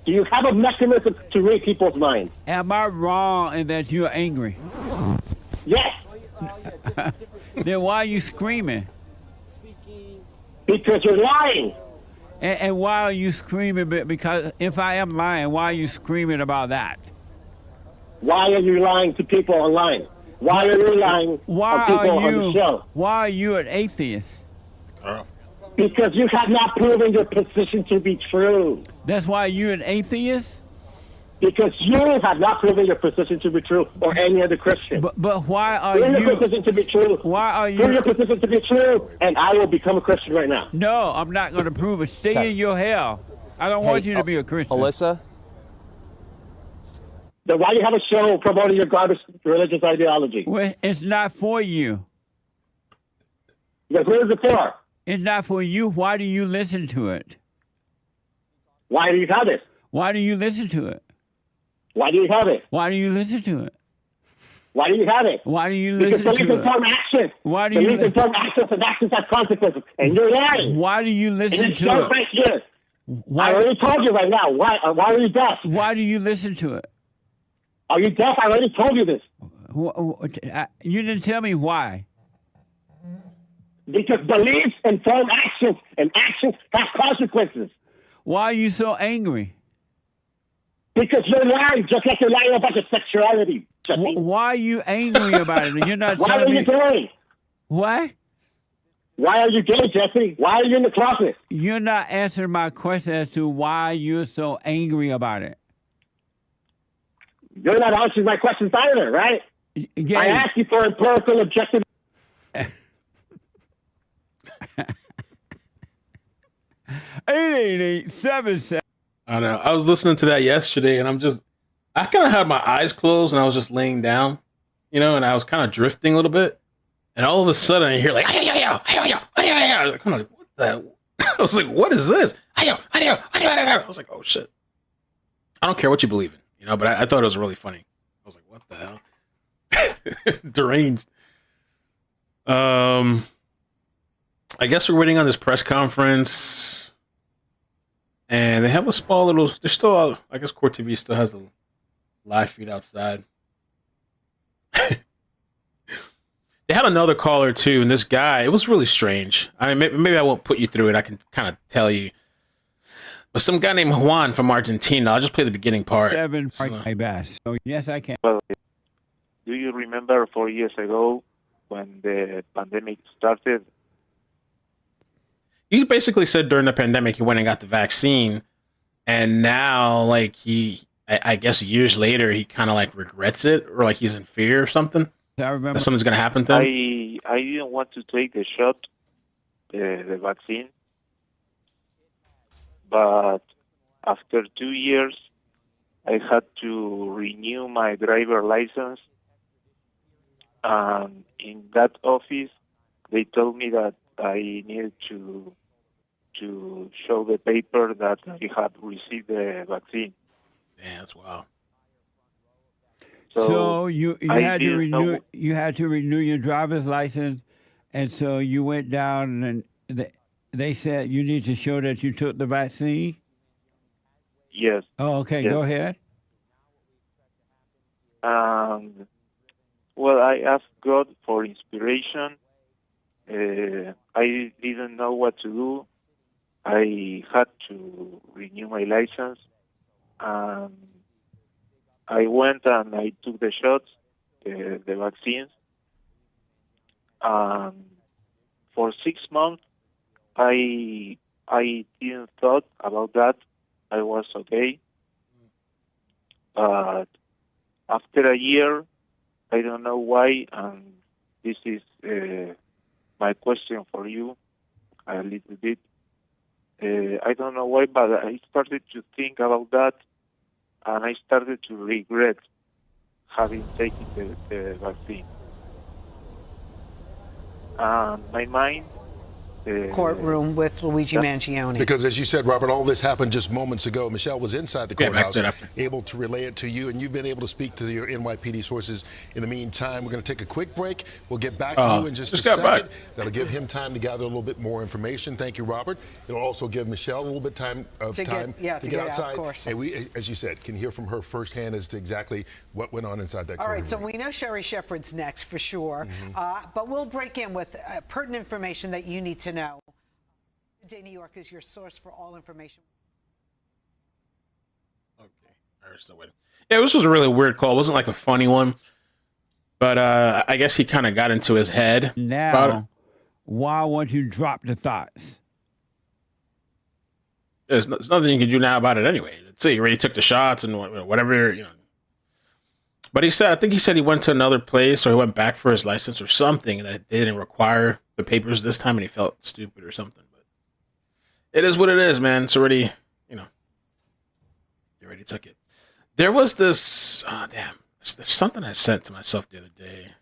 Do you have a mechanism to read people's minds? Am I wrong in that you're angry? Yes. Then why are you screaming? Because you're lying. And why are you screaming? Because if I am lying, why are you screaming about that? Why are you lying to people online? Why are you lying to people on the show? Why are you an atheist? Because you have not proven your position to be true. That's why you're an atheist? Because you have not proven your position to be true, or any other Christian. But why are prove you... your position to be true. Why are you... Prove your position to be true, and I will become a Christian right now. No, I'm not going to prove it. Stay in your hell. I don't want you to be a Christian. Alyssa? Then why do you have a show promoting your garbage religious ideology? Well, it's not for you. Then who is it for? It's not for you. Why do you listen to it? Why do you have it? Why do you listen to it? Why do you have it? Why do you listen to it? Why do you have it? Why do you listen to it? Because belief inform action. Why do you... Belief inform actions, and actions have consequences. And you're lying. Why do you listen and to it? Right here. I already told you right now. Why are you deaf? Why do you listen to it? Are you deaf? I already told you this. You didn't tell me why. Because beliefs inform actions, and actions have consequences. Why are you so angry? Because you're lying, just like you're lying about your sexuality. Why are you angry about it? You're not Why are telling you me. gay? What? Why are you gay, Jesse? Why are you in the closet? You're not answering my question as to why you're so angry about it. You're not answering my questions either, right? Gay. I asked you for empirical objective. 888-77. I know. I was listening to that yesterday, and I kind of had my eyes closed, and I was just laying down, and I was kind of drifting a little bit, and all of a sudden I hear like, I'm like, what the? I was like, what is this? I was like, oh shit. I don't care what you believe in, but I thought it was really funny. I was like, what the hell? Deranged. I guess we're waiting on this press conference, and they have a small little. There's still, I guess, Court TV still has a live feed outside. They had another caller too, and this guy, it was really strange. I mean, maybe I won't put you through it. I can kind of tell you. But some guy named Juan from Argentina. I'll just play the beginning part. My best. So yes, I can. Well, do you remember 4 years ago when the pandemic started? He basically said during the pandemic he went and got the vaccine, and now, like, I guess years later, he kind of like regrets it, or like he's in fear or something. I remember that something's gonna happen to him. I didn't want to take the shot, the vaccine, but after 2 years, I had to renew my driver license, and in that office, they told me that I needed to show the paper that I had received the vaccine. Yeah, that's wild. So you had to renew your driver's license, and so you went down and they said you need to show that you took the vaccine. Yes. Oh, okay. Yes. Go ahead. Well, I asked God for inspiration. I didn't know what to do. I had to renew my license. I went and I took the shots, the vaccines. For 6 months, I didn't thought about that. I was okay. But after a year, I don't know why, and this is my question for you a little bit. I don't know why, but I started to think about that, and I started to regret having taken the vaccine. My mind... courtroom with Luigi Mangione. Because as you said, Robert, all this happened just moments ago. Michelle was inside the courthouse, able to relay it to you, and you've been able to speak to your NYPD sources. In the meantime, we're going to take a quick break. We'll get back to you in just a second. That'll give him time to gather a little bit more information. Thank you, Robert. It'll also give Michelle a little bit to get outside. Out, of course. And we, as you said, can hear from her firsthand as to exactly what went on inside that courtroom. All right, so we know Sherry Shepard's next for sure, but we'll break in with pertinent information that you need to know. Today, New York is your source for all information. Okay, I'm still waiting. Yeah, this was a really weird call. It wasn't like a funny one, but I guess he kind of got into his head. Now, why won't you drop the thoughts? There's nothing you can do now about it anyway. Let's see, he already took the shots and whatever, But I think he said he went to another place, or he went back for his license or something, that they didn't require the papers this time, and he felt stupid or something. But it is what it is, man. It's already, you already took it. There was this, there's something I sent to myself the other day.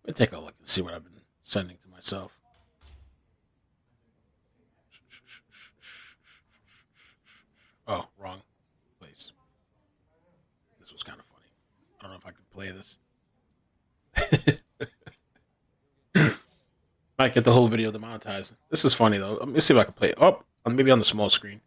Let me take a look and see what I've been sending to myself. Oh, wrong place. This was kind of funny. I don't know if I can play this. Might get the whole video demonetized. This is funny though. Let me see if I can play it. Oh, maybe on the small screen.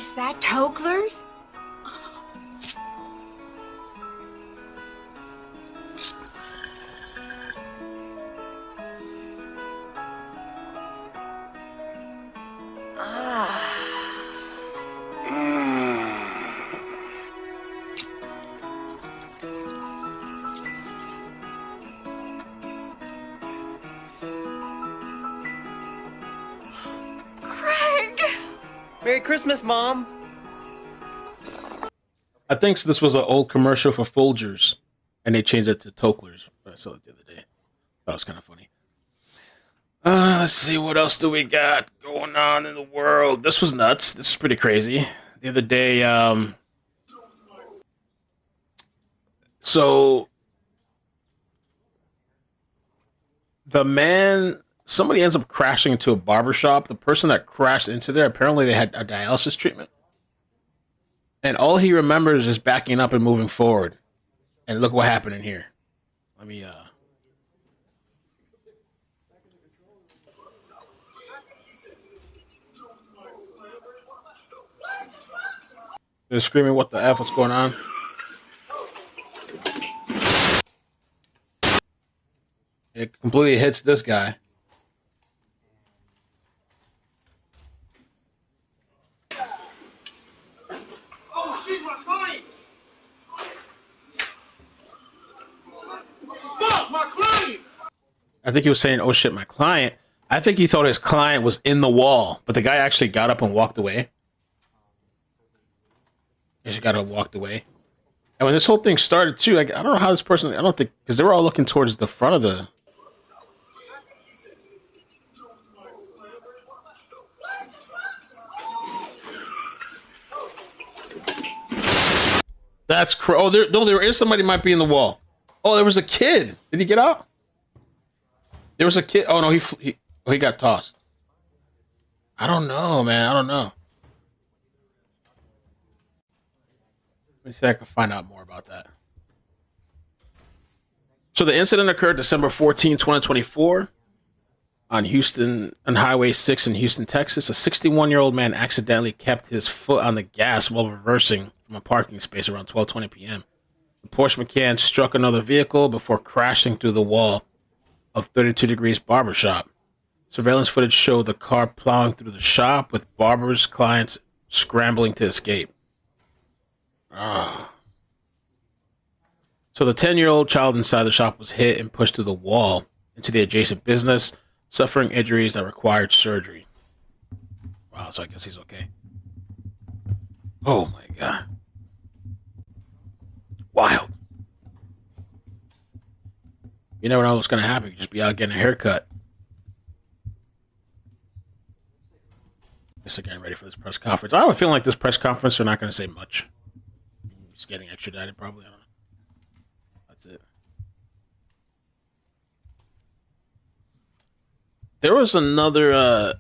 Is that Tokler's? Merry Christmas, Mom. I think this was an old commercial for Folgers, and they changed it to Tokler's. I saw it the other day. That was kind of funny. Let's see, what else do we got going on in the world? This was nuts. This is pretty crazy. The other day, so somebody ends up crashing into a barbershop. The person that crashed into there, apparently they had a dialysis treatment. And all he remembers is backing up and moving forward. And look what happened in here. Let me, they're screaming, what the F, what's going on? It completely hits this guy. Oh, shit, my client! Fuck, my client! I think he was saying, oh shit, my client. I think he thought his client was in the wall, but the guy actually got up and walked away. He just got up and walked away. And when this whole thing started too, like, I don't know how this person, I don't think, because they were all looking towards the front of the... That's oh, there is somebody might be in the wall. Oh, there was a kid. Did he get out? There was a kid. Oh no, he got tossed. I don't know, man. I don't know. Let me see if I can find out more about that. So the incident occurred December 14, 2024 on Highway 6 in Houston, Texas. A 61-year-old man accidentally kept his foot on the gas while reversing from a parking space around 12:20 p.m. The Porsche Macan struck another vehicle before crashing through the wall of 32 Degrees Barbershop. Surveillance footage showed the car plowing through the shop with barber's clients scrambling to escape. So the 10-year-old child inside the shop was hit and pushed through the wall into the adjacent business, suffering injuries that required surgery. Wow, so I guess he's okay. Oh my God. Wild. You never know what's going to happen. You just be out getting a haircut. Guess I'm getting ready for this press conference. I have a feeling like this press conference, they're not going to say much. He's getting extradited, probably. I don't know. That's it. There was another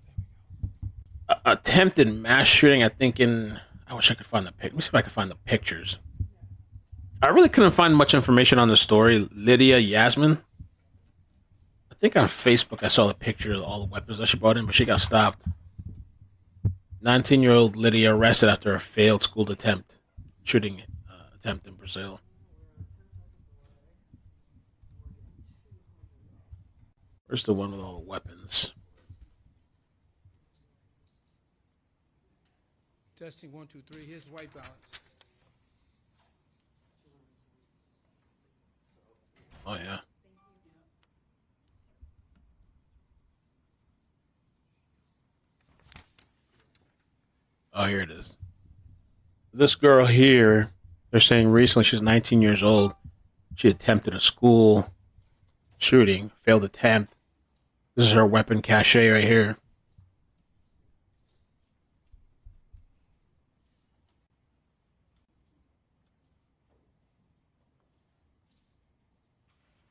attempted mass shooting, I think, I wish I could find the pic. Let me see if I can find the pictures. I really couldn't find much information on the story. Lydia Yasmin. I think on Facebook I saw the picture of all the weapons that she brought in, but she got stopped. 19-year-old Lydia arrested after a failed school shooting attempt in Brazil. Where's the one with all the weapons? Testing 1, 2, 3. Here's white balance. Oh yeah. Oh, here it is. This girl here, they're saying recently she's 19 years old. She attempted a school shooting, failed attempt. This is her weapon cache right here.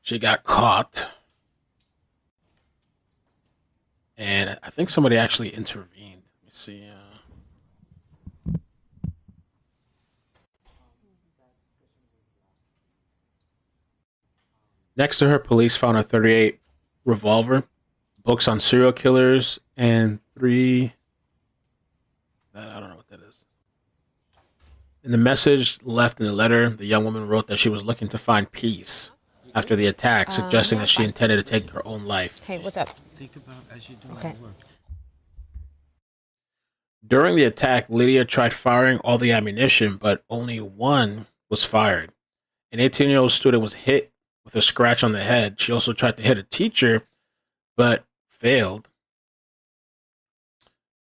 She got caught. And I think somebody actually intervened. Let me see. Next to her, police found a .38 revolver, books on serial killers, and 3... I don't know what that is. In the message left in the letter, the young woman wrote that she was looking to find peace after the attack, suggesting that she intended to take her own life. Hey, what's up? Think about as you do Okay. work. During the attack, Lydia tried firing all the ammunition, but only one was fired. An 18-year-old student was hit with a scratch on the head. She also tried to hit a teacher, but failed.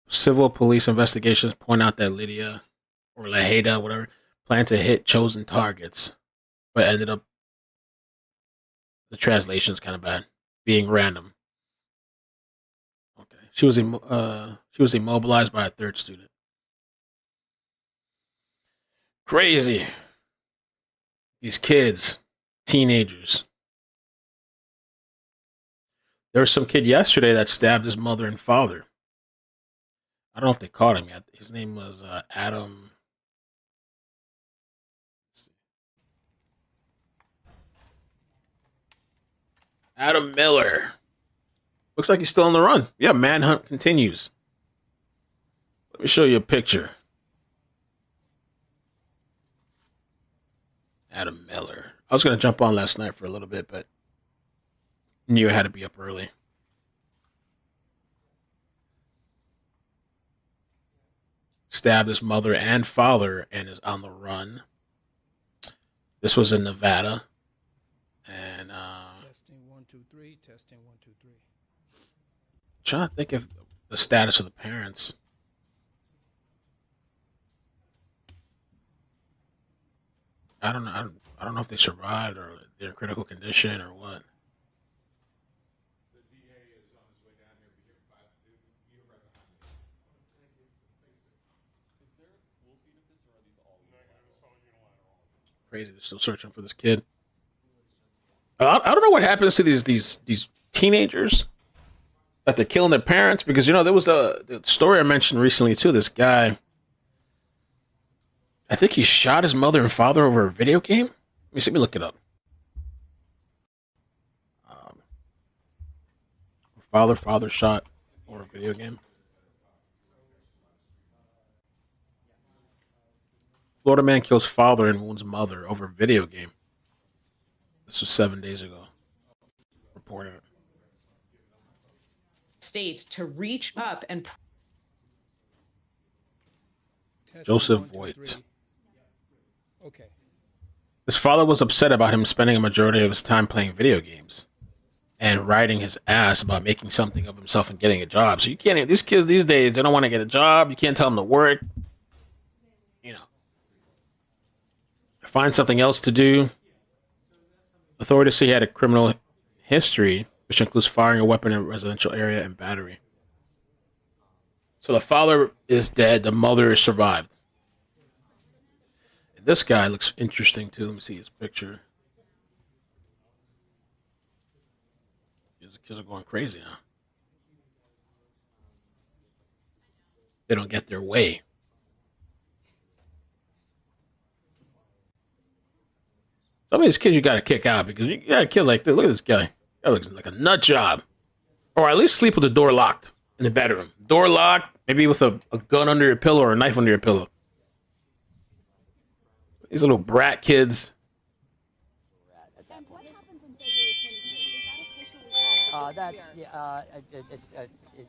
Civil police investigations point out that Lydia, or Laheda, whatever, planned to hit chosen targets, but ended up, the translation's kind of bad, being random. Okay, she was immobilized by a third student. Crazy. These kids, teenagers. There was some kid yesterday that stabbed his mother and father. I don't know if they caught him yet. His name was Adam. Adam Miller. Looks like he's still on the run. Yeah, manhunt continues. Let me show you a picture. Adam Miller. I was going to jump on last night for a little bit, but knew I had to be up early. Stabbed his mother and father and is on the run. This was in Nevada. And Testing 1 2 3. Testing 1 2 3. Trying to think of the status of the parents. I don't know. I don't know if they survived or they're in critical condition or what. Crazy. They're still searching for this kid. I don't know what happens to these teenagers that they're killing their parents, because there was the story I mentioned recently too. This guy, I think he shot his mother and father over a video game. Let me look it up. Father shot over a video game. Florida man kills father and wounds mother over video game. This was 7 days ago. Reported it. States to reach up and Joseph Voigt. Okay. His father was upset about him spending a majority of his time playing video games and riding his ass about making something of himself and getting a job. So you can't, these kids these days, they don't want to get a job. You can't tell them to work. Find something else to do. Authorities say he had a criminal history, which includes firing a weapon in a residential area and battery. So the father is dead. The mother has survived. And this guy looks interesting too. Let me see his picture. These kids are going crazy now. They don't get their way. Some of these kids you got to kick out, because you got a kid like this. Look at this guy. That looks like a nut job. Or at least sleep with the door locked in the bedroom. Door locked, maybe with a gun under your pillow or a knife under your pillow. These little brat kids.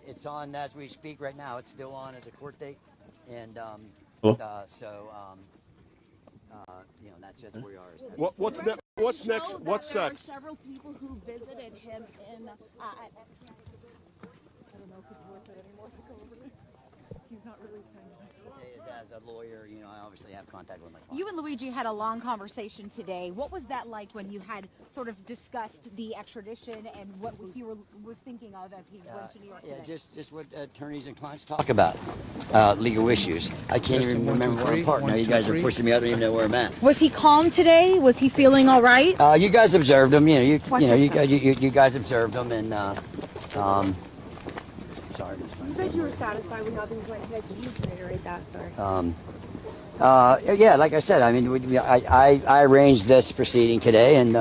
It's on as we speak right now. It's still on as a court date, and that's just where we are. What's next? What's next? What's next? There are several people who visited him in. I don't know if it's worth it anymore to go over this. He's not really saying that. As a lawyer, I obviously have contact with my client. You and Luigi had a long conversation today. What was that like when you had sort of discussed the extradition and what he was thinking of as he went to New York today? Just what attorneys and clients talk about, legal issues. I can't even remember where I'm parked now. You guys are pushing me. I don't even know where I'm at. Was he calm today? Was he feeling all right? You guys observed him. You guys observed him, and sorry. You said you were satisfied with how things went today. Could you reiterate that? Sorry. Yeah, like I said, I mean, I arranged this proceeding today, and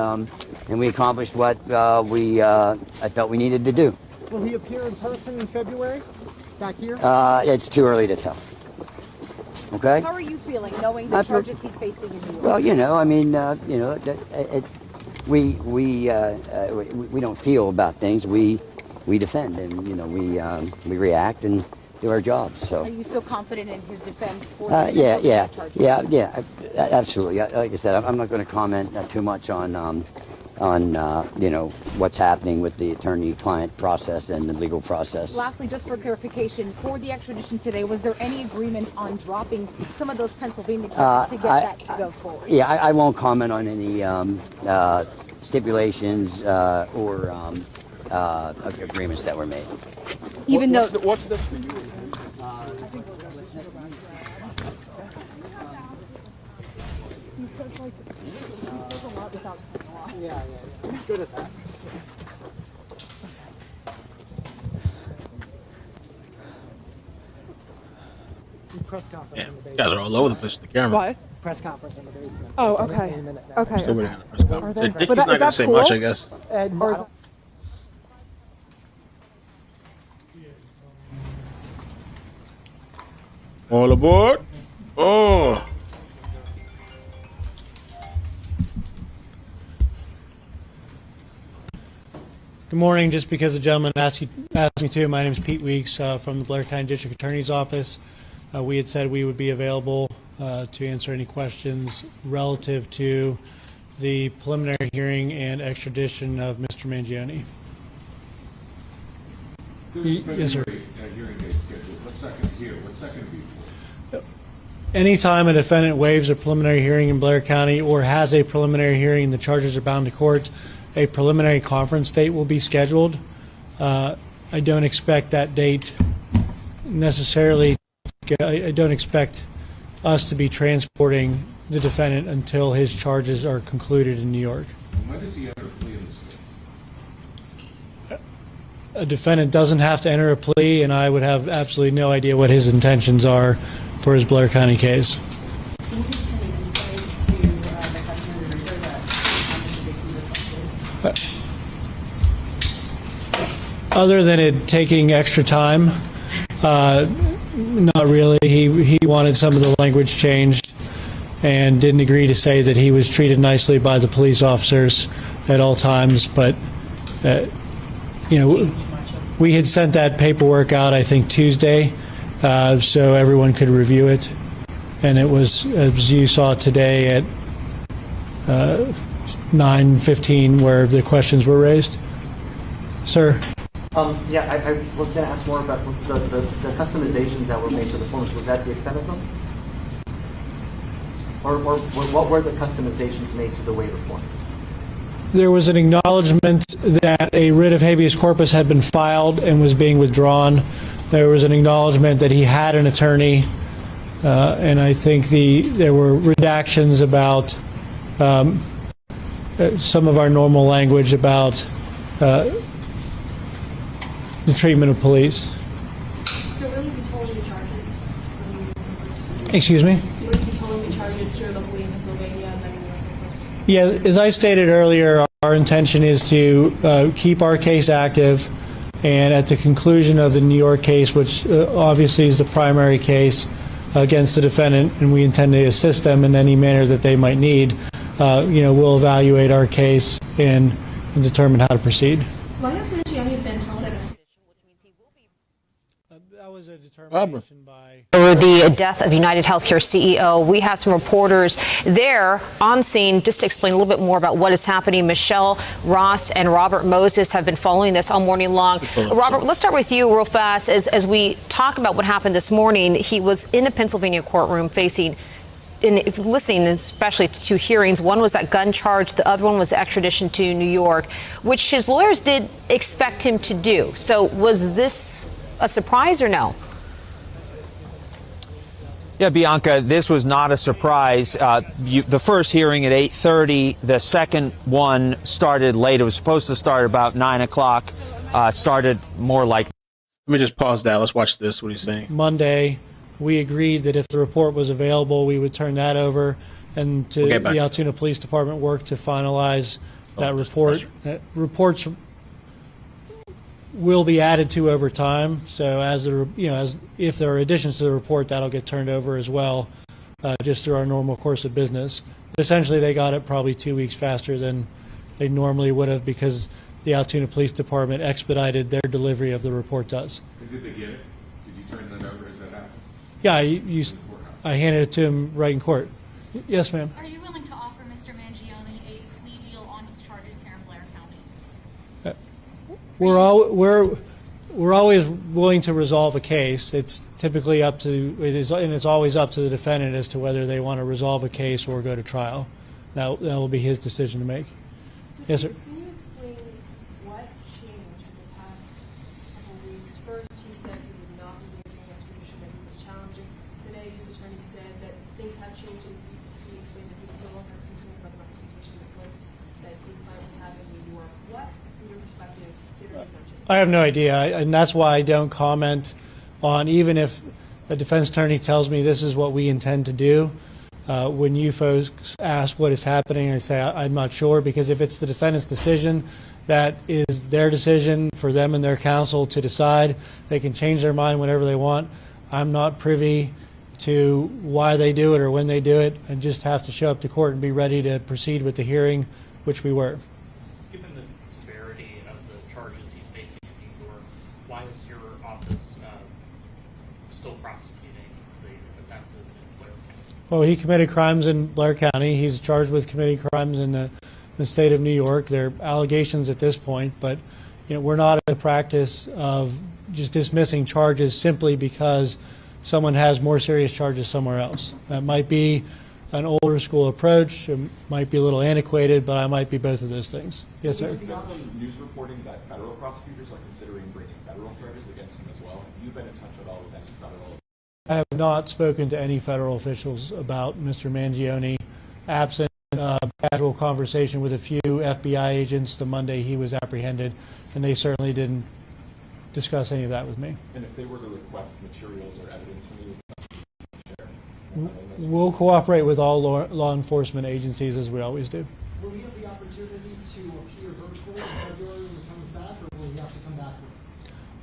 we accomplished what I felt we needed to do. Will he appear in person in February? Back here? It's too early to tell. Okay. How are you feeling knowing the charges he's facing in New York? Well, we don't feel about things. We defend, and we react and do our jobs. So. Are you still confident in his defense for yeah, absolutely. Like I said, I'm not going to comment too much on what's happening with the attorney-client process and the legal process. Lastly, just for clarification, for the extradition today, was there any agreement on dropping some of those Pennsylvania charges to get that to go forward? Yeah, I won't comment on any stipulations or agreements that were made. Even though. What's this for you? Yeah, he's good at that. Press conference in the basement. You guys are all over the place with the camera. What? Press conference in the basement. Oh, Any okay. minute now. Okay. Still waiting on the press conference. Are they- Dickie's but not is going to that say cool? much, I guess. All aboard. Oh. Good morning. Just because the gentleman asked me to, my name is Pete Weeks from the Blair County District Attorney's Office. We had said we would be available to answer any questions relative to the preliminary hearing and extradition of Mr. Mangione. Yes, sir. Hearing date scheduled. What's that going to hear? What's that going to be for? Anytime a defendant waives a preliminary hearing in Blair County or has a preliminary hearing and the charges are bound to court, a preliminary conference date will be scheduled. I don't expect that date necessarily. I don't expect us to be transporting the defendant until his charges are concluded in New York. When does he enter a plea in this case? A defendant doesn't have to enter a plea, and I would have absolutely no idea what his intentions are for his Blair County case. Other than it taking extra time, not really. He wanted some of the language changed and didn't agree to say that he was treated nicely by the police officers at all times. But, we had sent that paperwork out, I think, Tuesday, so everyone could review it. And it was, as you saw today, at 9:15 where the questions were raised. Sir? Yeah, I was going to ask more about the customizations that were made to the forms. Was that the extent of them? Or what were the customizations made to the waiver form? There was an acknowledgement that a writ of habeas corpus had been filed and was being withdrawn. There was an acknowledgement that he had an attorney, and I think there were redactions about some of our normal language about the treatment of police. So will you be tolling the charges? Excuse me? Will you be tolling the charges here locally in Pennsylvania and then in New York? Yeah, as I stated earlier, our intention is to keep our case active, and at the conclusion of the New York case, which obviously is the primary case against the defendant, and we intend to assist them in any manner that they might need, we'll evaluate our case and determine how to proceed. Why has Mangione been held at a That was a determination by... Over the death of UnitedHealthcare CEO, we have some reporters there on scene just to explain a little bit more about what is happening. Michelle Ross and Robert Moses have been following this all morning long. Robert, let's start with you real fast. As we talk about what happened this morning, he was in a Pennsylvania courtroom facing, listening especially to two hearings. One was that gun charge. The other one was the extradition to New York, which his lawyers did expect him to do. So was this a surprise or no? Yeah, Bianca, this was not a surprise. The first hearing at 8:30, the second one started late. It was supposed to start about 9 o'clock. Started more like... Let me just pause that. Let's watch this. What are you saying? Monday, we agreed that if the report was available, we would turn that over, and to the Altoona Police Department work to finalize that report. Reports will be added to over time. So as if there are additions to the report, that'll get turned over as well, just through our normal course of business. But essentially, they got it probably 2 weeks faster than they normally would have because the Altoona Police Department expedited their delivery of the report to us. Did they get it? Did you turn it over? Is that happened? Yeah, I handed it to him right in court. Yes, ma'am. Are you willing to offer Mr. Mangione a plea deal on his charges here in Blair County? We're always willing to resolve a case. It's typically up to it's always up to the defendant as to whether they want to resolve a case or go to trial. That will be his decision to make. Yes, sir. Can you explain what changed in the past couple of weeks? First, he said he would not be waiving extradition, that he was challenging. Today, his attorney said that things have changed, and he explained that he was no longer concerned about the representation that his client would have in New York. What, from your perspective, did or did not change? I have no idea, and that's why I don't comment on, even if a defense attorney tells me this is what we intend to do. When you folks ask what is happening, I say I'm not sure, because if it's the defendant's decision, that is their decision for them and their counsel to decide. They can change their mind whenever they want. I'm not privy to why they do it or when they do it, and just have to show up to court and be ready to proceed with the hearing, which we were. Given the severity of the charges he's facing in New York, why is your office still prosecuting the offenses in Blair County? Well, he committed crimes in Blair County. He's charged with committing crimes in the state of New York. They're allegations at this point, but we're not in the practice of just dismissing charges simply because someone has more serious charges somewhere else. That might be an older school approach. It might be a little antiquated, but I might be both of those things. Yes, sir. There's some news reporting that federal prosecutors are considering bringing federal charges against him as well. Have you been in touch at all with any federal? I have not spoken to any federal officials about Mr. Mangione, absent casual conversation with a few FBI agents the Monday he was apprehended, and they certainly didn't discuss any of that with me. And if they were to request materials or evidence from you, is that share? We'll cooperate with all law enforcement agencies as we always do. Will he have the opportunity to appear virtually in February when he comes back, or will he have to come back?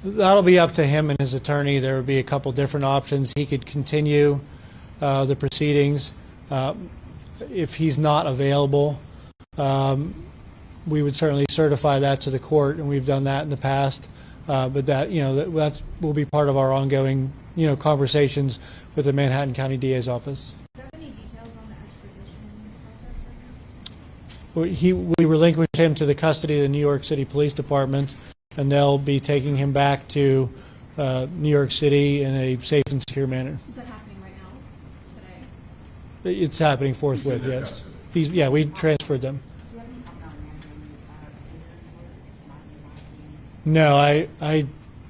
That'll be up to him and his attorney. There would be a couple different options. He could continue the proceedings. If he's not available, we would certainly certify that to the court, and we've done that in the past. But that that will be part of our ongoing conversations with the Manhattan County DA's office. Do you have any details on the extradition process right now? We relinquished him to the custody of the New York City Police Department, and they'll be taking him back to New York City in a safe and secure manner. Is that happening right now, today? It's happening forthwith, yes. We transferred them. Do you have any No, I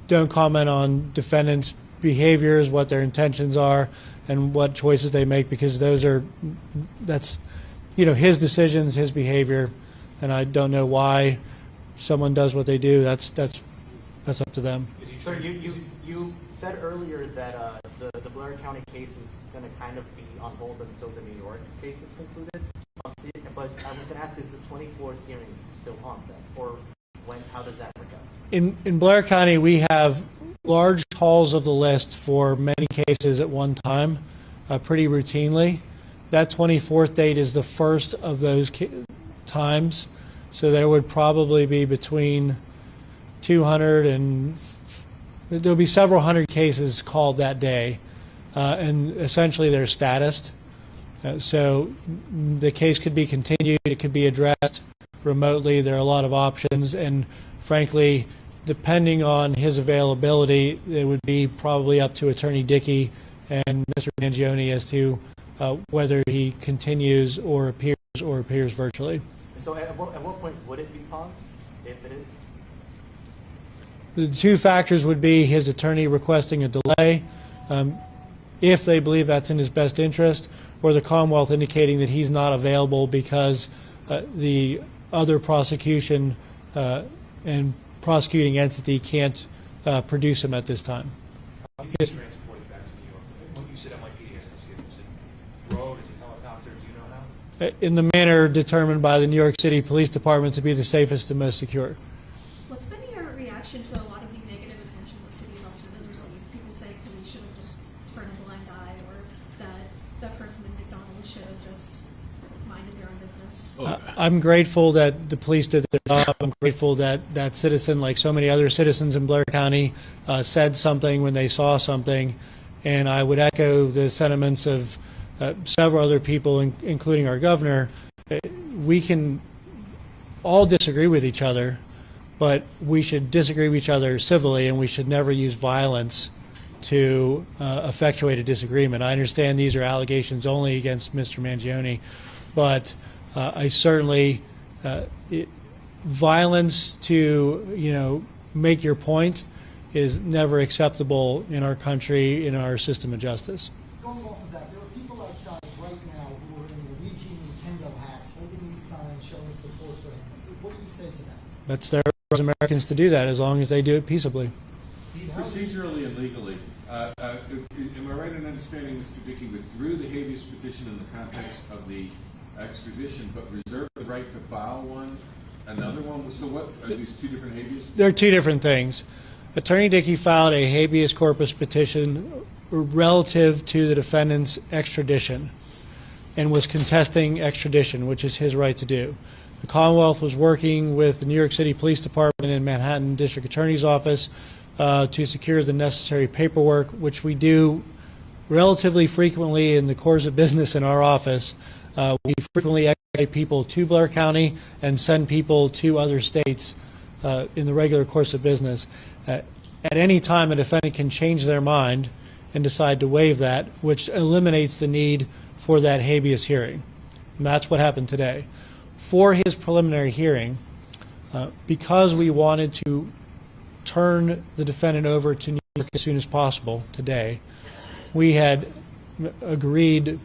don't comment on defendants' behaviors, what their intentions are, and what choices they make, because that's his decisions, his behavior, and I don't know why someone does what they do. That's up to them. Sir, you said earlier that the Blair County case is going to kind of be on hold until the New York case is concluded. But I was going to ask, is the 24th hearing still on then, or when? How does that work out? In Blair County, we have large hauls of the list for many cases at one time, pretty routinely. That 24th date is the first of those times, so there would probably be between 200 and there'll be several hundred cases called that day, and essentially they're statused. So the case could be continued, it could be addressed remotely. There are a lot of options, and frankly, depending on his availability, it would be probably up to Attorney Dickey and Mr. Mangione as to whether he continues or appears virtually. So at what point would it be paused, if it is? The two factors would be his attorney requesting a delay, if they believe that's in his best interest, or the Commonwealth indicating that he's not available because the other prosecution and prosecuting entity can't produce him at this time. How do you get transported back to New York? When you said NYPD, is it road, is it helicopter, do you know how? In the manner determined by the New York City Police Department to be the safest and most secure. What's been your reaction reaction to a lot of the negative attention the city of Elton has received. People say police should have just turned a blind eye, or that person in McDonald's should have just minded their own business. I'm grateful that the police did their job. I'm grateful that that citizen, like so many other citizens in Blair County, said something when they saw something. And I would echo the sentiments of several other people, including our governor. We can all disagree with each other, but we should disagree with each other civilly, and we should never use violence to effectuate a disagreement. I understand these are allegations only against Mr. Mangione, but I certainly violence to make your point is never acceptable in our country, in our system of justice. Going off of that, there are people outside right now who are in Luigi Nintendo hats, holding these signs showing support for him. What do you say to that? That's their right as Americans to do that, as long as they do it peaceably. Procedurally and legally, am I right in understanding Mr. Dickey withdrew the habeas petition in the context of the extradition, but reserved the right to file another one? So what, are these two different habeas? They're two different things. Attorney Dickey filed a habeas corpus petition relative to the defendant's extradition and was contesting extradition, which is his right to do. The Commonwealth was working with the New York City Police Department and Manhattan District Attorney's Office to secure the necessary paperwork, which we do relatively frequently in the course of business in our office. We frequently extradite people to Blair County and send people to other states in the regular course of business. At any time, a defendant can change their mind and decide to waive that, which eliminates the need for that habeas hearing. And that's what happened today. For his preliminary hearing, because we wanted to turn the defendant over to New York as soon as possible today, we had agreed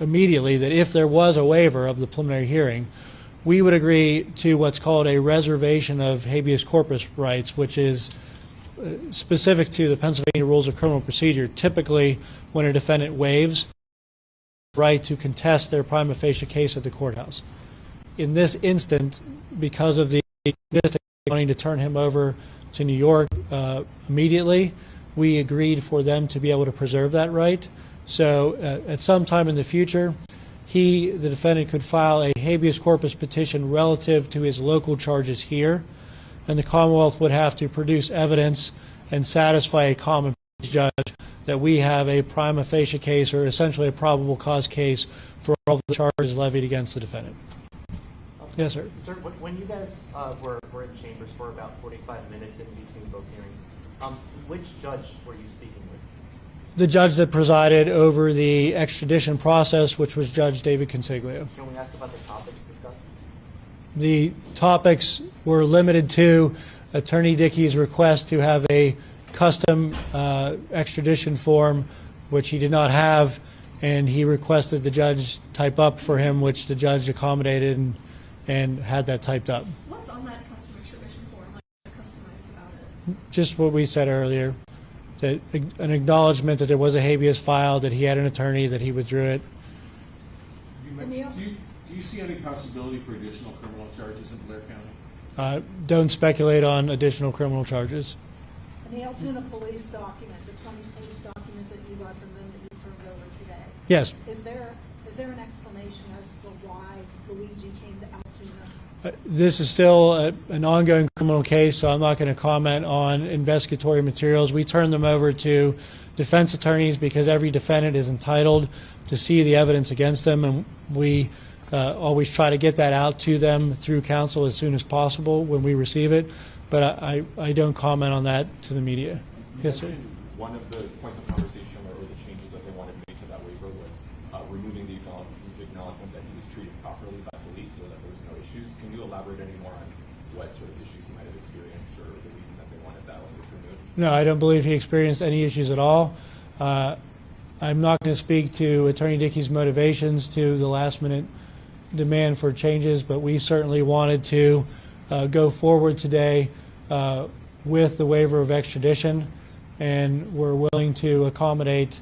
immediately that if there was a waiver of the preliminary hearing, we would agree to what's called a reservation of habeas corpus rights, which is specific to the Pennsylvania Rules of Criminal Procedure. Typically, when a defendant waives the right to contest their prima facie case at the courthouse. In this instant, because of the wanting to turn him over to New York immediately, we agreed for them to be able to preserve that right. So at some time in the future, the defendant could file a habeas corpus petition relative to his local charges here, and the Commonwealth would have to produce evidence and satisfy a common judge that we have a prima facie case, or essentially a probable cause case, for all the charges levied against the defendant. Yes, sir. Sir, when you guys were in chambers for about 45 minutes in between both hearings, which judge were you speaking with? The judge that presided over the extradition process, which was Judge David Consiglio. Can we ask about the topics discussed? The topics were limited to Attorney Dickey's request to have a custom extradition form, which he did not have, and he requested the judge type up for him, which the judge accommodated and had that typed up. What's on that custom extradition form? Like, customized about it? Just what we said earlier. That an acknowledgement that there was a habeas file, that he had an attorney, that he withdrew it. Do you see any possibility for additional criminal charges in Blair County? Don't speculate on additional criminal charges. And the Altoona police document, the 20-page document that you got from them that you turned over today. Yes. Is there an explanation as to why Luigi came to Altoona? This is still an ongoing criminal case, so I'm not going to comment on investigatory materials. We turn them over to defense attorneys because every defendant is entitled to see the evidence against them, and we always try to get that out to them through counsel as soon as possible when we receive it. But I don't comment on that to the media. Yes, sir. One of the points of conversation or the changes that they wanted to make to that waiver was removing the acknowledgement that he was treated properly by police so that there was no issues. Can you elaborate any more on what sort of issues he might have experienced or the reason that they wanted that language removed? No, I don't believe he experienced any issues at all. I'm not going to speak to Attorney Dickey's motivations to the last-minute demand for changes, but we certainly wanted to go forward today with the waiver of extradition, and we're willing to accommodate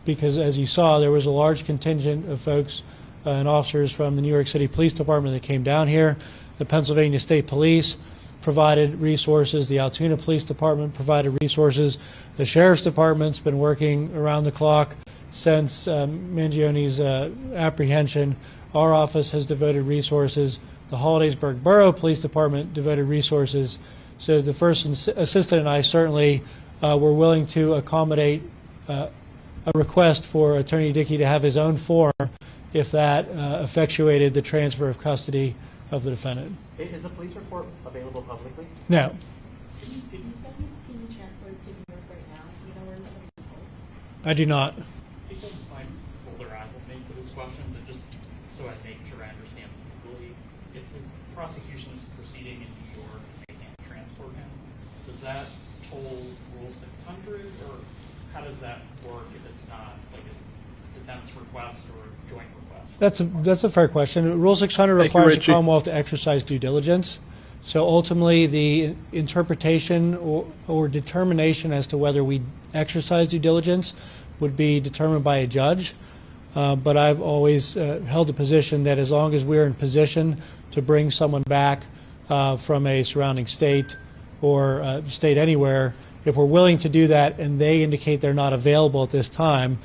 because, as you saw, there was a large contingent of folks and officers from the New York City Police Department that came down here. The Pennsylvania State Police provided resources. The Altoona Police Department provided resources. The Sheriff's Department's been working around the clock since Mangione's apprehension. Our office has devoted resources. The Hollidaysburg Borough Police Department devoted resources. So the first assistant and I certainly were willing to accommodate a request for Attorney Dickey to have his own form if that effectuated the transfer of custody of the defendant. Is the police report available publicly? No. Did you say he's being transported to New York right now? Do you know where he's going to be? I do not. People might roll their eyes at me for this question, but just so I make sure I understand legally, if his prosecution is proceeding in New York and they can't transport him, does that toll Rule 600, or how does that work if it's not like a defense request or a joint request? That's a fair question. Rule 600 requires the Commonwealth to exercise due diligence. So ultimately, the interpretation or determination as to whether we exercise due diligence would be determined by a judge. But I've always held the position that as long as we're in position to bring someone back from a surrounding state or state anywhere, if we're willing to do that and they indicate they're not available at this time,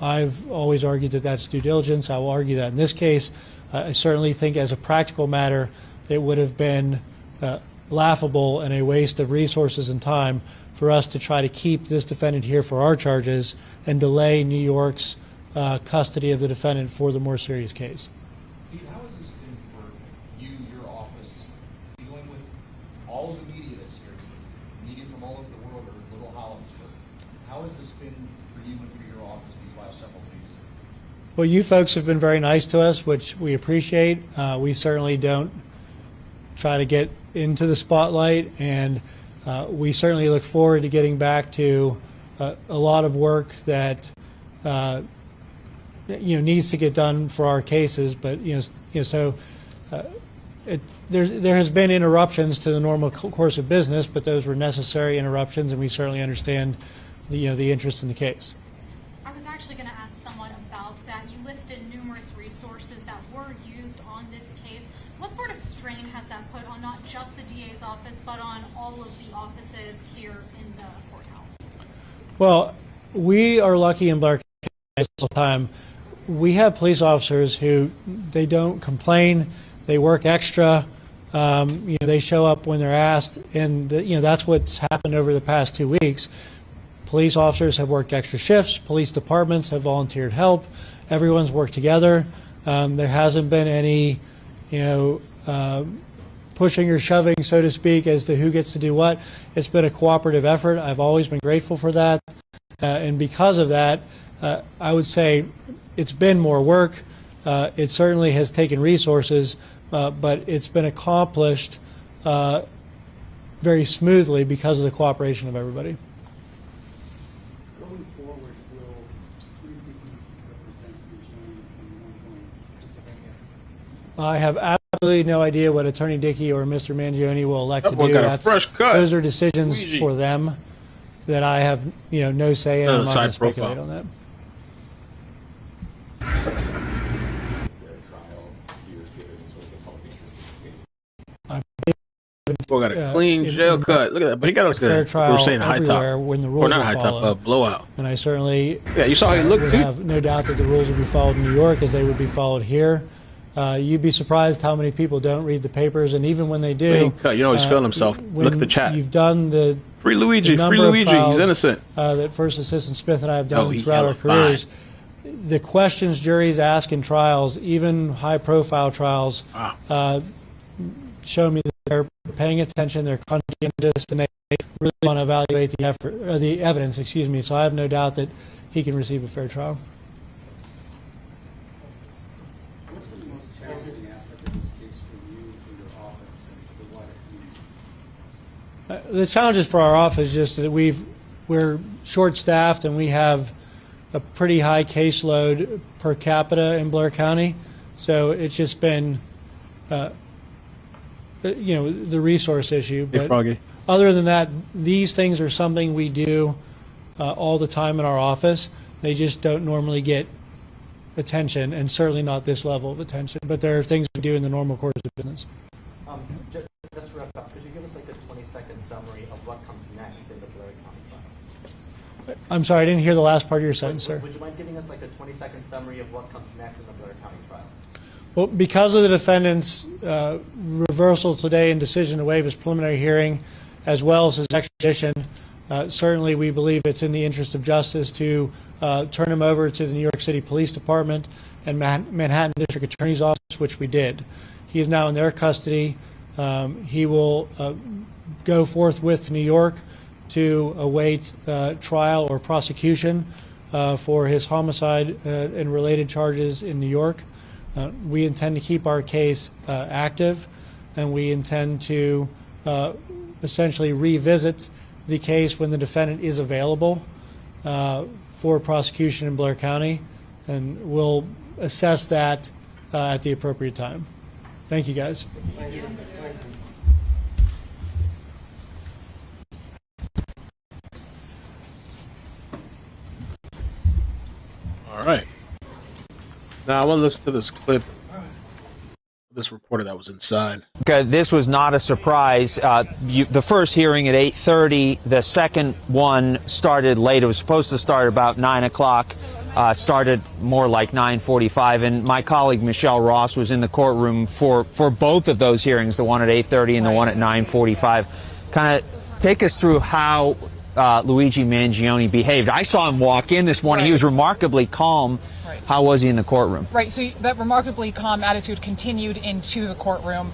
I've always argued that that's due diligence. I will argue that in this case. I certainly think as a practical matter, it would have been laughable and a waste of resources and time for us to try to keep this defendant here for our charges and delay New York's custody of the defendant for the more serious case. Pete, how has this been for you, your office, dealing with all of the media that's here today, media from all over the world or Little Hollinsburg? How has this been for you and for your office these last several days? Well, you folks have been very nice to us, which we appreciate. We certainly don't try to get into the spotlight, and we certainly look forward to getting back to a lot of work that needs to get done for our cases. But so there has been interruptions to the normal course of business, but those were necessary interruptions, and we certainly understand the interest in the case. I was actually going to ask someone about that. You listed numerous resources that were used on this case. What sort of strain has that put on not just the DA's office, but on all of the offices here in the courthouse? Well, we are lucky in Blair County all the time. We have police officers who they don't complain. They work extra. They show up when they're asked, and that's what's happened over the past 2 weeks. Police officers have worked extra shifts. Police departments have volunteered help. Everyone's worked together. There hasn't been any, pushing or shoving, so to speak, as to who gets to do what. It's been a cooperative effort. I've always been grateful for that. And because of that, I would say it's been more work. It certainly has taken resources, but it's been accomplished very smoothly because of the cooperation of everybody. Going forward, will Attorney Dickey represent Mangione in Pennsylvania? I have absolutely no idea what Attorney Dickey or Mr. Mangione will elect to do. Got a fresh cut. Those are decisions Luigi. for them that I have no say in. I'm not going to speculate on that. Boy got a clean jail cut. Look at that. But he got a fair good. trial We were saying high top. everywhere when the rules Or not are high top, followed. blowout. And I certainly you saw how he looked would too. have no doubt that the rules would be followed in New York as they would be followed here. You'd be surprised how many people don't read the papers, and even when they do, Clean cut. He's feeling himself. when Look at the chat. You've done the Free Luigi. the Free number of Luigi. trials, He's innocent. that First Assistant Smith and I have done Oh, he throughout our hella fine. careers. The questions juries ask in trials, even high-profile trials, show me that they're paying attention, they're conscientious, and they really want to evaluate the evidence. So I have no doubt that he can receive a fair trial. What's been the most challenging aspect of this case for you, for your office, and for the wider community? The challenges for our office is just that we're short-staffed and we have a pretty high caseload per capita in Blair County, so it's just been the resource issue. Hey, But Froggy. other than that, these things are something we do all the time in our office. They just don't normally get attention, and certainly not this level of attention. But there are things we do in the normal course of business. 20-second summary of what comes next in the Blair County trial? I'm sorry, I didn't hear the last part of your sentence, sir. Would you mind giving us like a 20-second summary of what comes next in the Blair County trial? Well, because of the defendant's reversal today and decision to waive his preliminary hearing, as well as his extradition, certainly we believe it's in the interest of justice to turn him over to the New York City Police Department and Manhattan District Attorney's Office, which we did. He is now in their custody. He will go forthwith to New York to await trial or prosecution for his homicide and related charges in New York. We intend to keep our case active, and we intend to essentially revisit the case when the defendant is available for prosecution in Blair County, and we'll assess that at the appropriate time. Thank you, guys. Thank you. All right. Now I want to listen to this clip. This reporter that was inside. Okay, this was not a surprise. The first hearing at 8:30. The second one started late. It was supposed to start about 9 o'clock. Started more like 9:45. And my colleague Michelle Ross was in the courtroom for both of those hearings, the one at 8:30 and the one at 9:45. Kind of take us through how Luigi Mangione behaved. I saw him walk in this morning. He was remarkably calm. How was he in the courtroom? Right, so that remarkably calm attitude continued into the courtroom.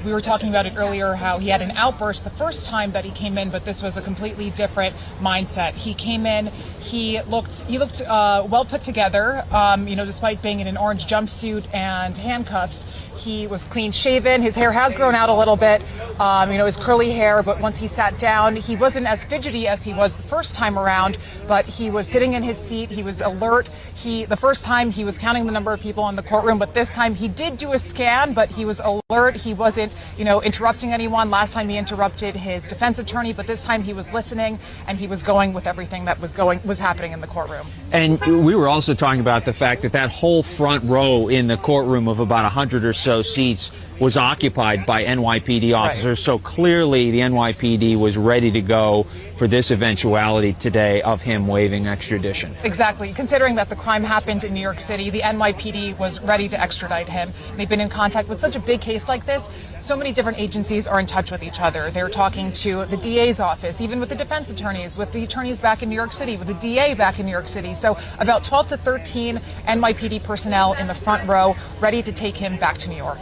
We were talking about it earlier, how he had an outburst the first time that he came in, but this was a completely different mindset. He came in, he looked well put together, despite being in an orange jumpsuit and handcuffs. He was clean shaven. His hair has grown out a little bit, his curly hair, but once he sat down, he wasn't as fidgety as he was the first time around, but he was sitting in his seat. He was alert. The first time he was counting the number of people in the courtroom, but this time he did do a scan, but he was alert. He wasn't, interrupting anyone. Last time he interrupted his defense attorney, but this time he was listening and he was going with everything that was happening in the courtroom. And we were also talking about the fact that whole front row in the courtroom of about 100 or so seats was occupied by NYPD officers. Right. So clearly the NYPD was ready to go for this eventuality today of him waiving extradition. Exactly. Considering that the crime happened in New York City, the NYPD was ready to extradite him. They've been in contact with such a big case like this. So many different agencies are in touch with each other. They're talking to the DA's office, even with the defense attorneys, with the attorneys back in New York City, with the DA back in New York City. So about 12 to 13 NYPD personnel in the front row ready to take him back to New York.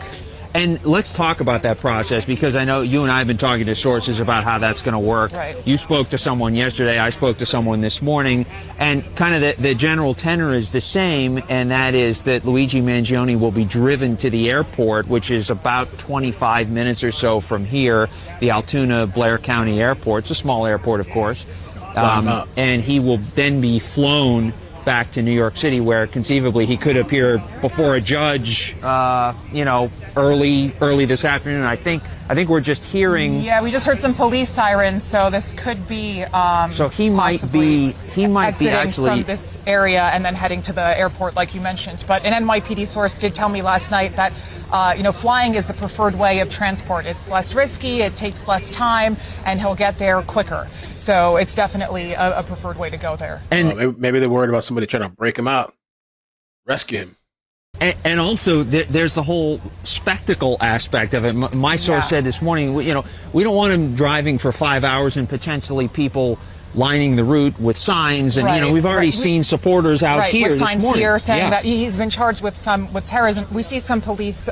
And let's talk about that process, because I know you and I have been talking to sources about how that's going to work. Right. You spoke to someone yesterday, I spoke to someone this morning, and kind of the general tenor is the same, and that is that Luigi Mangione will be driven to the airport, which is about 25 minutes or so from here, the Altoona Blair County Airport. It's a small airport, of course. And he will then be flown back to New York City, where conceivably he could appear before a judge, early this afternoon. I think we're just hearing. Yeah, we just heard some police sirens, so this could be. So he might be actually from this area and then heading to the airport, like you mentioned. But an NYPD source did tell me last night that flying is the preferred way of transport. It's less risky, it takes less time, and he'll get there quicker. So it's definitely a preferred way to go there. And maybe they're worried about somebody trying to break him out, rescue him. And also, there's the whole spectacle aspect of it. My source said this morning, we don't want him driving for 5 hours and potentially people lining the route with signs. And, we've already seen supporters out here with this signs morning. Here saying that he's been charged with terrorism. We see some police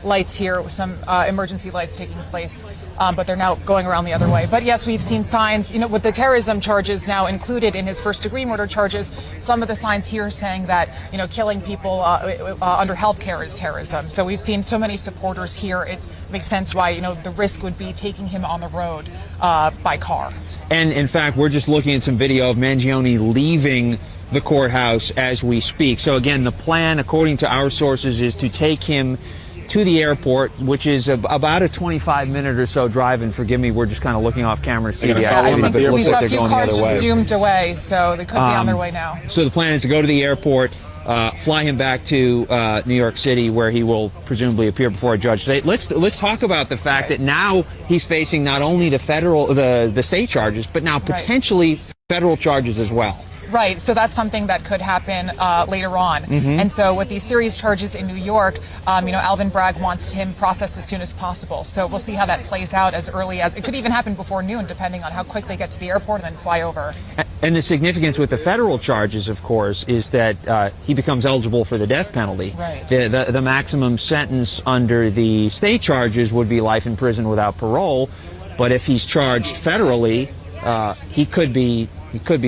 lights here, with some emergency lights taking place, but they're now going around the other way. But yes, we've seen signs, with the terrorism charges now included in his first-degree murder charges. Some of the signs here saying that, killing people under healthcare is terrorism. So we've seen so many supporters here. It makes sense why, the risk would be taking him on the road by car. And in fact, we're just looking at some video of Mangione leaving the courthouse as we speak. So again, the plan, according to our sources, is to take him to the airport, which is about a 25-minute or so drive. And forgive me, we're just kind of looking off camera to see the activity, but it looks like they're going the other way. We saw a few cars just zoomed away, so they could be on their way now. So the plan is to go to the airport, fly him back to New York City, where he will presumably appear before a judge today. Let's talk about the fact that now he's facing not only the state charges, but now potentially federal charges as well. Right, so that's something that could happen later on. Mhm. And so with these serious charges in New York, Alvin Bragg wants him processed as soon as possible. So we'll see how that plays out as early as, it could even happen before noon, depending on how quick they get to the airport and then fly over. And the significance with the federal charges, of course, is that he becomes eligible for the death penalty. Right. The maximum sentence under the state charges would be life in prison without parole, but if he's charged federally, he could be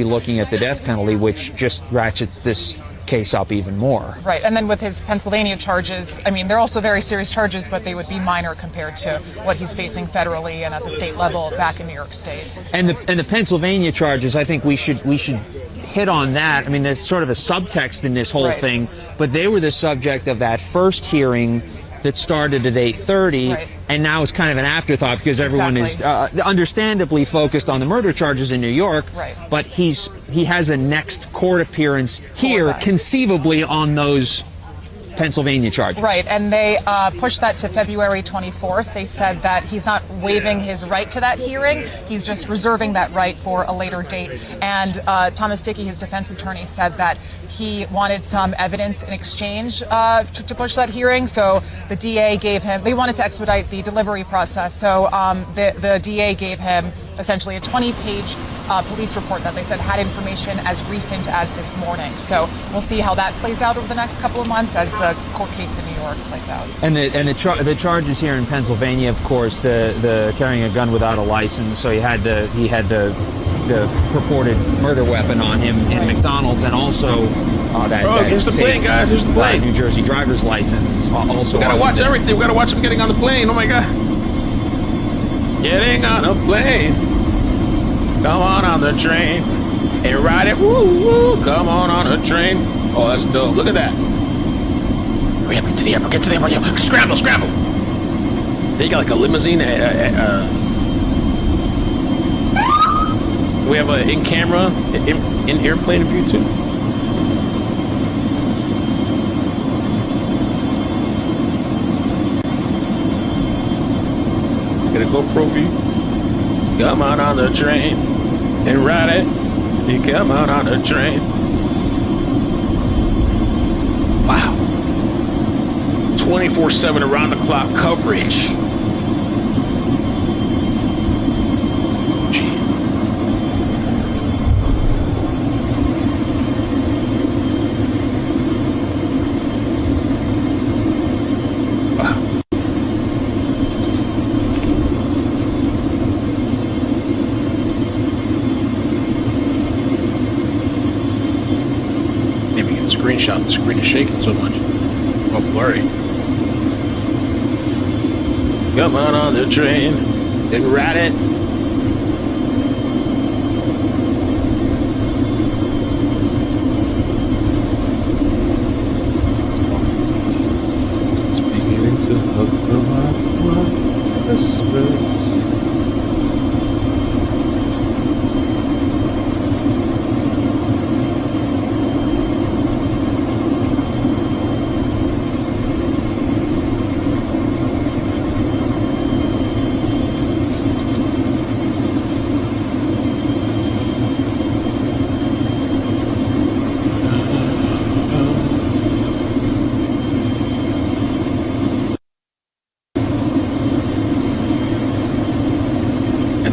looking at the death penalty, which just ratchets this case up even more. Right, and then with his Pennsylvania charges, they're also very serious charges, but they would be minor compared to what he's facing federally and at the state level back in New York State. And the Pennsylvania charges, I think we should hit on that. There's sort of a subtext in this whole thing, but they were the subject of that first hearing that started at 8:30, and now it's kind of an afterthought because everyone is understandably focused on the murder charges in New York. Right. But he has a next court appearance here, conceivably on those Pennsylvania charges. Right, and they pushed that to February 24th. They said that he's not waiving his right to that hearing. He's just reserving that right for a later date. And Thomas Dickey, his defense attorney, said that he wanted some evidence in exchange to push that hearing. So the DA gave him, they wanted to expedite the delivery process. So the DA gave him essentially a 20-page police report that they said had information as recent as this morning. So we'll see how that plays out over the next couple of months as the court case in New York plays out. And the charges here in Pennsylvania, of course, the carrying a gun without a license. So he had the purported murder weapon on him in McDonald's, and also here's the plane, guys. Here's the plane. New Jersey driver's license. Also, We gotta watch everything. We gotta watch him getting on the plane. Oh my God! Getting on a plane. Come on the train and ride it. Woo woo. Come on a train. Oh, that's dope. Look at that. Hurry up, get to the airport. Get to the airport. Yeah. Scramble, scramble. They got like a limousine. We have a in-camera, in airplane view too. Get a GoPro view. Come on the train and ride it. You come on the train. Wow. 24/7 around the clock coverage. Gee. Wow. Maybe get a screenshot. The screen is shaking so much. Oh, blurry. Come on the train and ride it. It's beginning to look like Christmas.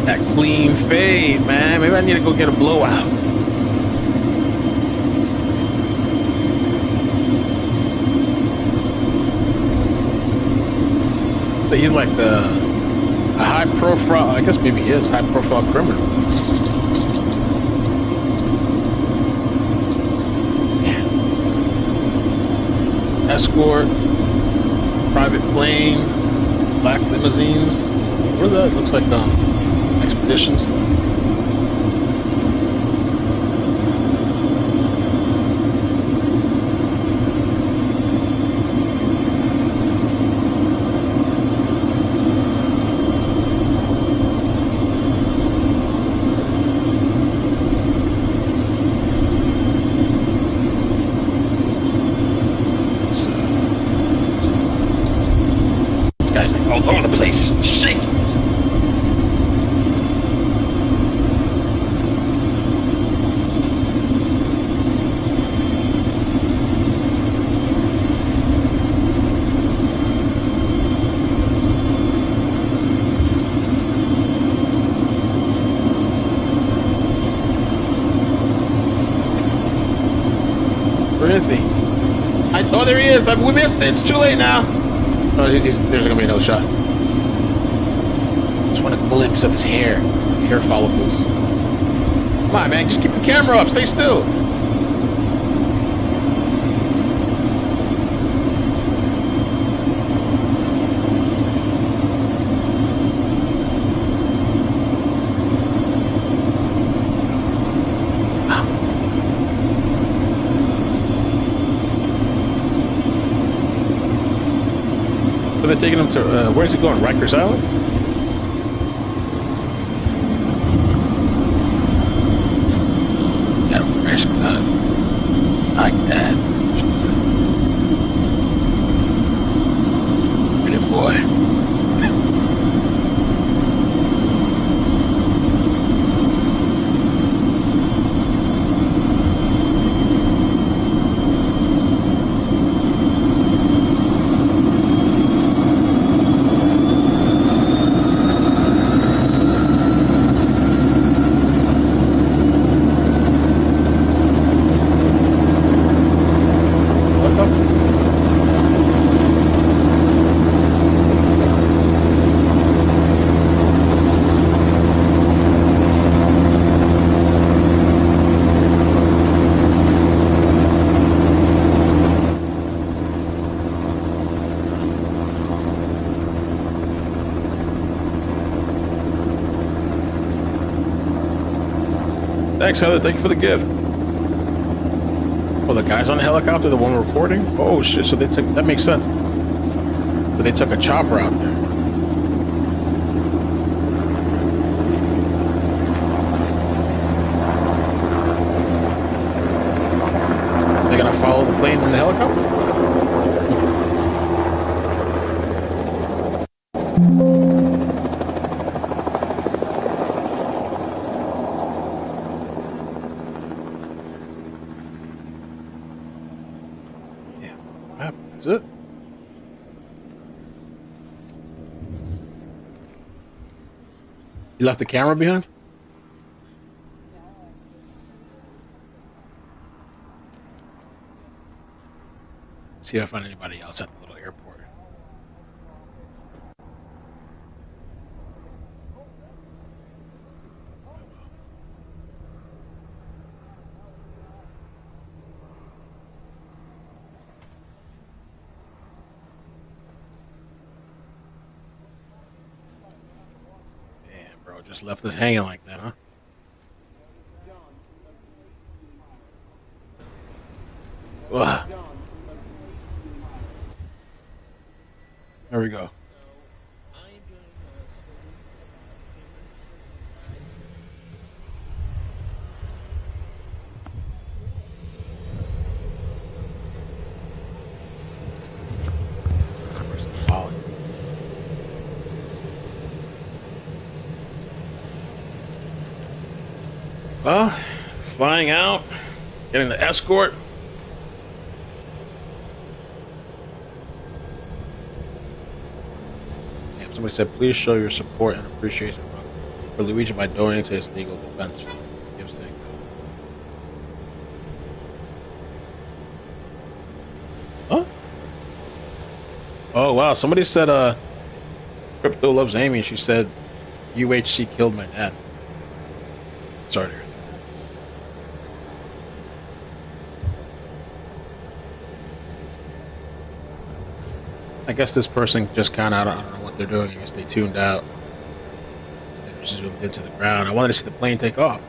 That clean fade, man. Maybe I need to go get a blowout. So he's like a high profile, I guess maybe he is a high profile criminal. Yeah. Escort, private plane, black limousines. What are that? Looks like expeditions. Where is he? Oh, there he is. We missed it. It's too late now. Oh, there's gonna be no shot. Just want a glimpse of his hair follicles. Come on, man. Just keep the camera up. Stay still. So they're taking him to, where's he going? Rikers Island? Got a fresh gun. Like that. Pretty boy. Thanks, Heather. Thank you for the gift. Oh, the guy's on the helicopter, the one recording? Oh, shit. So they took... That makes sense. But they took a chopper out there. They're gonna follow the plane in the helicopter? That's it. You left the camera behind? See if I find anybody else at the little airport. Just left us hanging like that, huh? Ugh. There we go. Well, flying out, getting the escort. Damn, somebody said, please show your support and appreciation for Luigi by donating to his legal defense. Huh? Oh, wow. Somebody said, Crypto loves Amy. She said, UHC killed my dad. Sorry to hear that. I guess this person just kind of, I don't know what they're doing. I guess they tuned out. They just zoomed into the ground. I wanted to see the plane take off.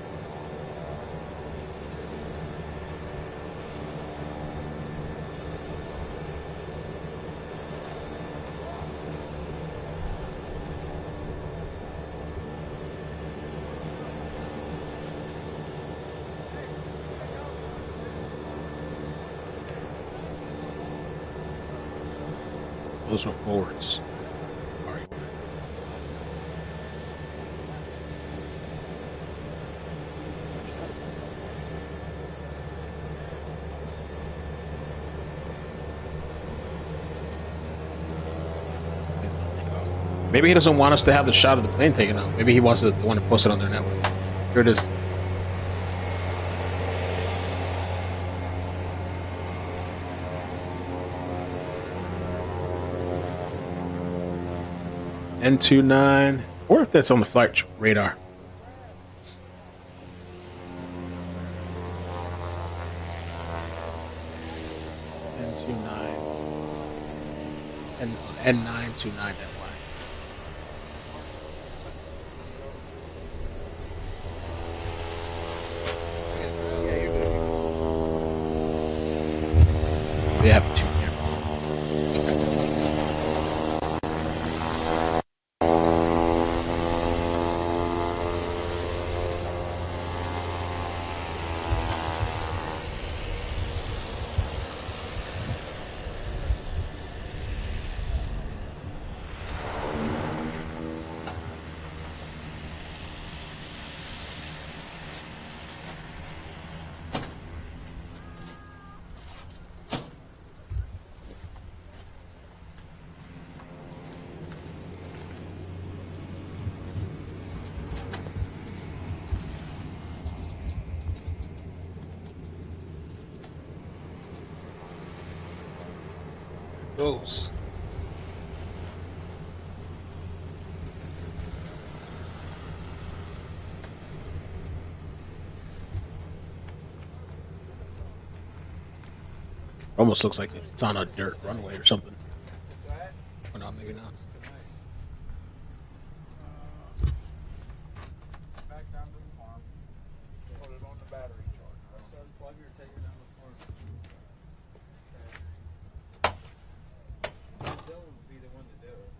Those were forwards. Maybe he doesn't want us to have the shot of the plane taken out. Maybe he wants to want to post it on their network. Here it is. N29. Or if that's on the flight radar. N29. And N929 NY. We have two here. Goes. Almost looks like it's on a dirt runway or something. Or not, maybe not. Back down to the farm. Put it on the battery charger. I started plugging or taking it down the farm. Dylan would be the one to do it.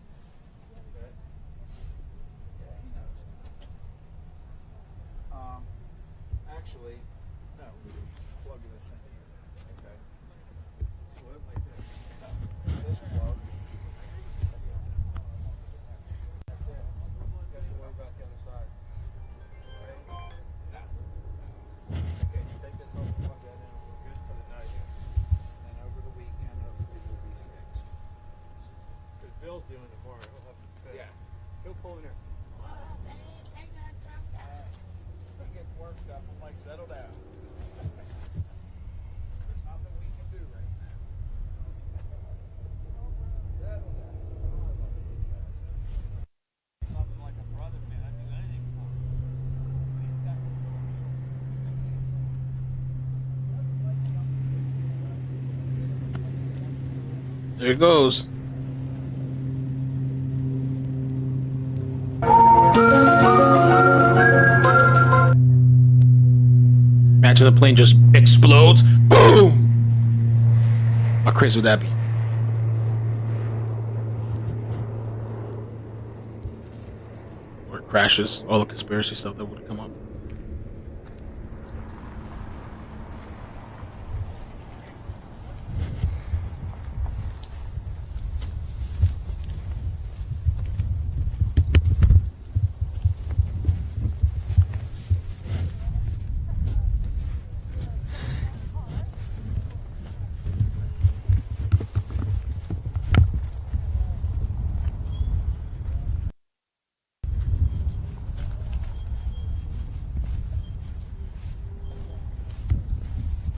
Okay? Yeah, he knows. Actually, no. Plug this in here. Okay. So it like this. This plug. That's it. You have to worry about the other side. Okay? Okay, so take this off and plug that in. We're good for the night. And then over the weekend, hopefully we'll be fixed. Because Bill's doing it tomorrow. He'll have to fix. Yeah. He'll pull in here. He gets worked up. I'm like, settle down. There's nothing we can do right now. Settle down. Something like a brother, man. I'd do anything for him. He's got There it goes. Imagine the plane just explodes. Boom! How crazy would that be? Or it crashes. All the conspiracy stuff that would have come up.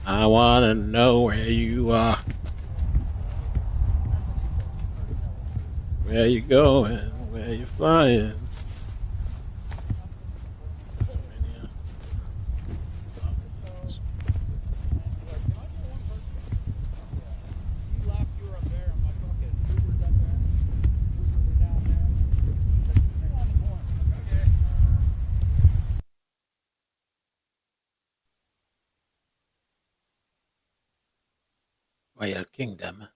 I wanna know where you are. Where you going? Where you flying? Maya Kingdom.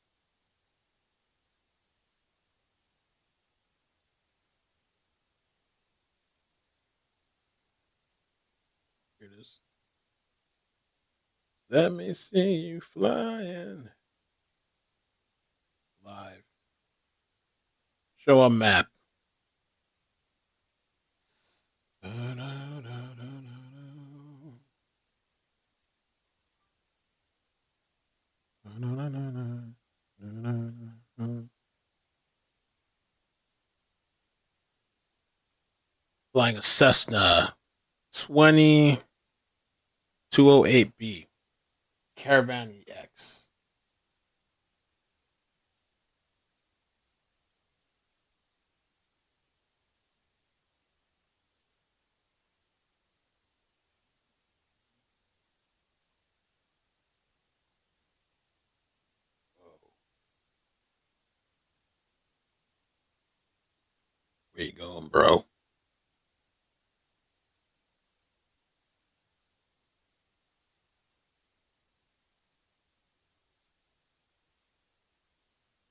Here it is. Let me see you flying. Live. Show a map. Flying a Cessna 20208B Caravan EX. Where you going, bro?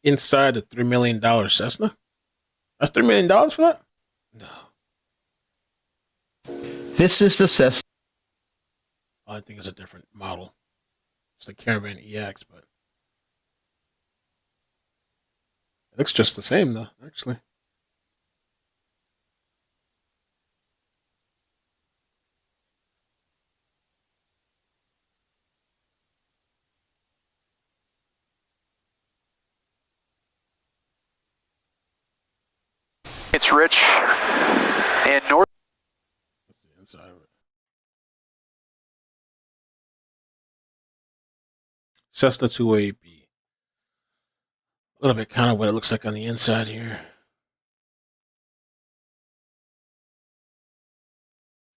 Inside a $3 million Cessna? That's $3 million for that? No. This is the Cessna. I think it's a different model. It's the Caravan EX, but it looks just the same, though, actually. It's Rich in North. That's the inside of it. Cessna 208B. A little bit kind of what it looks like on the inside here.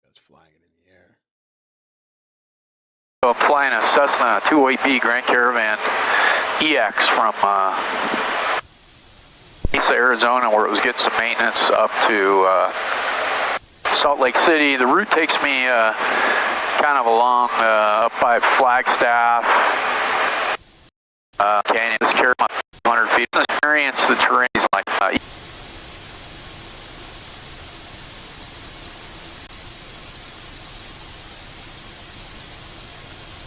That's flying it in the air. So I'm flying a Cessna 208B Grand Caravan EX from Mesa, Arizona, where it was getting some maintenance up to Salt Lake City. The route takes me kind of along up by Flagstaff Canyon. Just carry my 100 feet. Experience the terrain is like I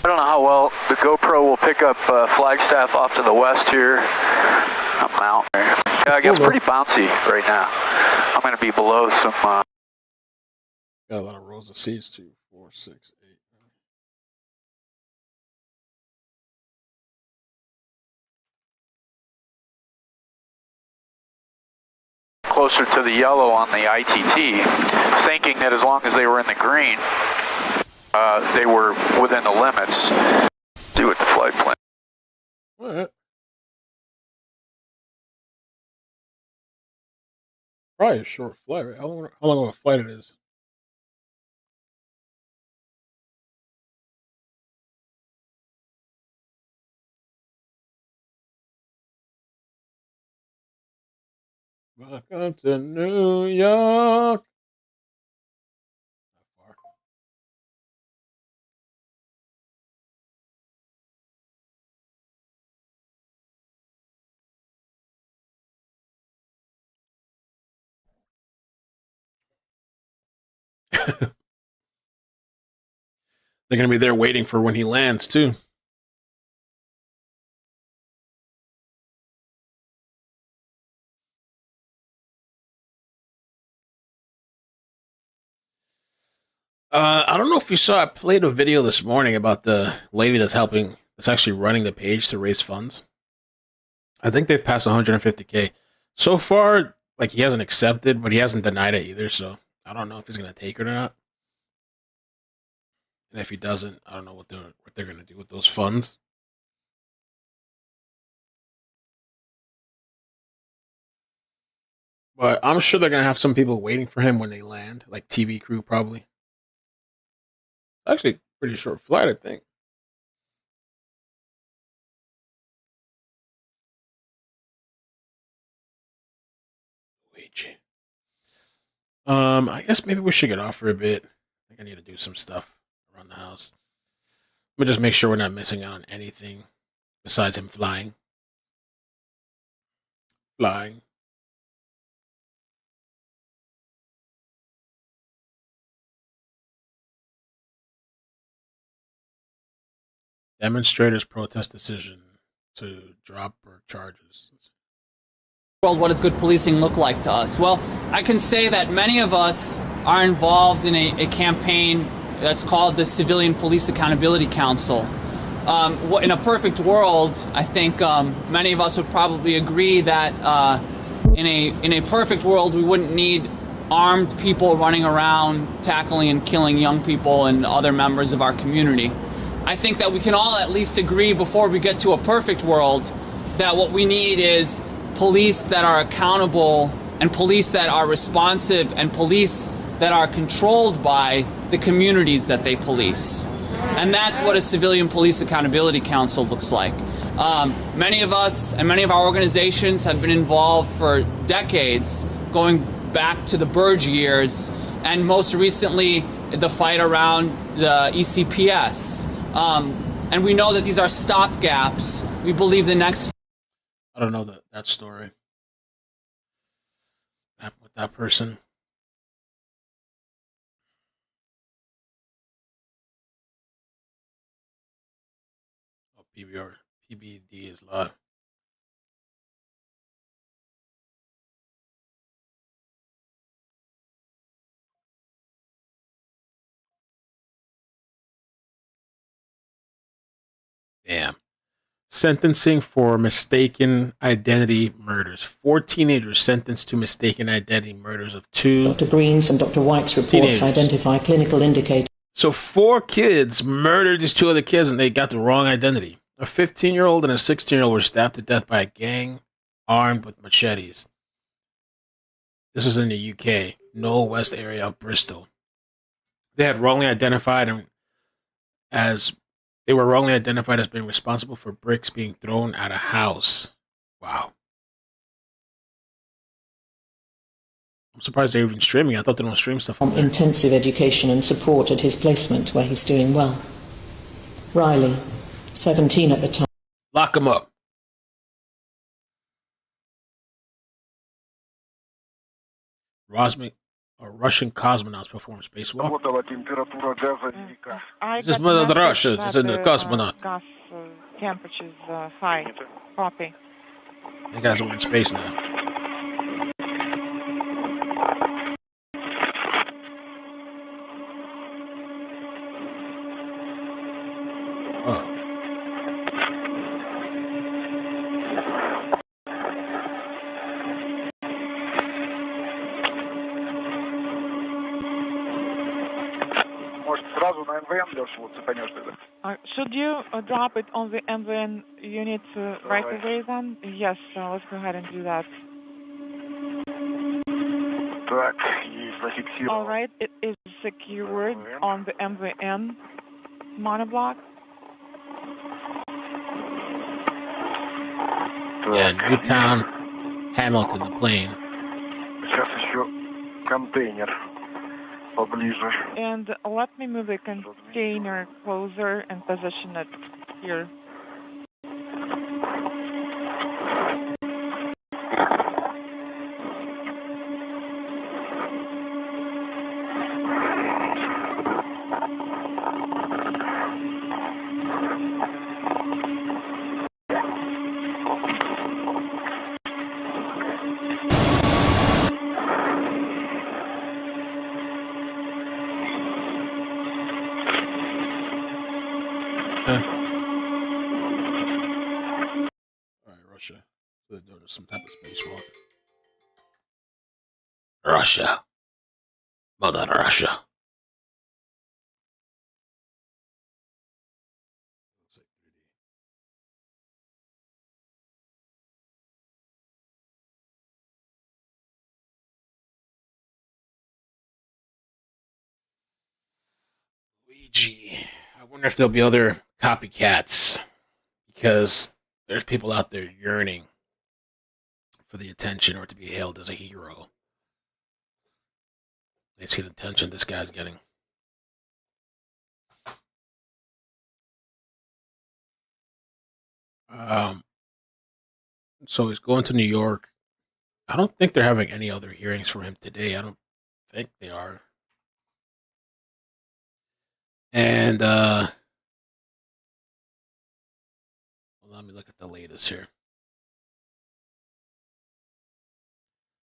don't know how well the GoPro will pick up Flagstaff off to the west here. I'm out there. Yeah, I guess pretty bouncy right now. I'm going to be below some. Got a lot of rows of seats, 2, 4, 6, 8. Closer to the yellow on the ITT, thinking that as long as they were in the green, they were within the limits. See what the flight plan. All right. Probably a short flight, right? How long of a flight it is? Welcome to New York. Not far. They're going to be there waiting for when he lands, too. I don't know if you saw, I played a video this morning about the lady that's actually running the page to raise funds. I think they've passed 150K. So far, like, he hasn't accepted, but he hasn't denied it either, so I don't know if he's going to take it or not. And if he doesn't, I don't know what they're going to do with those funds. But I'm sure they're going to have some people waiting for him when they land, like TV crew probably. Actually, pretty short flight, I think. Luigi. I guess maybe we should get off for a bit. I think I need to do some stuff around the house. Let me just make sure we're not missing out on anything besides him flying. Flying. Demonstrators protest decision to drop charges. World, what does good policing look like to us? Well, I can say that many of us are involved in a campaign that's called the Civilian Police Accountability Council. In a perfect world, I think many of us would probably agree that in a perfect world, we wouldn't need armed people running around tackling and killing young people and other members of our community. I think that we can all at least agree before we get to a perfect world that what we need is police that are accountable and police that are responsive and police that are controlled by the communities that they police. And that's what a Civilian Police Accountability Council looks like. Many of us and many of our organizations have been involved for decades, going back to the Burge years, and most recently the fight around the ECPS. And we know that these are stopgaps. We believe the next. I don't know that story. With that person. Oh, PBD is live. Damn. Sentencing for mistaken identity murders. 4 teenagers sentenced to mistaken identity murders of 2. Dr. Green's and Dr. White's reports teenagers. identify clinical indicators. So 4 kids murdered these 2 other kids and they got the wrong identity. A 15-year-old and a 16-year-old were stabbed to death by a gang armed with machetes. This was in the UK, Knoll West area of Bristol. They had wrongly identified them as They were wrongly identified as being responsible for bricks being thrown at a house. Wow. I'm surprised they're even streaming. I thought they don't stream stuff. Intensive education and support at his placement, where he's doing well. Riley, 17 at the time. Lock him up. Russian cosmonauts perform spacewalk. This is Russia. This is the cosmonaut. Gas temperature's high. Copy. You guys are in space now. Oh. Should you drop it on the MVN unit right away then? Yes, let's go ahead and do that. All right, it is secured on the MVN monoblock. Yeah, Newtown, Hamilton, the plane. And let me move the container closer and position it here. Russia. So they're doing some type of spacewalk. Russia. Mother Russia. Luigi. I wonder if there'll be other copycats. Because there's people out there yearning for the attention or to be hailed as a hero. They see the attention this guy's getting. So he's going to New York. I don't think they're having any other hearings for him today. I don't think they are. And let me look at the latest here.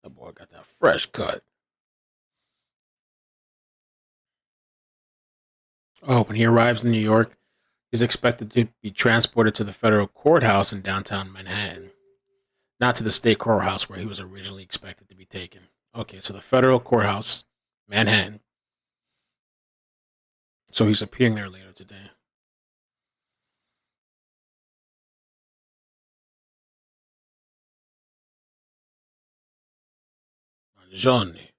That boy got that fresh cut. Oh, when he arrives in New York, he's expected to be transported to the federal courthouse in downtown Manhattan, not to the state courthouse where he was originally expected to be taken. Okay, so the federal courthouse, Manhattan. So he's appearing there later today. Mangione.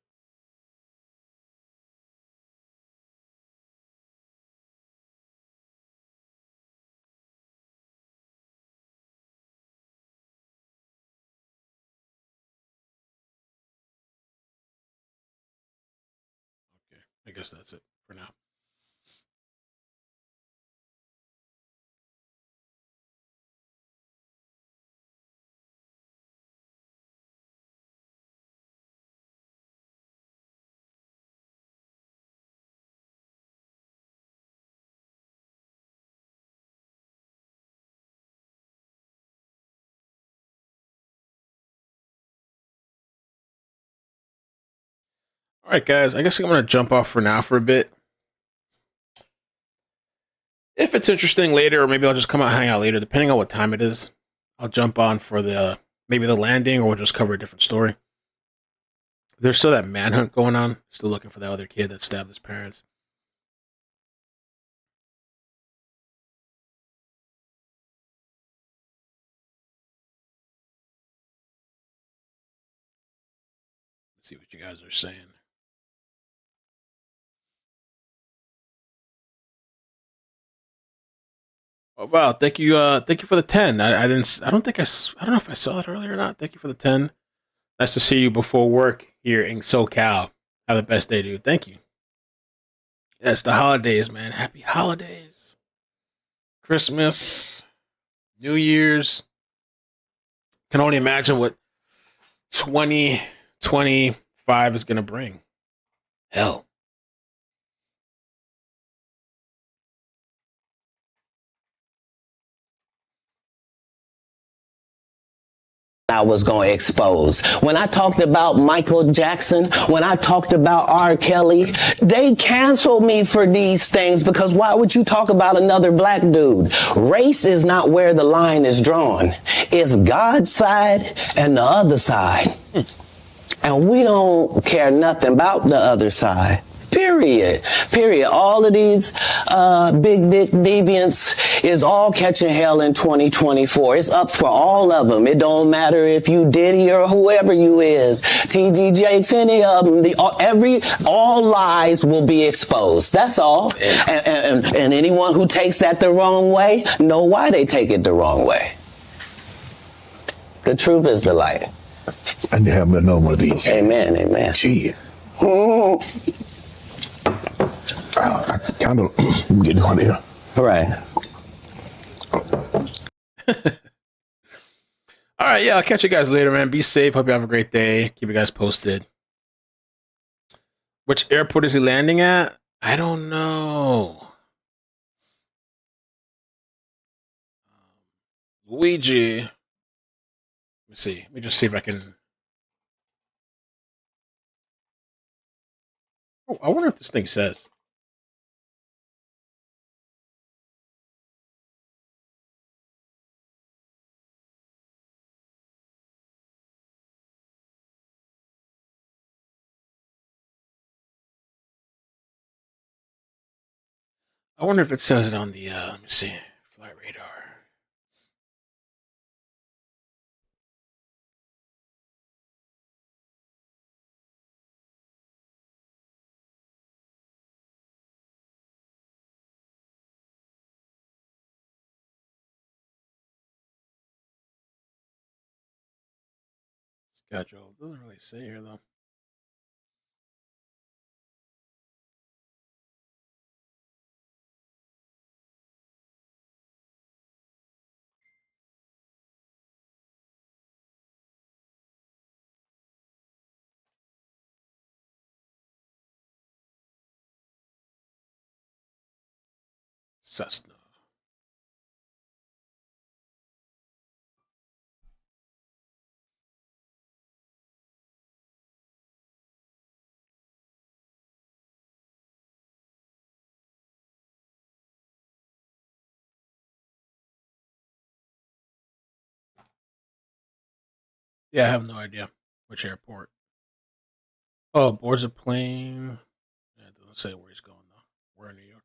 I guess that's it for now. All right, guys. I guess I'm going to jump off for now for a bit. If it's interesting later, or maybe I'll just come out and hang out later, depending on what time it is. I'll jump on for the maybe the landing, or we'll just cover a different story. There's still that manhunt going on. Still looking for that other kid that stabbed his parents. Let's see what you guys are saying. Oh wow! Thank you for the 10. I didn't. I don't think I don't know if I saw it earlier or not. Thank you for the 10. Nice to see you before work here in SoCal. Have the best day, dude. Thank you. Yes, the holidays, man. Happy holidays. Christmas, New Year's. Can only imagine what 2025 is gonna bring. Hell. I was going to expose. When I talked about Michael Jackson, when I talked about R. Kelly, they canceled me for these things because why would you talk about another black dude? Race is not where the line is drawn. It's God's side and the other side. And we don't care nothing about the other side. Period. All of these big dick deviants is all catching hell in 2024. It's up for all of them. It don't matter if you Diddy or whoever you is. TG Jakes, any of them. All lies will be exposed. That's all. And anyone who takes that the wrong way, know why they take it the wrong way. The truth is the light. I need to have no more of these. Amen. Amen. Gee. I kind of get on here. Right. All right, yeah, I'll catch you guys later, man. Be safe. Hope you have a great day. Keep you guys posted. Which airport is he landing at? I don't know. Luigi. Let me see. Let me just see if I can. Oh, I wonder if this thing says. I wonder if it says it on the, let me see, flight radar. Schedule. It doesn't really say here, though. Cessna. Yeah, I have no idea which airport. Oh, boards a plane. Yeah, it doesn't say where he's going, though. We're in New York.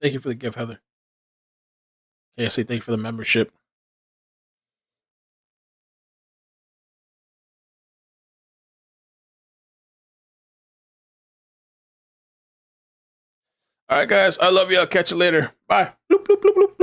Thank you for the gift, Heather. KSC, thank you for the membership. All right, guys. I love you. I'll catch you later. Bye. Bloop, bloop, bloop, bloop.